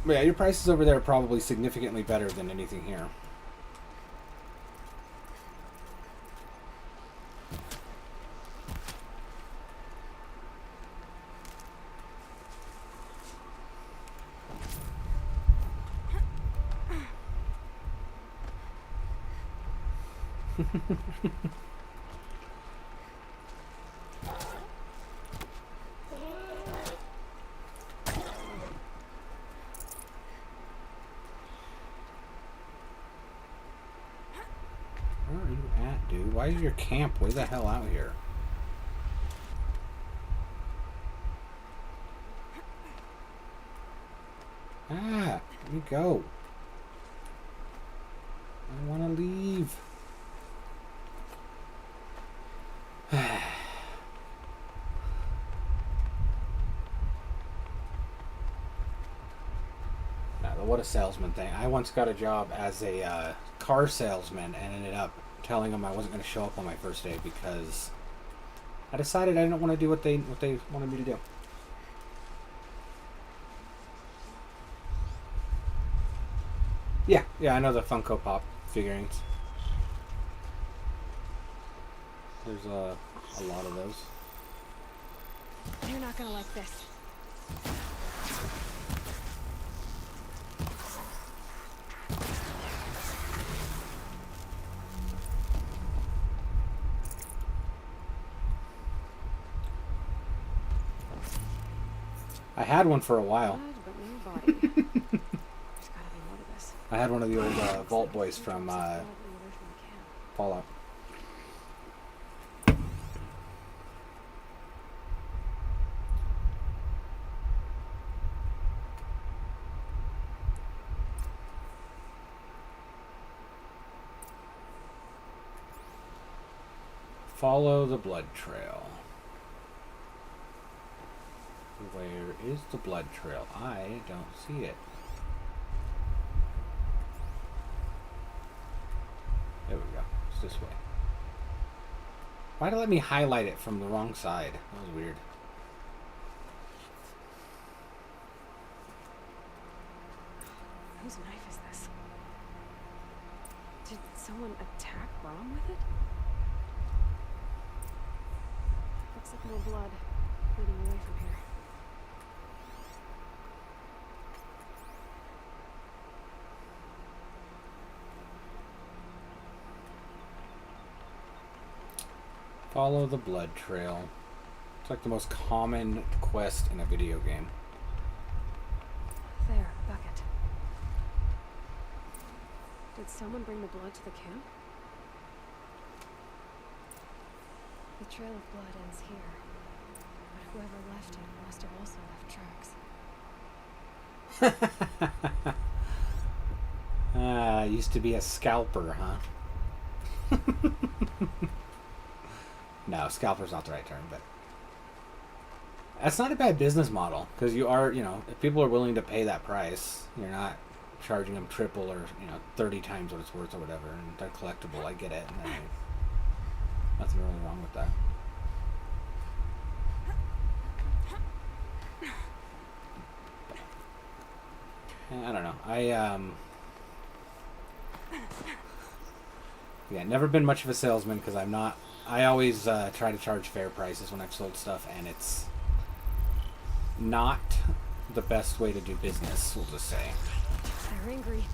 But yeah, your prices over there are probably significantly better than anything here. Where are you at, dude? Why is your camp way the hell out here? Ah, let me go. I want to leave. What a salesman thing. I once got a job as a car salesman and ended up telling them I wasn't going to show up on my first day because I decided I didn't want to do what they wanted me to do. Yeah, I know the Funko Pop figurines. There's a lot of those. You're not gonna like this. I had one for a while. I had one of the old Vault Boys from Fallout. Follow the blood trail. Where is the blood trail? I don't see it. There we go. It's this way. Why'd it let me highlight it from the wrong side? That was weird. Whose knife is this? Did someone attack Rom with it? Looks like no blood leading away from here. Follow the blood trail. It's like the most common quest in a video game. There, bucket. Did someone bring the blood to the camp? The trail of blood ends here, but whoever left it must have also left tracks. Used to be a scalper, huh? No, scalper's not the right term, but that's not a bad business model because you are, if people are willing to pay that price, you're not charging them triple or 30 times what it's worth or whatever, and they're collectible. I get it. And then Nothing really wrong with that. I don't know. Yeah, never been much of a salesman because I'm not. I always try to charge fair prices when I've sold stuff, and it's not the best way to do business, we'll just say. They're angry.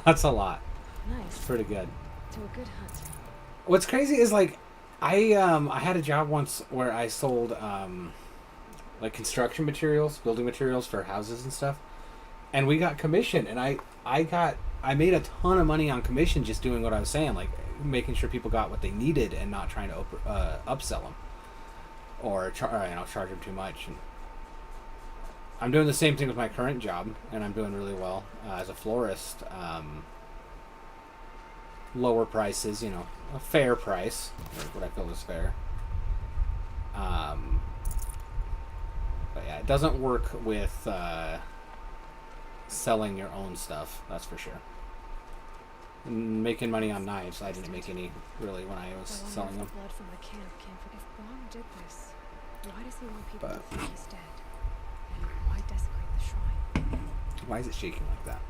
That's a lot. Nice. It's pretty good. To a good hunt. What's crazy is like I had a job once where I sold like construction materials, building materials for houses and stuff, and we got commission, and I made a ton of money on commission just doing what I was saying, like making sure people got what they needed and not trying to upsell them or charge them too much. And I'm doing the same thing with my current job, and I'm doing really well as a florist. Lower prices, you know, a fair price, what I feel is fair. But yeah, it doesn't work with selling your own stuff, that's for sure. And making money on knives, I didn't make any really when I was selling them. Blood from the camp came from. If Braum did this, why does he want people to think he's dead? And why desecrate the shrine? Why is it shaking like that?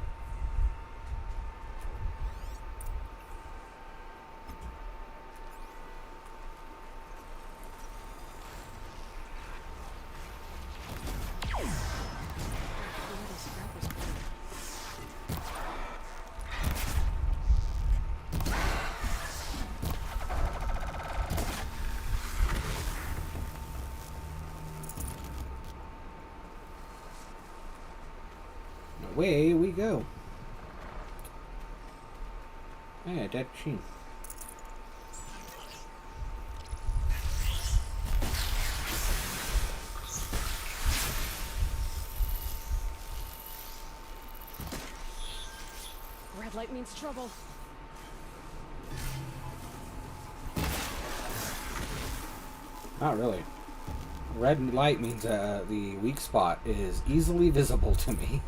Away we go. Hey, a dead machine. Red light means trouble. Not really. Red light means the weak spot is easily visible to me.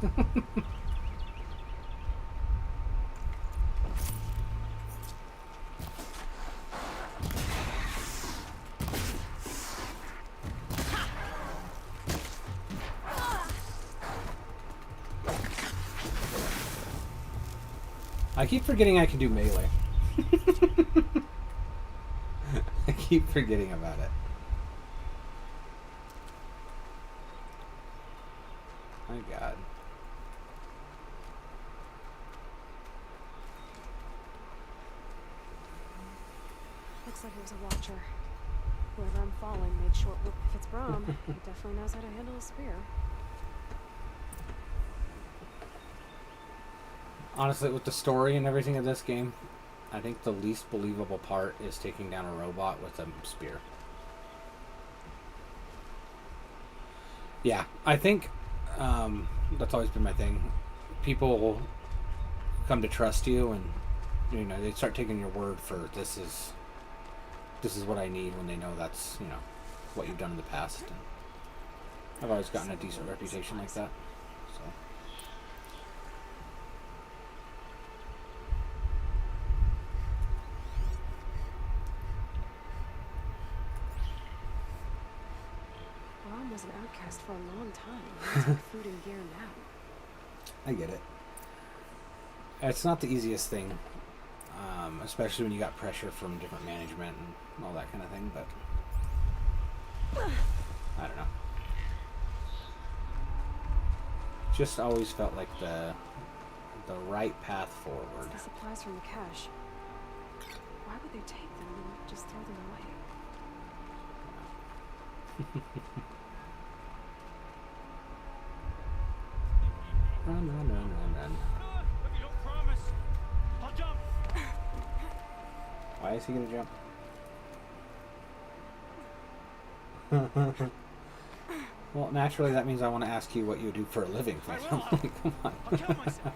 I keep forgetting I can do melee. I keep forgetting about it. My God. Looks like it was a watcher. Whoever I'm following made short work. If it's Braum, he definitely knows how to handle a spear. Honestly, with the story and everything of this game, I think the least believable part is taking down a robot with a spear. Yeah, I think that's always been my thing. People come to trust you, and you know they start taking your word for this is what I need when they know that's what you've done in the past. And I've always gotten a decent reputation like that. So. Braum was an outcast for a long time. He needs food and gear now. I get it. It's not the easiest thing, especially when you got pressure from different management and all that kind of thing, but I don't know. Just always felt like the right path forward. The supplies from the cache. Why would they take them and just throw them away? Run. If you don't promise, I'll jump. Why is he gonna jump? Well, naturally, that means I want to ask you what you do for a living. Come on. I'll kill myself.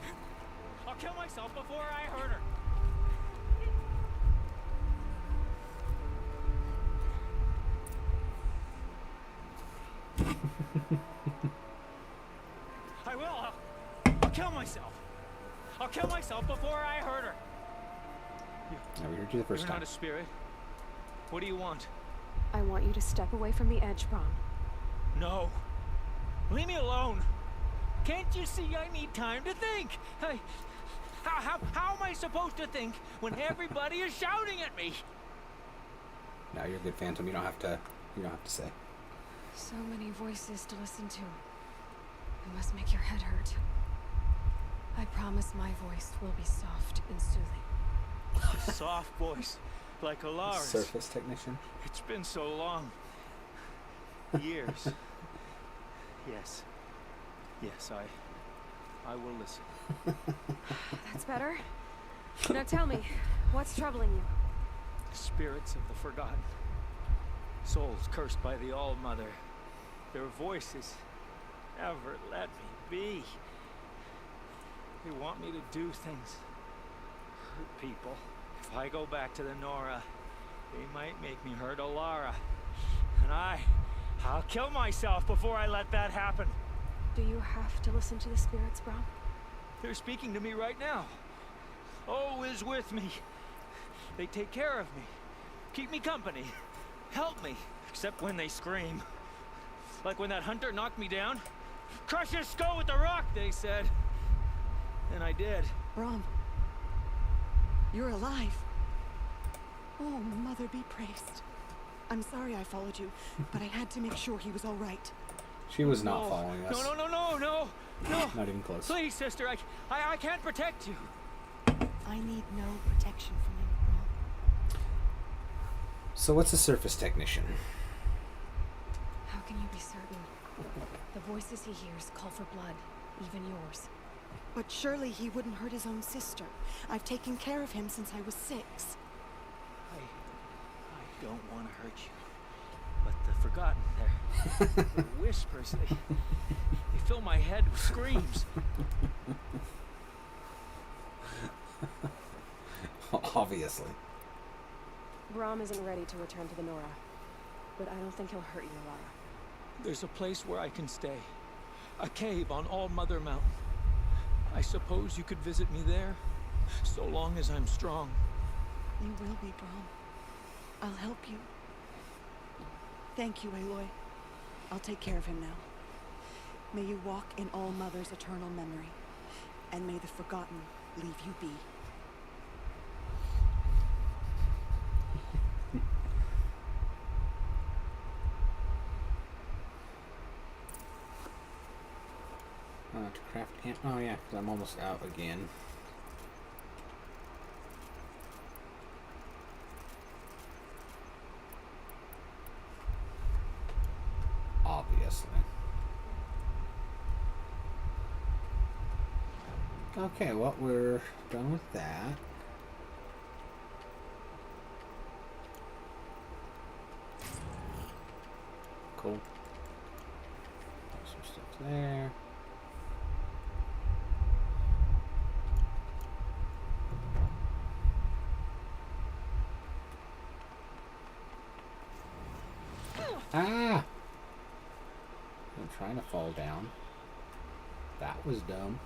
I'll kill myself before I hurt her. I will. I'll kill myself. I'll kill myself before I hurt her. No, we heard you the first You're time. not a spirit. What do you want? I want you to step away from the edge, Brom. No. Leave me alone. Can't you see I need time to think? How am I supposed to think when everybody is shouting at me? No, you're good, Phantom. You don't have to say. So many voices to listen to. It must make your head hurt. I promise my voice will be soft and soothing. A soft voice, like Alara's. Surface technician. It's been so long. Years. Yes. Yes, I will listen. That's better. Now tell me, what's troubling you? Spirits of the forgotten. Souls cursed by the All-Mother. Their voices never let me be. They want me to do things. Hurt people. If I go back to the Nora, they might make me hurt Alara. And I'll kill myself before I let that happen. Do you have to listen to the spirits, Brom? They're speaking to me right now. Oh is with me. They take care of me. Keep me company. Help me. Except when they scream. Like when that hunter knocked me down. Crush his skull with the rock, they said. And I did. Brom, you're alive. Oh, Mother be praised. I'm sorry I followed you, but I had to make sure he was all right. She was not following us. No. Not even close. Please, sister, I can't protect you. I need no protection from you, Brom. So what's a surface technician? How can you be certain? The voices he hears call for blood, even yours. But surely he wouldn't hurt his own sister. I've taken care of him since I was 6. I don't want to hurt you. But the forgotten, they're whispers. They fill my head with screams. Obviously. Brom isn't ready to return to the Nora, but I don't think he'll hurt you, Alara. There's a place where I can stay. A cave on All-Mother Mountain. I suppose you could visit me there, so long as I'm strong. You will be, Brom. I'll help you. Thank you, Aloy. I'll take care of him now. May you walk in All-Mother's eternal memory, and may the forgotten leave you be. To craft oh yeah, because I'm almost out again. Obviously. Okay, well, we're done with that. Cool. Some stuff there. Ah! I'm trying to fall down. That was dumb.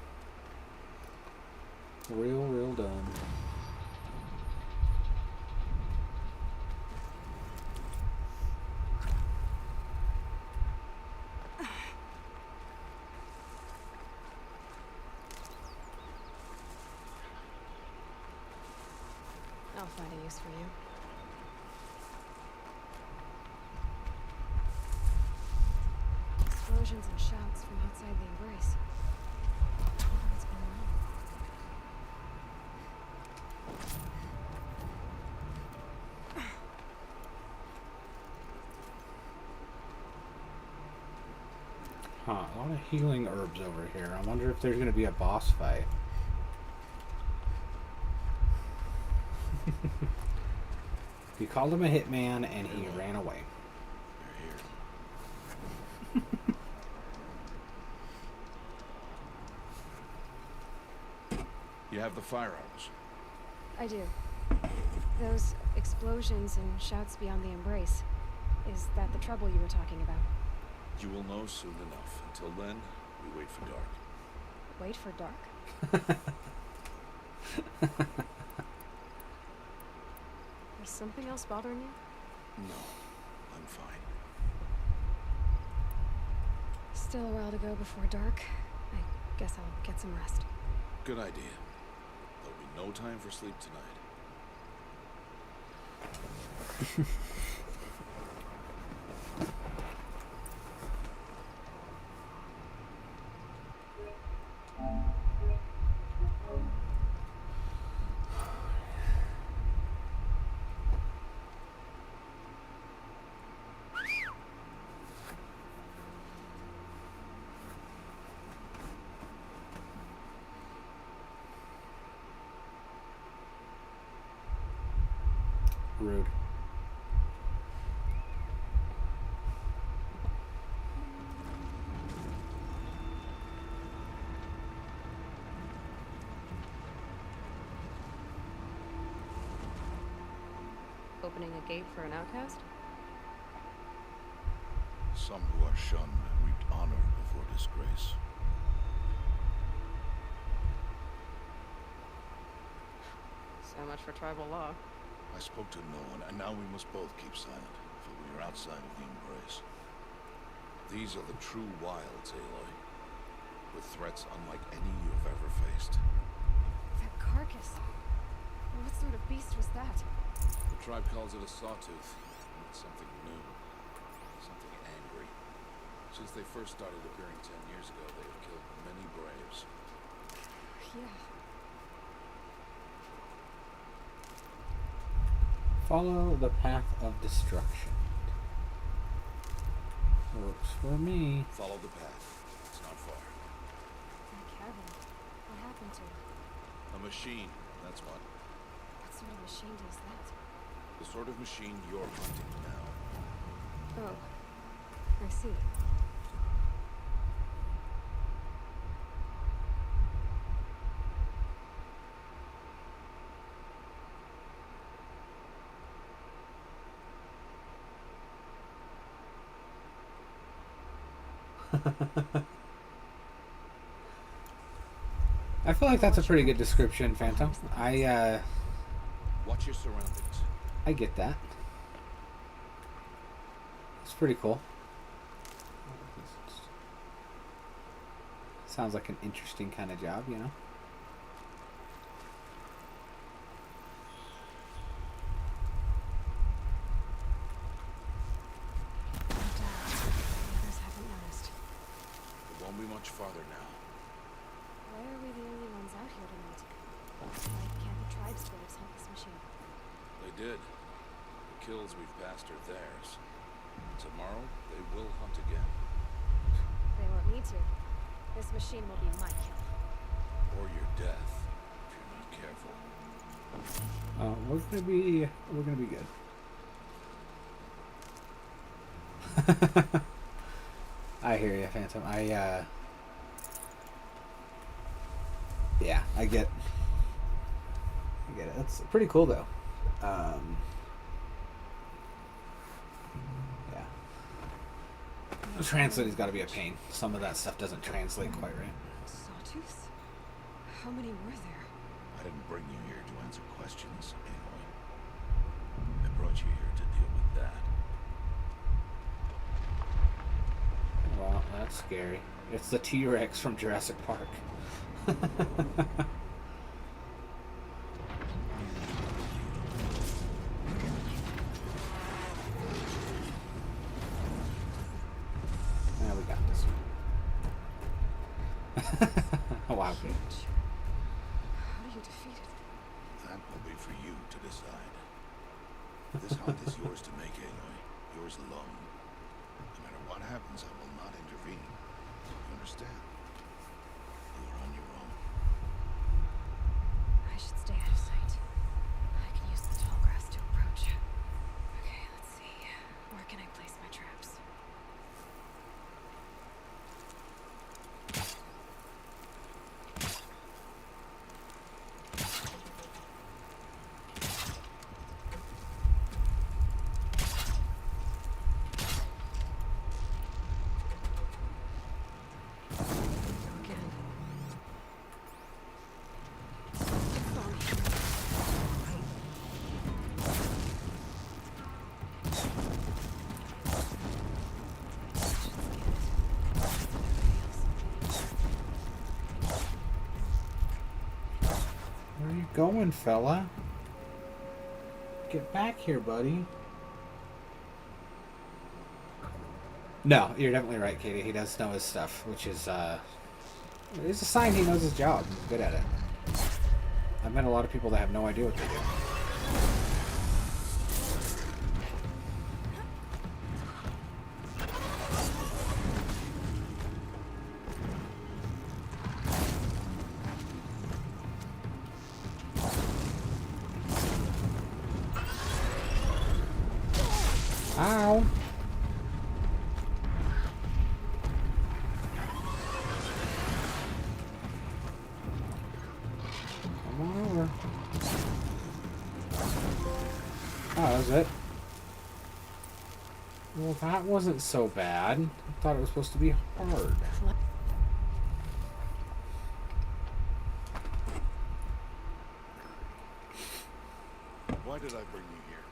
Real dumb. I'll find a use for you. Explosions and shouts from outside the embrace. I wonder what's going on. Huh, a lot of healing herbs over here. I wonder if there's going to be a boss fight. You called him a hitman and he ran away. You have the firearms. I do. Those explosions and shouts beyond the embrace. Is that the trouble you were talking about? You will know soon enough. Until then, we wait for dark. Wait for dark? Is something else bothering you? No, I'm fine. Still a while to go before dark. I guess I'll get some rest. Good idea. There'll be no time for sleep tonight. Rude. Opening a gate for an outcast? Some who are shunned reaped honor before disgrace. So much for tribal law. I spoke to no one, and now we must both keep silent, for we are outside of the embrace. These are the true wilds, Aloy, with threats unlike any you have ever faced. That carcass. What sort of beast was that? The tribe calls it a sawtooth, and it's something new, something angry. Since they first started appearing 10 years ago, they have killed many braves. Yeah. Follow the path of destruction. Works for me. Follow the path. It's not far. That cabin. What happened to it? A machine, that's what. What sort of machine does that? The sort of machine you're hunting now. Oh. I see. I feel like that's a pretty good description, Phantom. Watch your surroundings. I get that. It's pretty cool. Sounds like an interesting kind of job, you know? Others haven't noticed. It won't be much farther now. Why are we the only ones out here tonight? Why can't the tribe slaves hunt this machine? They did. The kills we've passed are theirs. Tomorrow, they will hunt again. They won't need to. This machine will be my kill. Or your death, if you're not careful. We're gonna be good. I hear you, Phantom. Yeah, I get it. That's pretty cool, though. Yeah. Translating's got to be a pain. Some of that stuff doesn't translate quite right. Sawtooths? How many were there? I didn't bring you here to answer questions, Aloy. I brought you here to deal with that. Well, that's scary. It's the T-Rex from Jurassic Park. Now we got this one. Wow. Okay. How do you defeat it? That will be for you to decide. This hunt is yours to make, Aloy. Yours alone. No matter what happens, I will not intervene. You understand? You are on your own. I should stay out of sight. I can use the tall grass to approach. Okay, let's see. Where can I place my traps? Where are you going, fella? Get back here, buddy. No, you're definitely right, Katie. He does know his stuff, which is it's a sign he knows his job. He's good at it. I've met a lot of people that have no idea what they do. Ow! Come on over. Oh, that was it. Well, that wasn't so bad. I thought it was supposed to be hard. Why did I bring you here?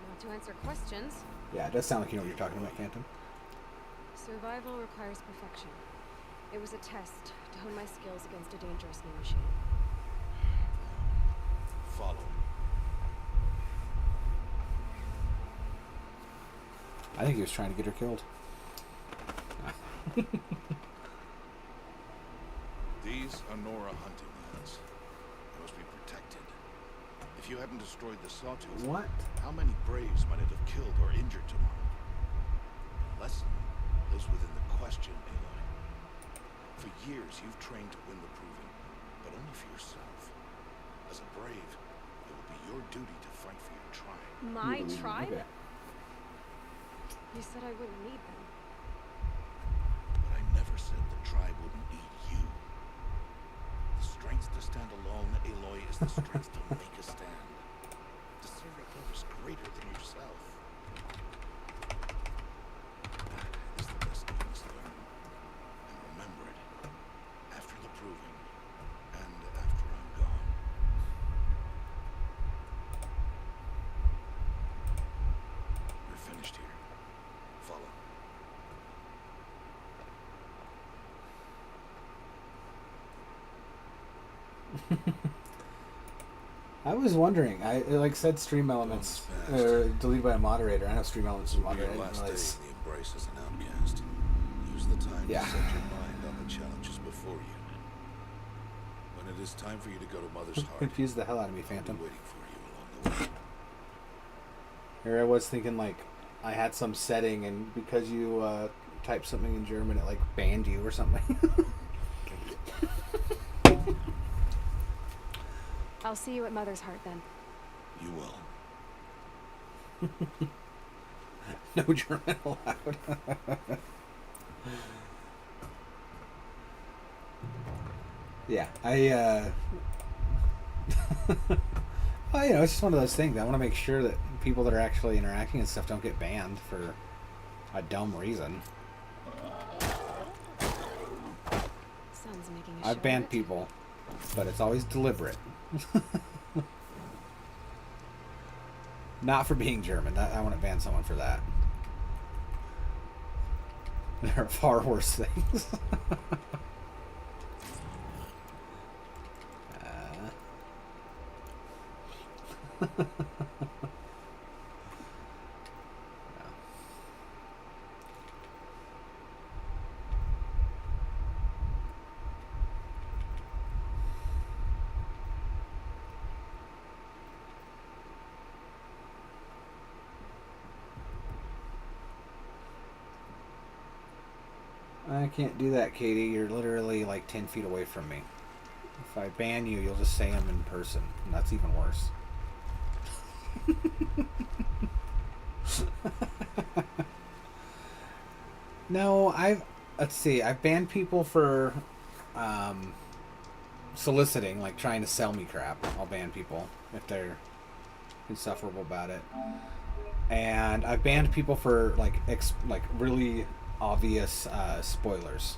Not to answer questions. Yeah, it does sound like you know what you're talking about, Phantom. Survival requires perfection. It was a test to hone my skills against a dangerous new machine. Follow. I think he was trying to get her killed. These are Nora hunting lands. They must be protected. If you hadn't destroyed the sawtooth, what? How many braves might it have killed or injured tomorrow? The lesson lives within the question, Aloy. For years, you've trained to win the proving, but only for yourself. As a brave, it will be your duty to fight for your tribe. My tribe? Okay. You said I wouldn't need them. But I never said the tribe wouldn't need you. The strength to stand alone, Aloy, is the strength to make a stand. To serve a purpose greater than yourself. That is the lesson you must learn. And remember it. After the proving. And after I'm gone. We're finished here. Follow. I was wondering. It like said stream elements deleted by a moderator. I know stream elements is moderated. Your last day in the embrace as an outcast. Use the time to set your mind on the challenges before you. When it is time for you to go to Mother's heart, Confused the hell out of me, Phantom. waiting for you along the way. Here I was thinking like I had some setting, and because you typed something in German, it like banned you or something. I'll see you at Mother's Heart then. You will. No German allowed. Yeah, well, you know, it's just one of those things. I want to make sure that people that are actually interacting and stuff don't get banned for a dumb reason. Son's making a I've show banned of it. people, but it's always deliberate. Not for being German. I want to ban someone for that. There are far worse things. I can't do that, Katie. You're literally like 10 feet away from me. If I ban you, you'll just say I'm in person. And that's even worse. No, let's see. I've banned people for soliciting, like trying to sell me crap. I'll ban people if they're insufferable about it. And I've banned people for like really obvious spoilers.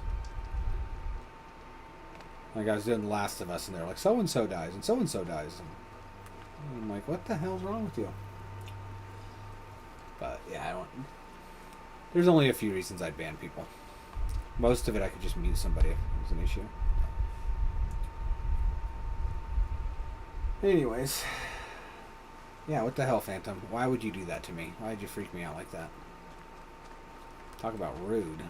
Like I was doing The Last of Us, and they're like, so and so dies, and so dies. And I'm like, what the hell's wrong with you? But yeah, I don't. There's only a few reasons I'd ban people. Most of it, I could just mute somebody if it was an issue. Anyways. Yeah, what the hell, Phantom? Why would you do that to me? Why did you freak me out like that? Talk about rude.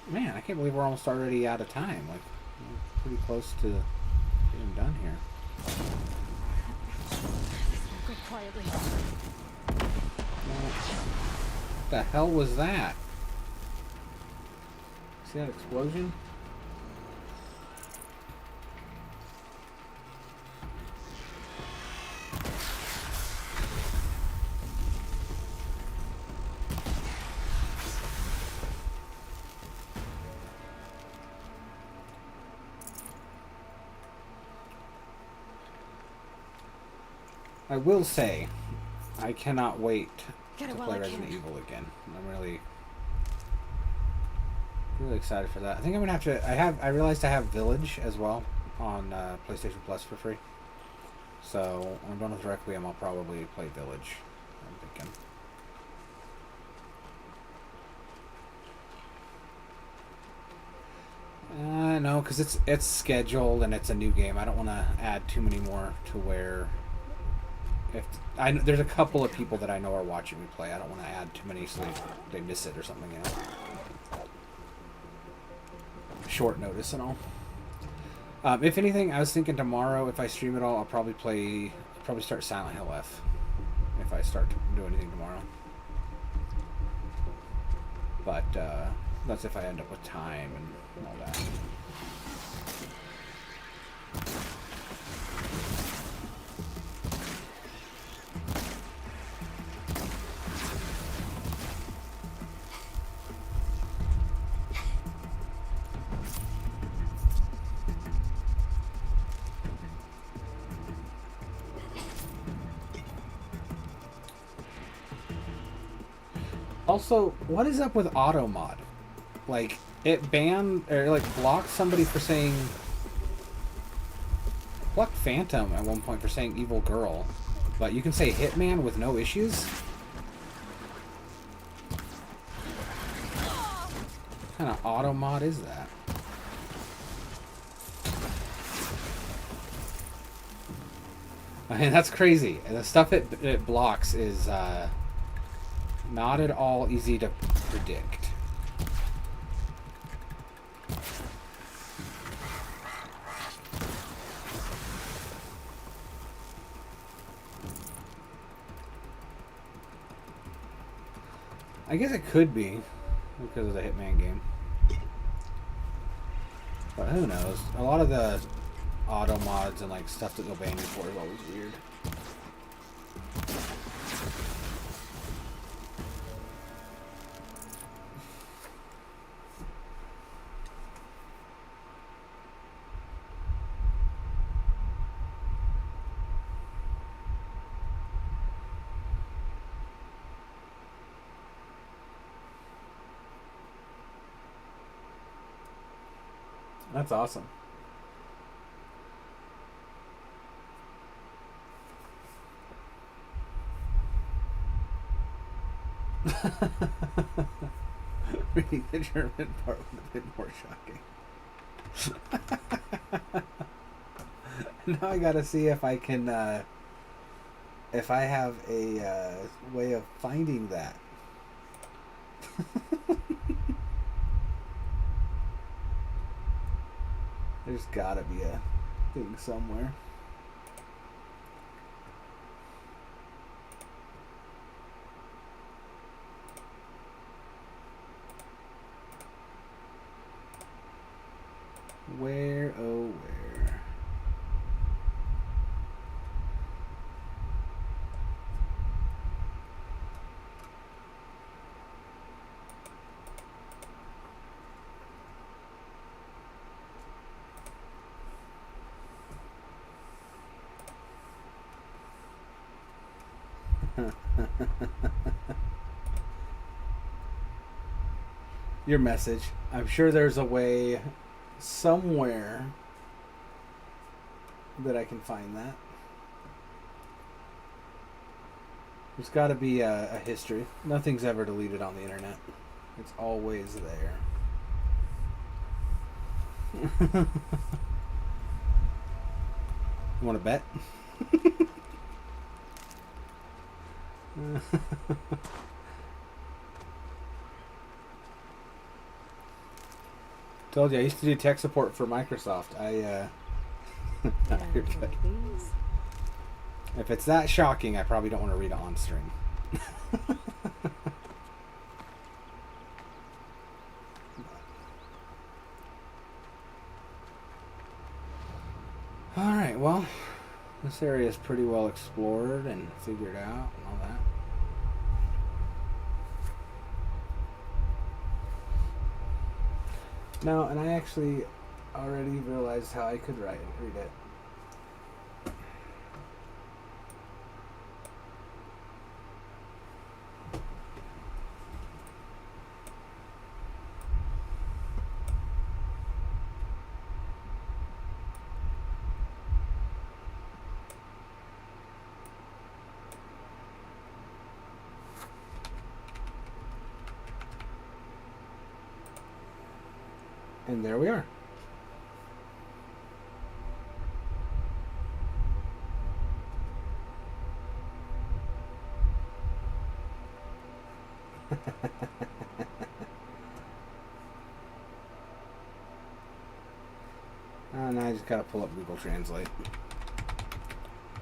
Man, I can't believe we're almost already out of time. Like, we're pretty close to getting done here. Go quietly. What the hell was that? See that explosion? I will say, I cannot wait to play Resident Evil again. I'm really excited for that. I think I'm gonna have to. I realized I have Village as well on PlayStation Plus for free. So when I'm done with Requiem, I'll probably play Village. I'm thinking. No, because it's scheduled and it's a new game. I don't want to add too many more to where. There's a couple of people that I know are watching me play. I don't want to add too many so they miss it or something, you know. Short notice and all. If anything, I was thinking tomorrow if I stream it all, I'll probably start Silent Hill F. If I start to do anything tomorrow. But that's if I end up with time and all that. Also, what is up with auto mod? Like, it banned or like blocked somebody for saying blocked Phantom at one point for saying evil girl, but you can say Hitman with no issues. What kind of auto mod is that? I mean, that's crazy. And the stuff it blocks is not at all easy to predict. I guess it could be because of the Hitman game. But who knows? A lot of the auto mods and like stuff that they'll ban you for is always weird. That's awesome. Reading the German part would have been more shocking. Now I gotta see if I can, if I have a way of finding that. There's gotta be a thing somewhere. Where, oh where? your message. I'm sure there's a way somewhere that I can find that. There's got to be a history. Nothing's ever deleted on the internet. It's always there. You want to bet? Told you, I used to do tech support for Microsoft. You're good. If it's that shocking, I probably don't want to read it on stream. Alright, well, this area is pretty well explored and figured out and all that. No, and I actually already realized how I could read it. And there we are. And I just gotta pull up Google Translate,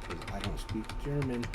because I don't speak German.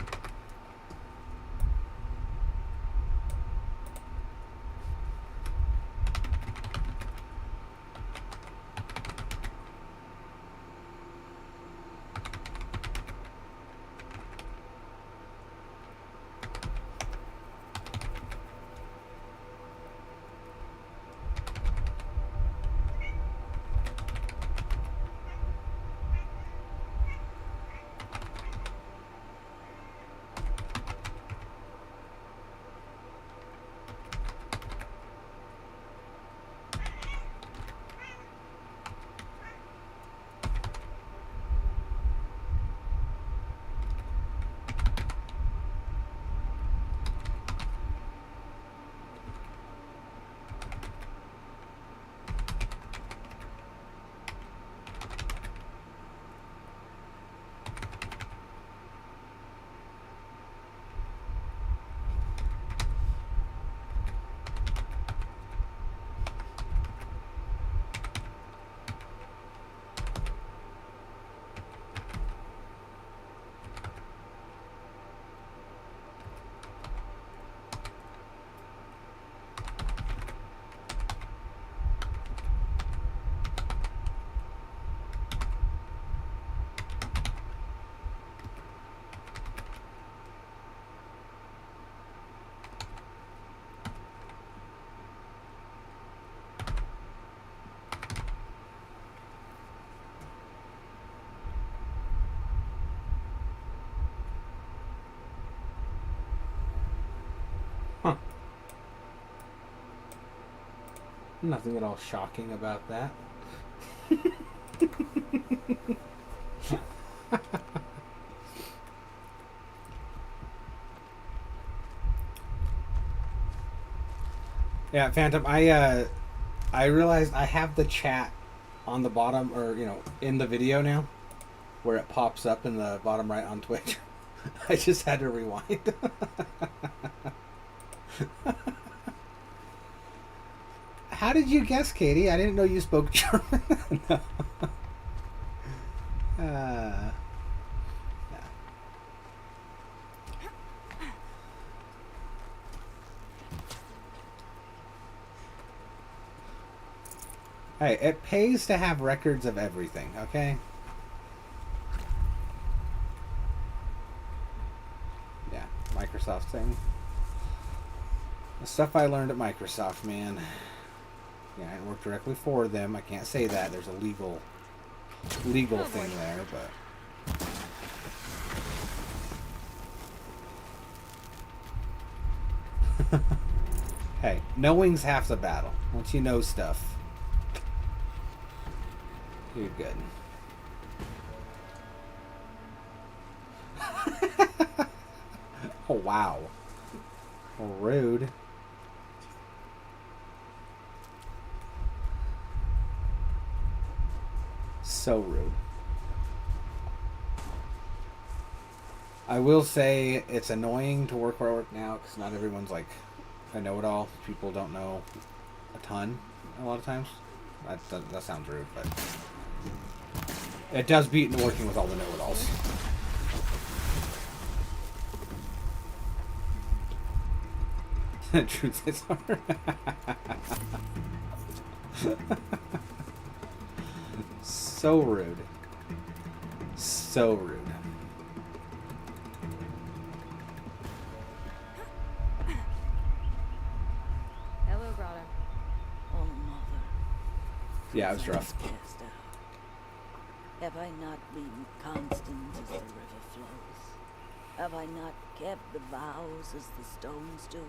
Nothing at all shocking about that. Yeah, Phantom, I realized I have the chat on the bottom, or, in the video now, where it pops up in the bottom right on Twitch. I just had to rewind. How did you guess, Katie? I didn't know you spoke German. No. Yeah. Hey, it pays to have records of everything, okay? Yeah, Microsoft thing. The stuff I learned at Microsoft, man. Yeah, I work directly for them. I can't say that. There's a legal thing there, but Hey, knowing's half the battle. Once you know stuff, you're good. Oh, wow. Rude. So rude. I will say it's annoying to work where I work now because not everyone's like a know-it-all. People don't know a ton a lot of times. That sounds rude, but it does beat in working with all the know-it-alls. Truth is hard. So rude. So rude. Hello, Grotto. Oh, Mother. Yeah, it was rough. Cast out. Have I not been constant as the river flows? Have I not kept the vows as the stones do?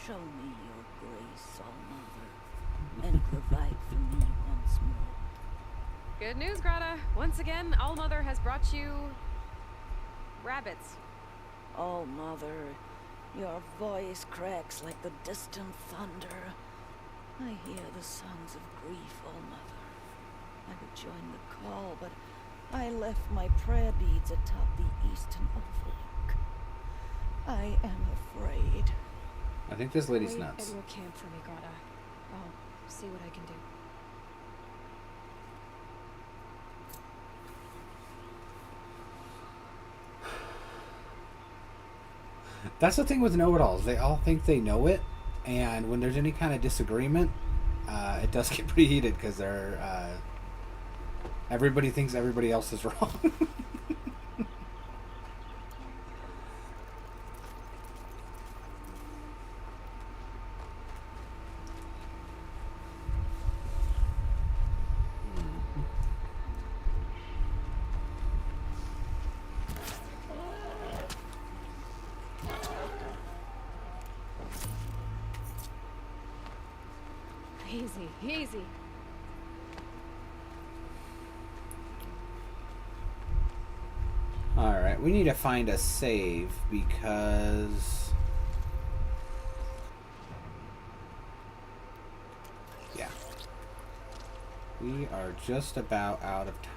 Show me your grace, oh Mother, and provide for me once more. Good news, Grata. Once again, All-Mother has brought you... rabbits. Oh Mother, your voice cracks like the distant thunder. I hear the songs of grief, oh Mother. I would join the call, but I left my prayer beads atop the eastern overlook. I am afraid. I think this lady's Wait nuts. at your camp for me, Grata. I'll see what I can do. That's the thing with know-it-alls. They all think they know it, and when there's any kind of disagreement, it does get pretty heated because they're everybody thinks everybody else is wrong. Easy, easy. Alright, we need to find a save because... yeah. We are just about out of time.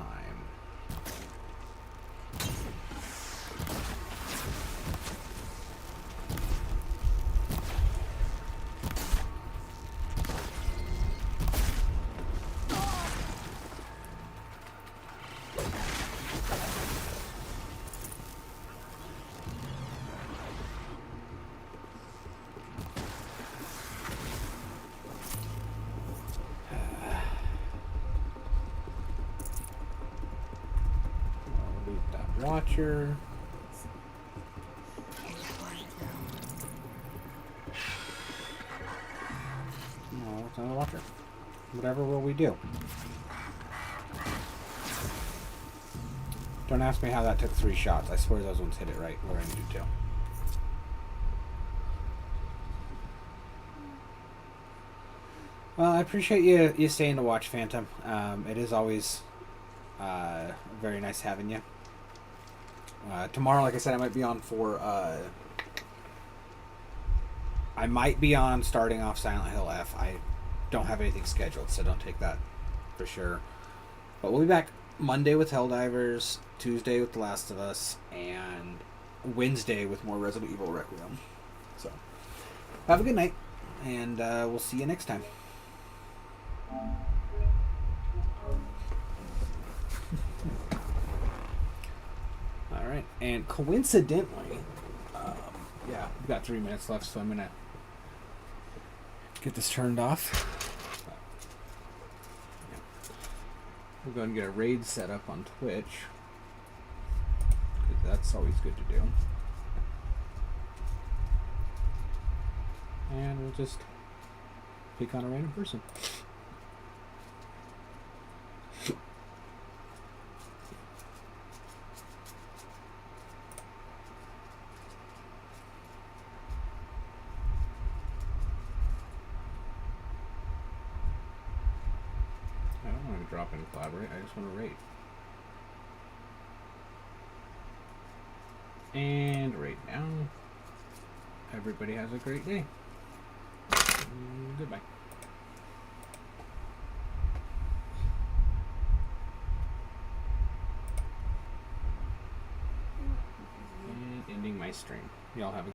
Watcher. No, it's not a watcher. Whatever will we do? Don't ask me how that took 3 shots. I swear those ones hit it right where I needed to. Well, I appreciate you staying to watch, Phantom. It is always very nice having you. Tomorrow, like I said, I might be on for... I might be on starting off Silent Hill F. I don't have anything scheduled, so don't take that for sure. But we'll be back Monday with Helldivers, Tuesday with The Last of Us, and Wednesday with more Resident Evil Requiem. So, have a good night, and we'll see you next time. Alright, and coincidentally, yeah, we've got 3 minutes left, so I'm going to get this turned off. We'll go and get a raid set up on Twitch, because that's always good to do. And we'll just pick on a random person. hop and collaborate. I just want to rate. And right now, everybody has a great day. Goodbye. And ending my stream. Y'all have a